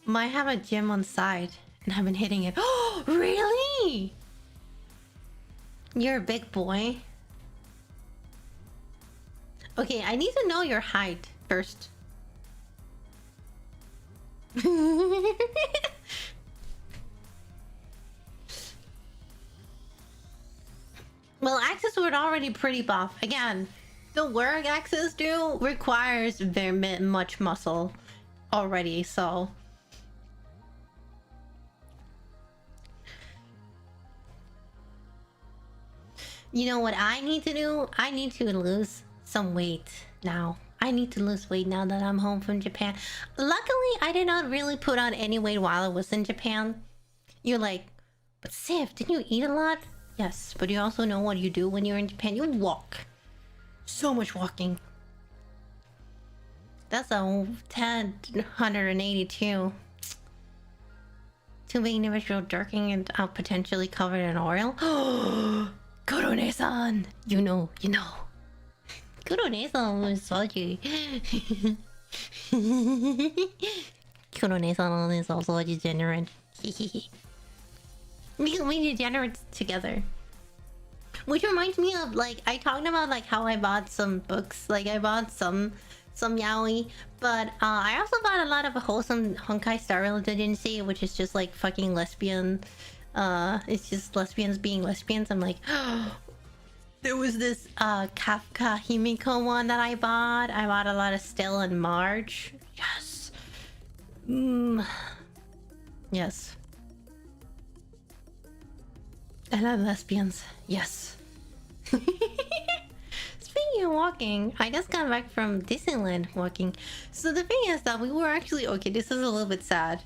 I have a gym on side and I've been hitting it. Oh, really? You're a big boy. Okay, I need to know your height first. Well, axes were already pretty buff. Again, the work axes do requires very much muscle already, so. You know what I need to do? I need to lose some weight now. I need to lose weight now that I'm home from Japan. Luckily, I did not really put on any weight while I was in Japan. You're like, but Sif, didn't you eat a lot? Yes, but you also know what you do when you're in Japan. You walk. So much walking. That's a 182. Too many individual jerking and potentially covered in oil. Korone-san! You know. Korone-san was salty. Korone-san is also a degenerate. We degenerate together. Which reminds me of, like, I talked about like how I bought some books. Like, I bought some yaoi, but I also bought a lot of wholesome Honkai Star Rail Agency, which is just like fucking lesbian. It's just lesbians being lesbians. I'm like, there was this Kafka Himiko one that I bought. I bought a lot of Stella and Marge. Yes. Yes. I love lesbians. Yes. Speaking of walking, I just got back from Disneyland walking. So the thing is that we were actually... Okay, this is a little bit sad.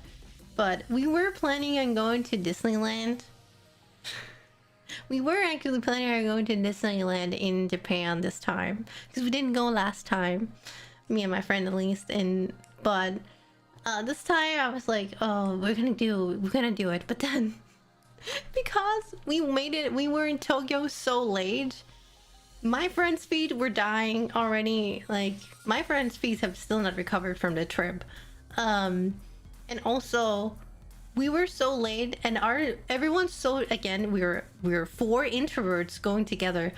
But we were planning on going to Disneyland. We were actually planning on going to Disneyland in Japan this time. Because we didn't go last time. Me and my friend at least. But this time I was like, oh, we're gonna do it. But then... because we were in Tokyo so late, my friend's feet were dying already. Like, my friend's feet have still not recovered from the trip, and also we were so late, and everyone's so, again, we were 4 introverts going together.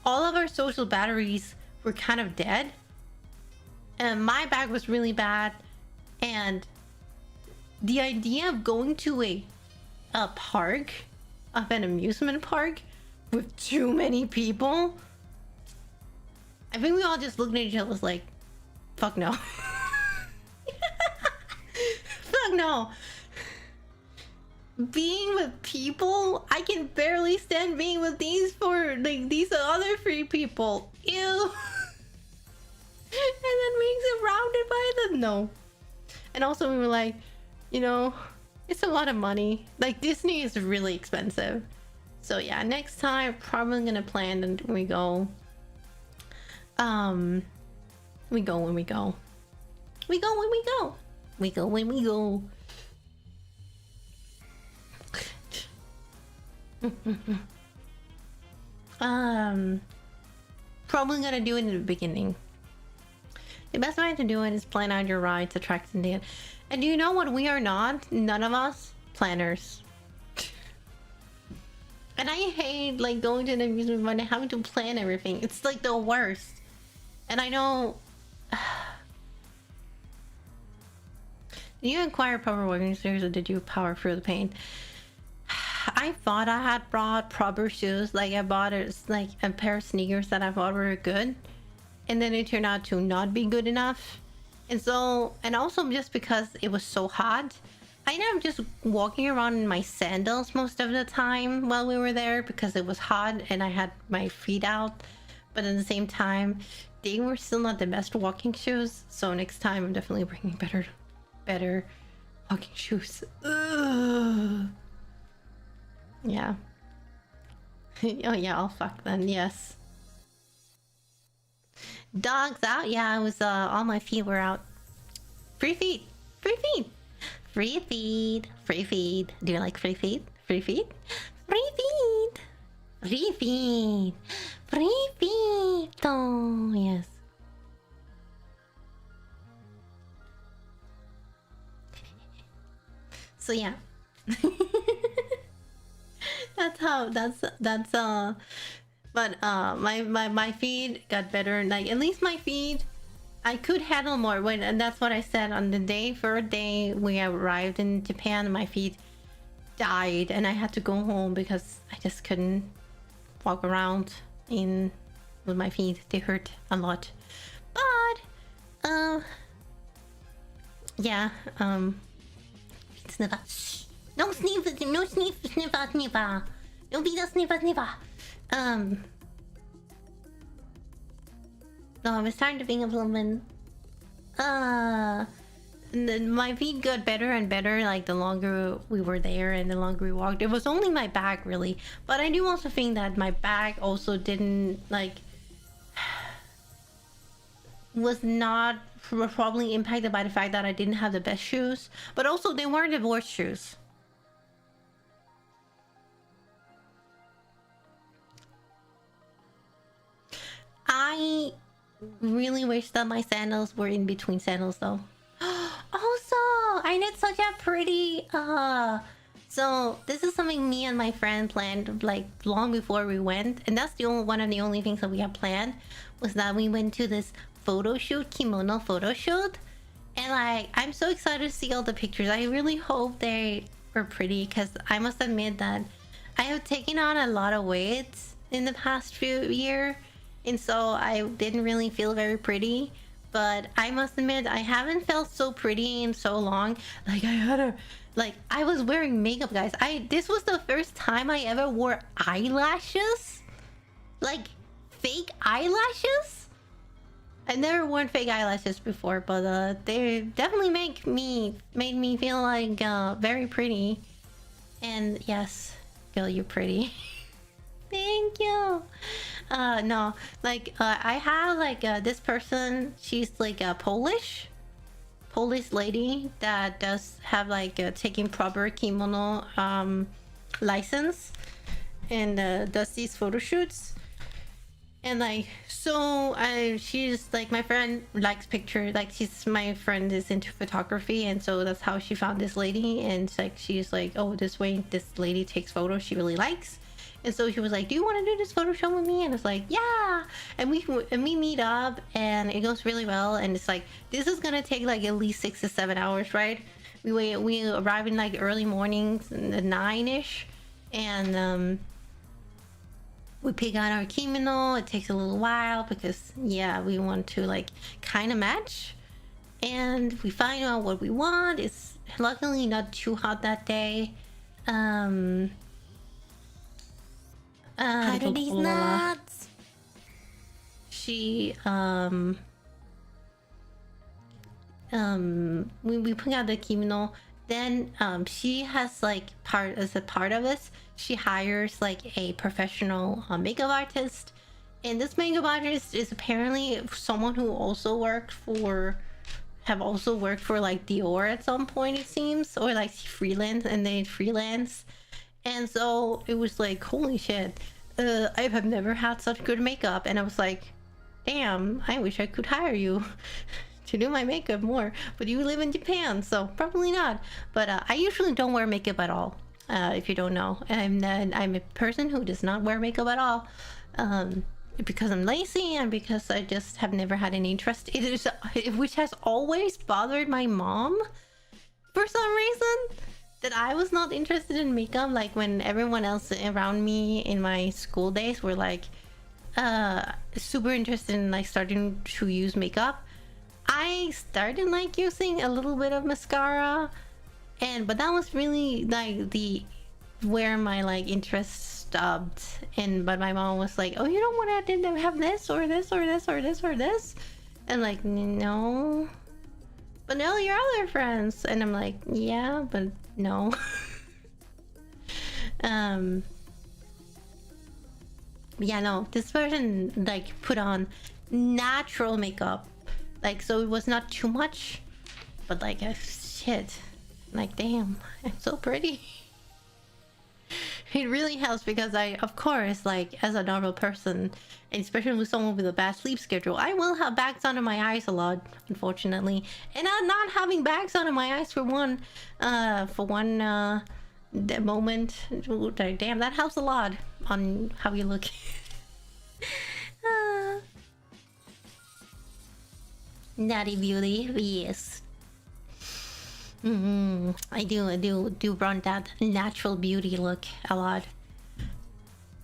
All of our social batteries were kind of dead, and my back was really bad, and the idea of going to a park of an amusement park with too many people. I think we all just looked at each other, was like, fuck no. Fuck no. Being with people, I can barely stand being with these other 3 people. Ew. And then being surrounded by them. No. And also we were like, you know, it's a lot of money. Like, Disney is really expensive. So yeah, next time probably gonna plan and we go. We go when we go. We go when we go. We go when we go. Probably gonna do it in the beginning. The best way to do it is plan out your rides, attractions, and do you know what we are not? None of us planners. And I hate like going to an amusement park and having to plan everything. It's like the worst. And I know. Did you acquire proper walking shoes or did you power through the pain? I thought I had brought proper shoes. Like I bought like a pair of sneakers that I thought were good, and then it turned out to not be good enough. And so, and also just because it was so hot, I ended up just walking around in my sandals most of the time while we were there because it was hot and I had my feet out. But at the same time, they were still not the best walking shoes. So next time, I'm definitely bringing better walking shoes. Ugh. Yeah. Oh yeah, I'll fuck then, yes. Dogs out? Yeah, I was, all my feet were out. Free feed! Free feed! Free feed! Free feed! Do you like free feed? Free feed? Free feed! Free feed! Free feed! Oh, yes. So yeah. But my feed got better. Like at least my feed, I could handle more. And that's what I said on the third day we arrived in Japan. My feet died, and I had to go home because I just couldn't walk around with my feet. They hurt a lot. But yeah. Sniffer. Shh. No sniff. No sniff. Sniffer. Sniffer. No be the sniffer. Sniffer. No, I was starting to think of something. My feet got better and better, like the longer we were there and the longer we walked. It was only my back, really. But I do also think that my back also didn't, like... was not probably impacted by the fact that I didn't have the best shoes. But also, they weren't the worst shoes. I really wish that my sandals were in between sandals though. Also, I did such a pretty so this is something me and my friend planned like long before we went, and that's one of the only things that we had planned, was that we went to this photo shoot, kimono photo shoot. And like, I'm so excited to see all the pictures. I really hope they were pretty, because I must admit that I have taken on a lot of weight in the past few years. And so I didn't really feel very pretty. But I must admit, I haven't felt so pretty in so long. Like I was wearing makeup, guys. This was the first time I ever wore eyelashes. Like fake eyelashes. I've never worn fake eyelashes before, but they definitely made me feel like very pretty. And yes, girl, you're pretty. Thank you. No, like I have like this person. She's like a Polish lady that does have like taking proper kimono license, and does these photo shoots. And like, so she's like, my friend likes pictures. Like, my friend is into photography, and so that's how she found this lady. And it's like, she's like, oh, this way this lady takes photos she really likes. And so she was like, do you want to do this photo show with me? And it's like, yeah. And we meet up, and it goes really well. And it's like, this is gonna take like at least 6 to 7 hours, right? We arrive in like early mornings, 9-ish. And we pick out our kimono. It takes a little while because yeah, we want to like kind of match, and we find out what we want. It's luckily not too hot that day. How do these nuts? She we put out the kimono. Then she has like as a part of this, she hires like a professional makeup artist, and this makeup artist is apparently someone who also worked for like Dior at some point, it seems, or like freelance. And so it was like, holy shit, I have never had such good makeup. And I was like, damn, I wish I could hire you to do my makeup more, but you live in Japan, so probably not. But I usually don't wear makeup at all. If you don't know, I'm a person who does not wear makeup at all, because I'm lazy and because I just have never had any interest. Which has always bothered my mom for some reason, that I was not interested in makeup. Like when everyone else around me in my school days were like super interested in like starting to use makeup, I started like using a little bit of mascara, but that was really like where my like interest stopped. But my mom was like, oh, you don't want to have this or this or this or this or this, and like, no, but no, your other friends. And I'm like, yeah, but no. Yeah, no, this person like put on natural makeup, like, so it was not too much, but like shit, like, damn, I'm so pretty. It really helps because I, of course, like as a normal person, and especially with someone with a bad sleep schedule, I will have bags under my eyes a lot, unfortunately. And not having bags under my eyes for one moment, damn, that helps a lot on how you look. Natty beauty, yes. I do run that natural beauty look a lot.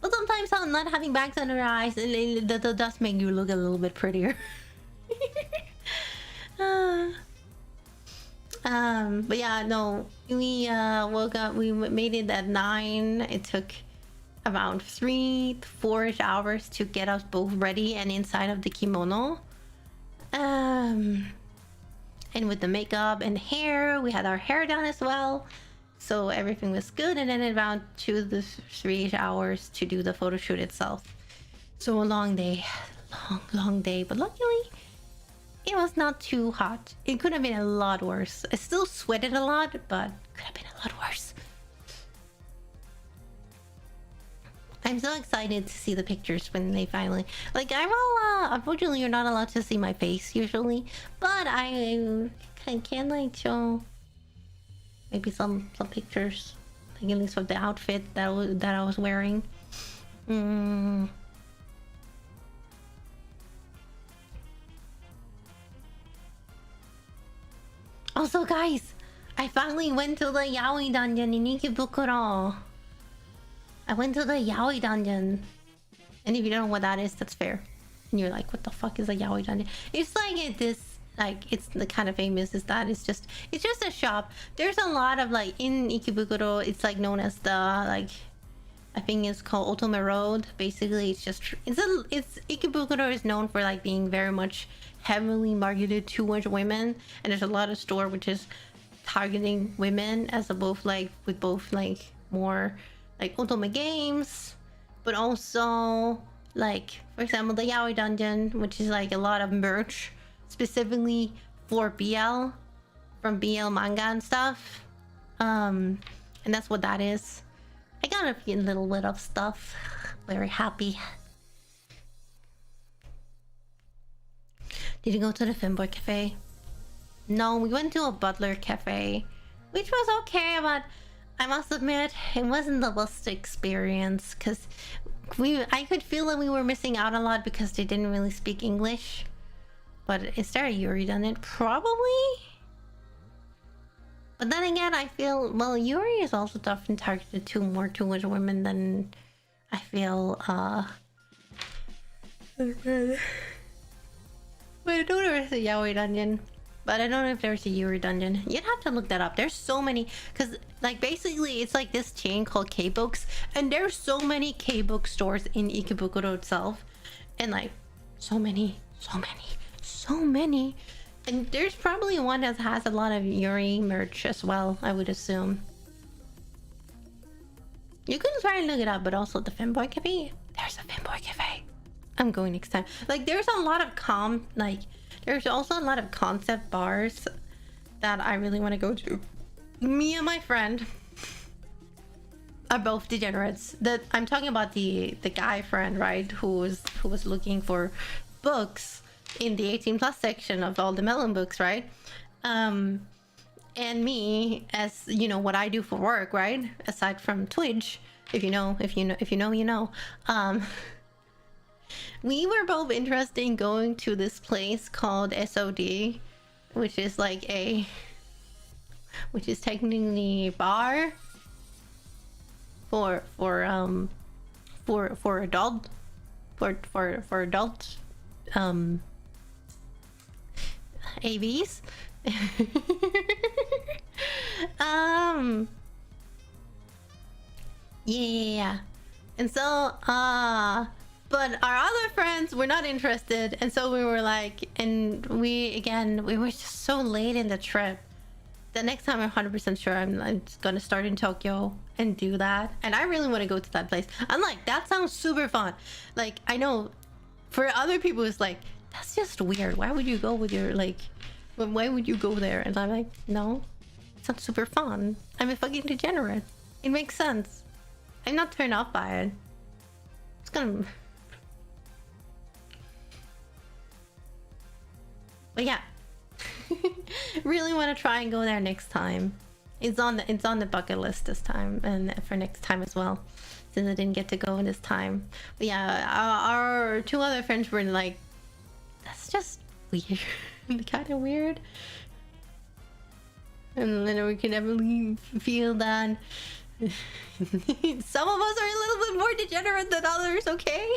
But sometimes not having bags under your eyes, that does make you look a little bit prettier. But yeah, no, we woke up, we made it at 9. It took around 3 to 4 hours to get us both ready and inside of the kimono. And with the makeup and hair, we had our hair done as well, so everything was good. And then around 2 to 3 hours to do the photo shoot itself. So a long day, long day, but luckily it was not too hot. It could have been a lot worse. I still sweated a lot, but could have been a lot worse. I'm so excited to see the pictures when they finally, like, I will, unfortunately you're not allowed to see my face usually, but I can like show maybe some pictures, like at least of the outfit that I was wearing. Also, guys, I finally went to the yaoi dungeon in Ikebukuro. I went to the yaoi dungeon, and if you don't know what that is, that's fair. And you're like, what the fuck is a yaoi dungeon? It's like it's the kind of famous is that it's just a shop. There's a lot of like in Ikebukuro. It's like known as the, like, I think it's called Otome Road. Basically, it's Ikebukuro is known for like being very much heavily marketed towards women, and there's a lot of store which is targeting women as a both like with both like more like otome games, but also like, for example, the yaoi dungeon, which is like a lot of merch specifically for BL, from BL manga and stuff, and that's what that is. I got a few little bit of stuff. Very happy. Did you go to the Finboy Cafe? No, we went to a Butler Cafe, which was okay, but I must admit it wasn't the best experience because I could feel that we were missing out a lot because they didn't really speak English. But is there a Yuri done it? Probably. But then again, I feel, well, Yuri is also often targeted to more towards women than I feel, but I don't know if there's a yaoi dungeon. But I don't know if there's a Yuri dungeon. You'd have to look that up. There's so many, because like basically it's like this chain called K-Books, and there's so many K-Book stores in Ikebukuro itself, and like so many. And there's probably one that has a lot of Yuri merch as well, I would assume. You can try and look it up, but also the Femboy Cafe. There's a Femboy Cafe. I'm going next time. Like there's a lot of there's also a lot of concept bars that I really want to go to. Me and my friend are both degenerates. That I'm talking about the guy friend, right? Who was looking for books in the 18+ section of all the Melon books, right? And me, as you know, what I do for work, right? Aside from Twitch, if you know. We were both interested in going to this place called SOD, which is like which is technically a bar for adult AVs. Yeah. And so but our other friends were not interested, and so we were like, and we were just so late in the trip. The next time I'm 100% sure I'm just gonna start in Tokyo and do that. And I really want to go to that place. I'm like, that sounds super fun. Like, I know for other people it's like, that's just weird. Why would you go with your why would you go there? And I'm like, no, it sounds super fun. I'm a fucking degenerate. It makes sense. I'm not turned off by it. It's gonna... But yeah, really want to try and go there next time. It's on the bucket list this time, and for next time as well, since I didn't get to go this time. But yeah, our two other friends were like, that's just weird, kind of weird. And then we can never feel that some of us are a little bit more degenerate than others. Okay,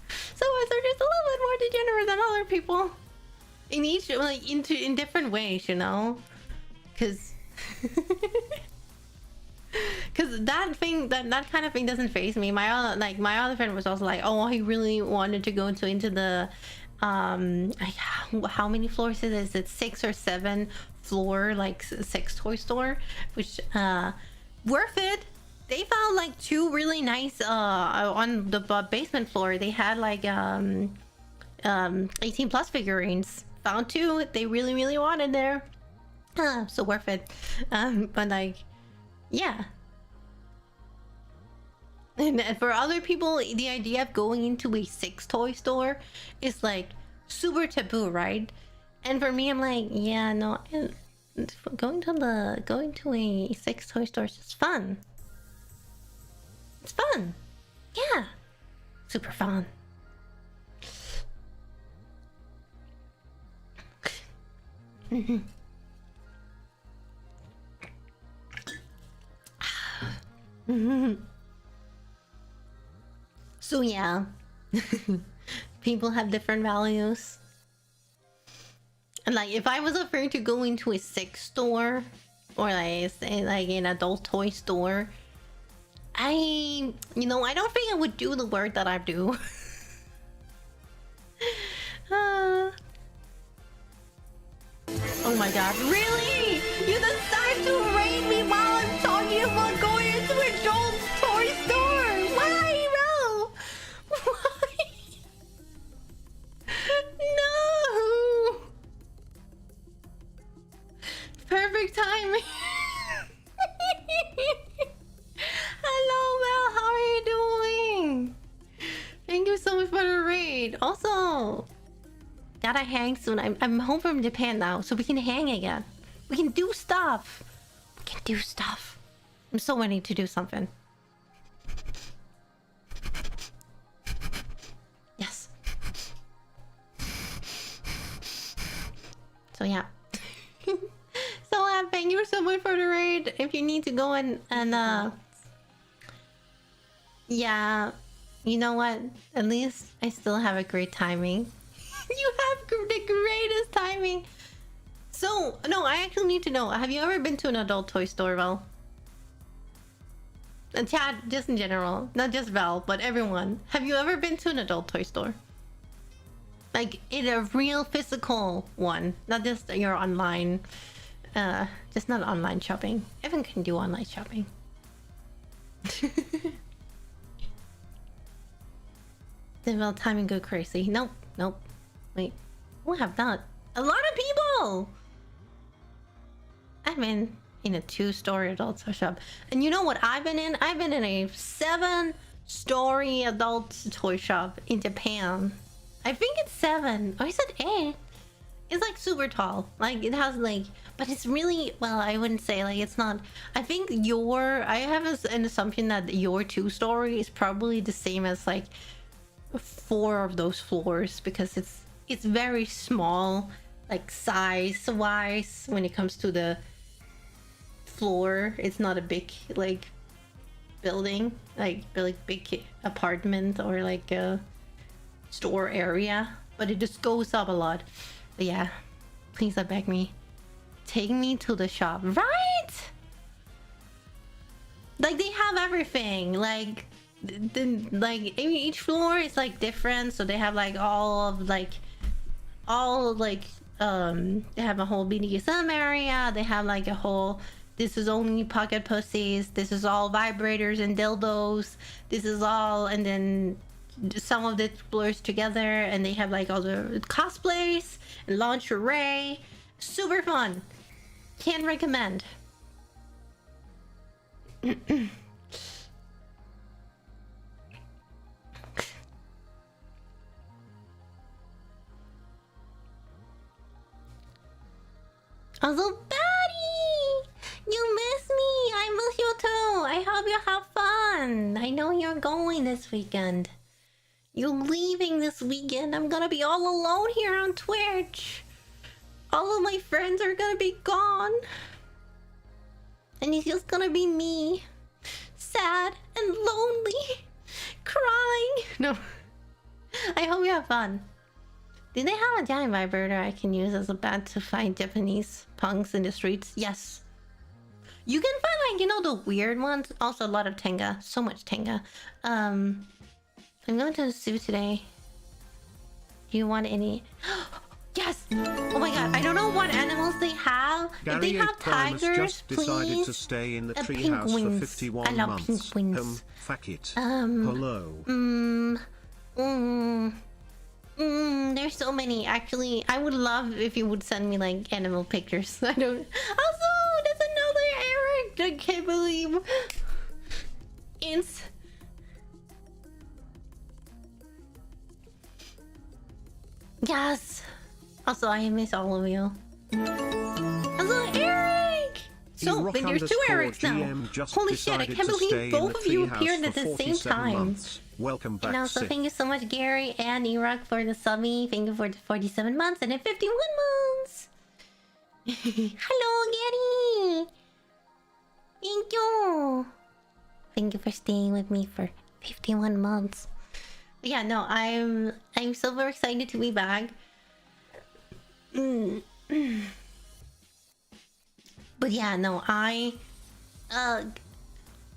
some of us are just a little bit more degenerate than other people. In each, like, in different ways, you know, because that kind of thing doesn't faze me. My other friend was also like, oh, he really wanted to go into the like, how many floors is it? 6 or 7 floor, like, sex toy store, which worth it. They found like 2 really nice on the basement floor. They had like 18+ figurines. Found 2 they really wanted there. So worth it. But like, yeah. And for other people, the idea of going into a sex toy store is like super taboo, right? And for me, I'm like, yeah, no, going to a sex toy store is just fun. It's fun. Yeah. Super fun. So yeah, people have different values, and like if I was afraid to go into a sex store or like say like an adult toy store, I don't think I would do the work that I do. Oh my god, really? You decide to raid me while I'm talking about going into a adult toy store? Why, bro? Why? No! Perfect timing. Hello, Mel, how are you doing? Thank you so much for the raid. Also, gotta hang soon. I'm home from Japan now, so we can hang again. We can do stuff. I'm so ready to do something. Yes. So yeah. So thank you wait for the raid if you need to go and yeah, you know what? At least I still have a great timing. You have the greatest timing. So no, I actually need to know. Have you ever been to an adult toy store, Val? And Chad, just in general, not just Val, but everyone. Have you ever been to an adult toy store? Like in a real physical one, not just your online. Just not online shopping. Evan can do online shopping. Then Val timing go crazy. Nope, nope. Wait, we have not. A lot of people. I've been in a 2-story adult toy shop, and you know what I've been in? I've been in a 7-story adult toy shop in Japan. I think it's 7, or is it 8? It's like super tall. Like it has like, but it's really, well, I wouldn't say like it's not. I think I have an assumption that your 2-story is probably the same as like 4 of those floors, because it's very small, like size wise when it comes to the floor. It's not a big like building, like big apartment or like a store area, but it just goes up a lot. But yeah, please, I beg me, take me to the shop, right? Like they have everything, like each floor is like different, so they have like all they have a whole BDSM area. They have like a whole, this is only pocket pussies, this is all vibrators and dildos, this is all, and then some of the floors together, and they have like all the cosplays and lingerie. Super fun. Can't recommend. Also, Betty! You miss me! I miss you too! I hope you have fun! I know you're going this weekend. You're leaving this weekend. I'm gonna be all alone here on Twitch. All of my friends are gonna be gone. And it's just gonna be me. Sad and lonely. Crying. No. I hope you have fun. Do they have a giant vibrator I can use as a bat to find Japanese punks in the streets? Yes. You can find like, you know, the weird ones. Also a lot of Tenga. So much Tenga. I'm going to the zoo today. Do you want any? Yes! Oh my god, I don't know what animals they have. If they have tigers, just decided please. to stay in the treehouse for 51 I love months. penguins. Fuck it. Hello. There's so many. Actually, I would love if you would send me like animal pictures. I don't. Also, there's another Eric. I can't believe. It's. Yes. Also, I miss all of you. Also, Eric. So, but there's 2 Erics now. Holy shit! I can't believe both of you appeared at the same time. Welcome back. And also, thank you so much, Gary and Iraq, for the subby. Thank you for the 47 months and the 51 months. Hello, Gary. Thank you. Thank you for staying with me for 51 months. But yeah, no, I'm super excited to be back. But yeah, no, I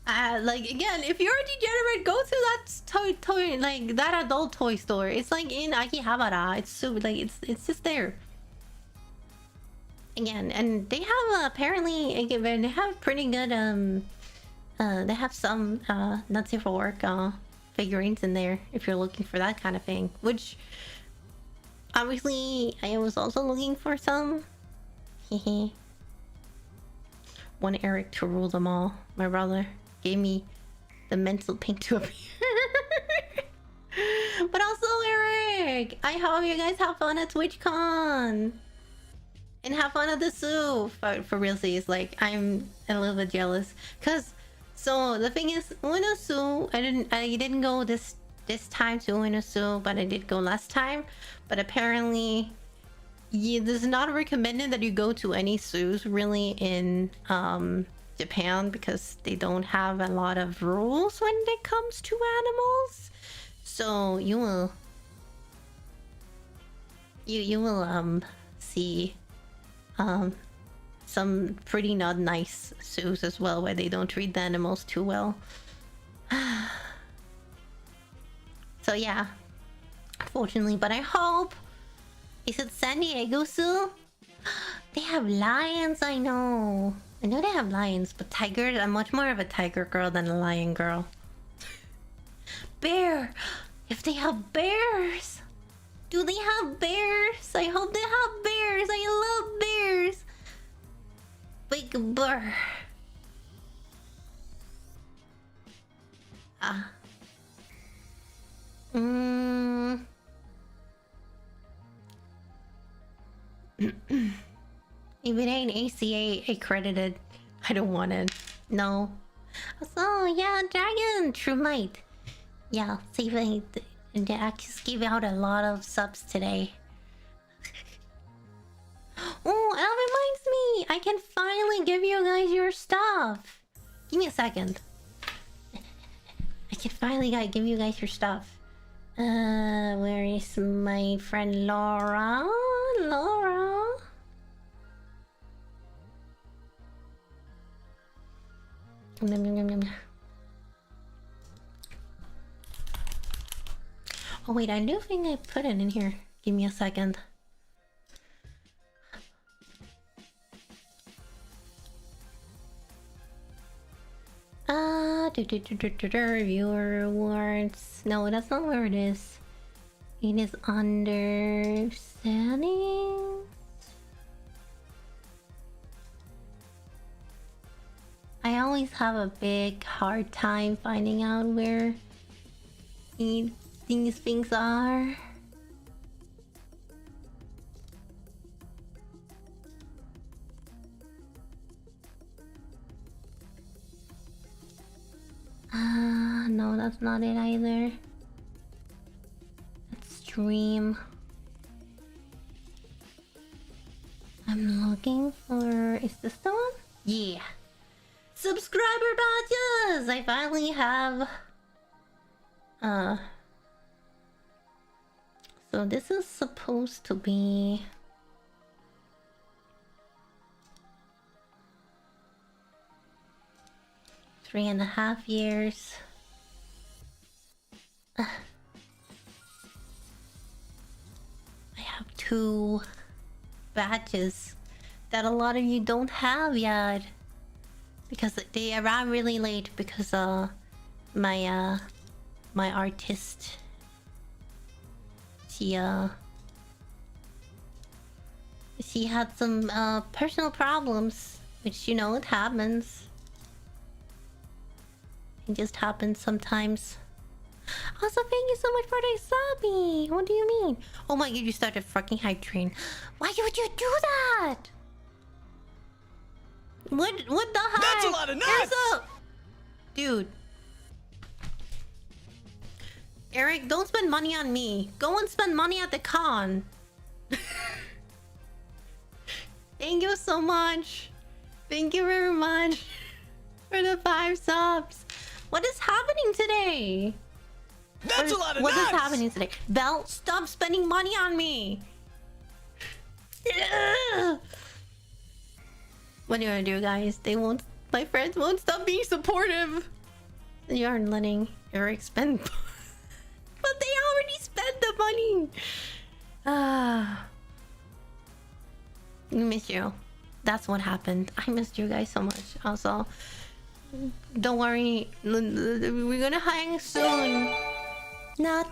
like, again, if you're a degenerate, go to that toy like that adult toy store. It's like in Akihabara. It's so like it's just there. Again, and they have apparently, again, they have pretty good they have some not safe for work figurines in there if you're looking for that kind of thing. Which obviously I was also looking for some. Hehe. Want Eric to rule them all. My brother gave me the mental pink to appear. But also, Eric, I hope you guys have fun at TwitchCon. And have fun at the zoo. For realsies, like, I'm a little bit jealous. Cause, so the thing is, Ueno Zoo, I didn't go this time to Ueno Zoo, but I did go last time. But apparently, Yeah, this is not recommended that you go to any zoos really in Japan because they don't have a lot of rules when it comes to animals. So you will see some pretty not nice zoos as well where they don't treat the animals too well. So yeah, unfortunately, but I hope. Is it San Diego Zoo? They have lions, I know. I know they have lions, but tigers, I'm much more of a tiger girl than a lion girl. Bear! If they have bears! Do they have bears? I hope they have bears. I love bears. Big bear. If it ain't ACA accredited, I don't want it. No. So yeah, dragon, true might. Yeah, saving. I just gave out a lot of subs today. Oh, that reminds me! I can finally give you guys your stuff. Give me a second. I can finally give you guys your stuff. Where is my friend Laura? Laura? Nom, nom, nom, nom. Oh wait, I do think I put it in here. Give me a second. Reviewer rewards. No, that's not where it is. It is under settings. I always have a big hard time finding out where these things are. No, that's not it either. Let's stream. I'm looking for... Is this the one? Yeah. Subscriber badges! I finally have... So this is supposed to be... 3.5 years. I have 2 badges that a lot of you don't have yet. Because they arrived really late because my my artist, she had some personal problems, which, you know, it happens. It just happens sometimes. Also, thank you so much for the subby. What do you mean? Oh my god, you started fucking hype train. Why would you do that? What the heck? That's a lot of nuts! Dude. Eric, don't spend money on me. Go and spend money at the con. Thank you so much. Thank you very much for the 5 subs. What is happening today? That's a lot of nuts! What is happening today? Belle, stop spending money on me. What are you gonna do, guys? My friends won't stop being supportive. You aren't letting Eric spend. But they already spent the money. I miss you. That's what happened. I missed you guys so much. Also, don't worry. We're gonna hang soon. Not.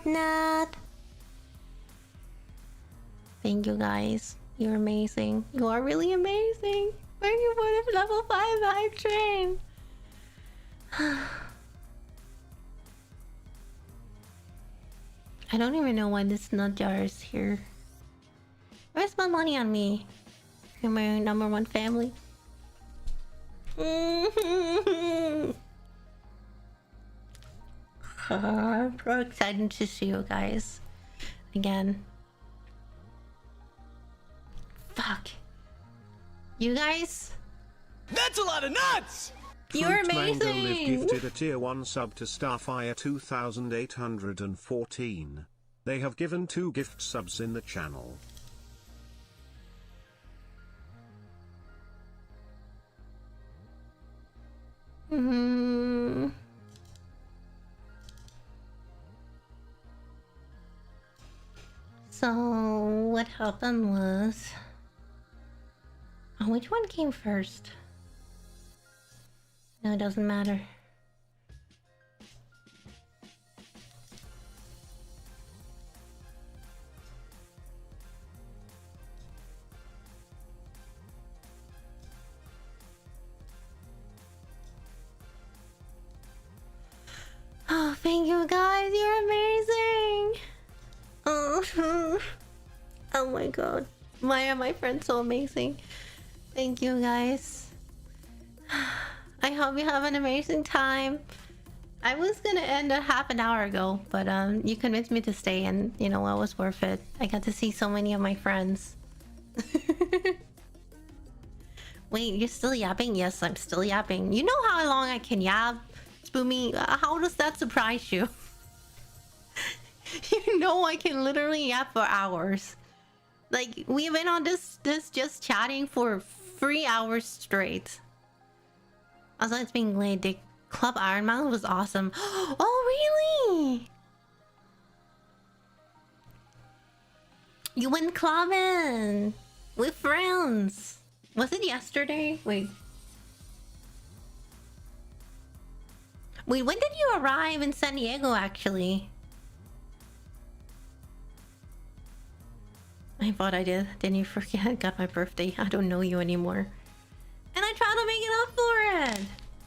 Thank you guys. You're amazing. You are really amazing. Thank you for the level 5 hype train. I don't even know why this nut jar is here. Where's my money on me? You're my number 1 family. I'm so excited to see you guys again. Fuck. You guys? That's a lot of nuts! You're Fruit Mango Live amazing! gifted a tier 1 sub to Starfire 2814. They have given 2 gift subs in the channel. Hmm. So what happened was, oh, which one came first? No, it doesn't matter. Oh, thank you guys, you're amazing. Oh, oh my god. Why are my friends so amazing? Thank you guys. I hope you have an amazing time. I was gonna end a half an hour ago, but you convinced me to stay, and you know what, it was worth it. I got to see so many of my friends. Wait, you're still yapping? Yes, I'm still yapping. You know how long I can yap? Spoomy, how does that surprise you? You know I can literally yap for hours. Like, we've been on this just chatting for 3 hours straight. Also, it's being late. The Club Iron Mountain was awesome. Oh, really? You went clubbing with friends. Was it yesterday? Wait, when did you arrive in San Diego, actually? I thought I did. Didn't you forget? I got my birthday. I don't know you anymore. And I tried to make it up for it.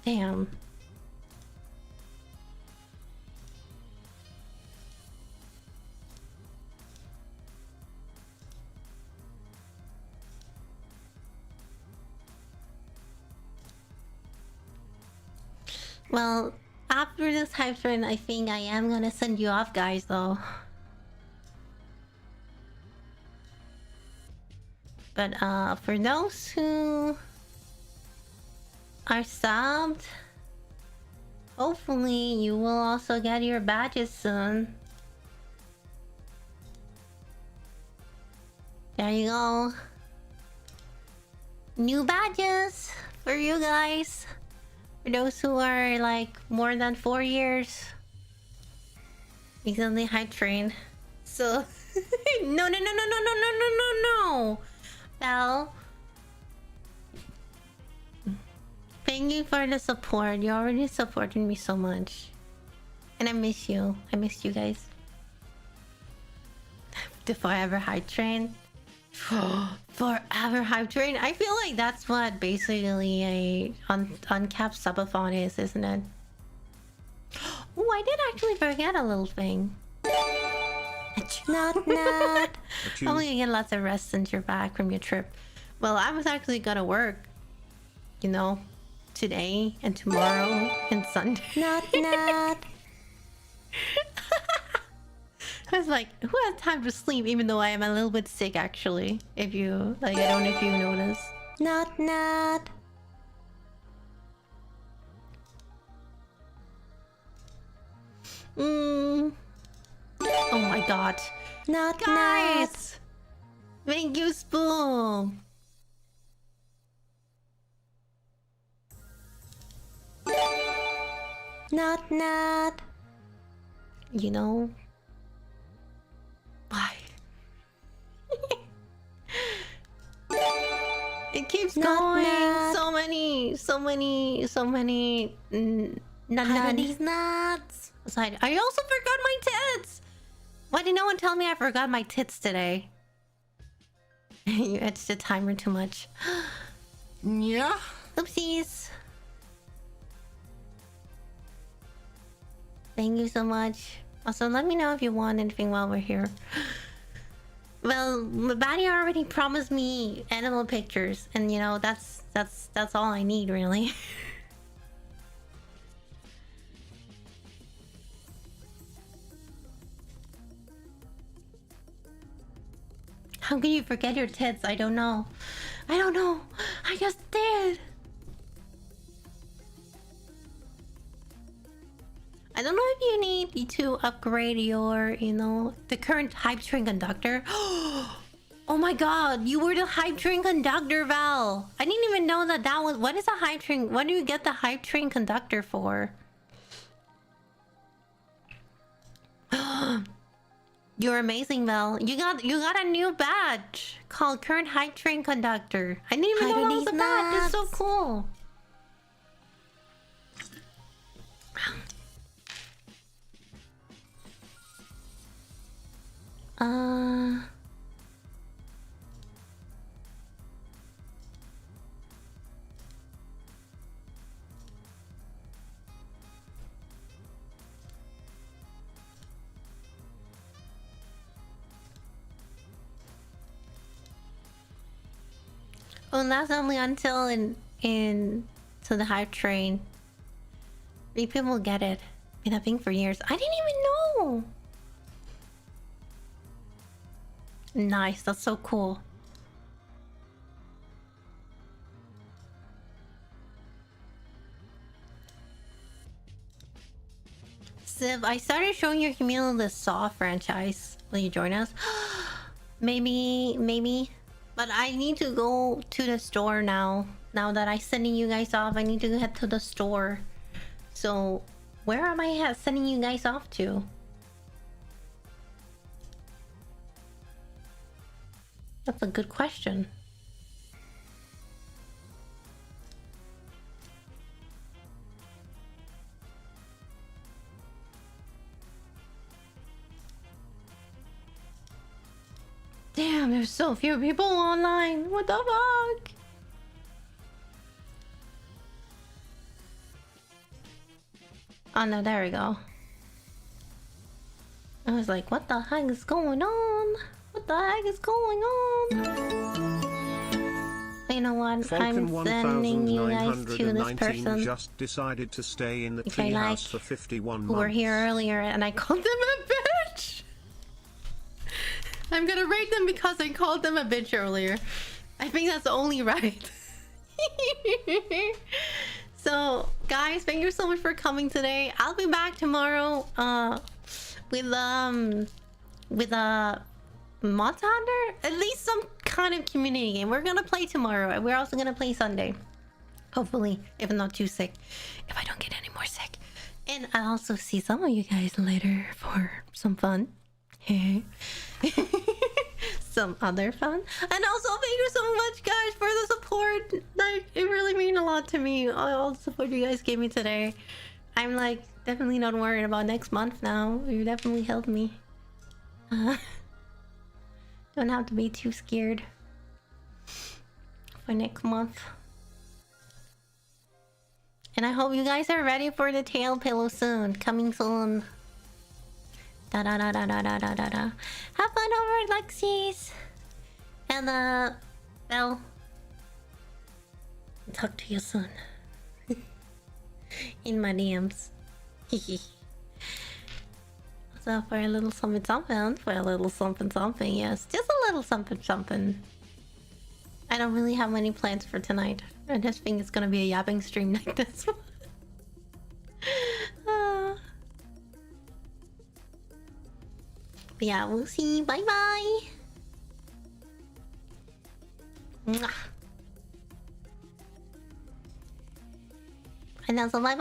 Damn. Well, after this hype train, I think I am gonna send you off, guys, though. But for those who are subbed, hopefully you will also get your badges soon. There you go. New badges for you guys. For those who are like more than 4 years. Recently hype train. So no. Belle, thank you for the support. You already supported me so much. And I miss you. I miss you guys. The forever hype train. Forever hype train. I feel like that's what basically a uncapped subathon is, isn't it? Oh, I did actually forget a little thing. Not. I'm gonna get lots of rest since you're back from your trip. Well, I was actually gonna work, you know, today and tomorrow and Sunday. Not. I was like, who has time to sleep? Even though I am a little bit sick, actually. If you like, I don't know if you notice. Not. Oh my god. Not guys. Thank you, Spoon. Not. You know. Why? It keeps going. So many. These nuts. Aside, I also forgot my tits. Why did no one tell me I forgot my tits today? You etched the timer too much. Yeah? Oopsies. Thank you so much. Also, let me know if you want anything while we're here. Well, Baddie already promised me animal pictures, and you know that's all I need, really. How can you forget your tits? I don't know. I don't know. I just did. I don't know if you need to upgrade your, the current hype train conductor. Oh my god, you were the hype train conductor, Val. I didn't even know that was... What is a hype train? What do you get the hype train conductor for? You're amazing, Val. You got a new badge called current hype train conductor. I didn't even know that was a badge. It's so cool. Oh, that's only until to the hype train. People get it. Been happening for years. I didn't even know. Nice, that's so cool. Civ, I started showing your community the Saw franchise. Will you join us? Maybe. But I need to go to the store now. Now that I'm sending you guys off, I need to head to the store. So, where am I sending you guys off to? That's a good question. Damn, there's so few people online. What the fuck? Oh no, there we go. I was like, what the heck is going on? What the heck is going on? You know what? Falcon I'm sending you guys to this person. Just decided to stay in the Which I like, treehouse for 51 who months. were here earlier, and I called them a bitch. I'm gonna rate them because I called them a bitch earlier. I think that's only right. So, guys, thank you so much for coming today. I'll be back tomorrow with a Monster Hunter? At least some kind of community game. We're gonna play tomorrow. We're also gonna play Sunday. Hopefully, if I'm not too sick. If I don't get any more sick. And I'll also see some of you guys later for some fun. Some other fun. And also, thank you so much, guys, for the support. Like, it really means a lot to me. All the support you guys gave me today. I'm like definitely not worried about next month now. You definitely helped me. Don't have to be too scared for next month. And I hope you guys are ready for the tail pillow soon. Coming soon. Da da da da da da da da. Have fun over at Lexi's. And Belle. Talk to you soon. In my DMs. So for a little something something, yes, just a little something something. I don't really have many plans for tonight. I just think it's gonna be a yapping stream like this one. But yeah, we'll see. Bye bye. Mwah. And also bye bye.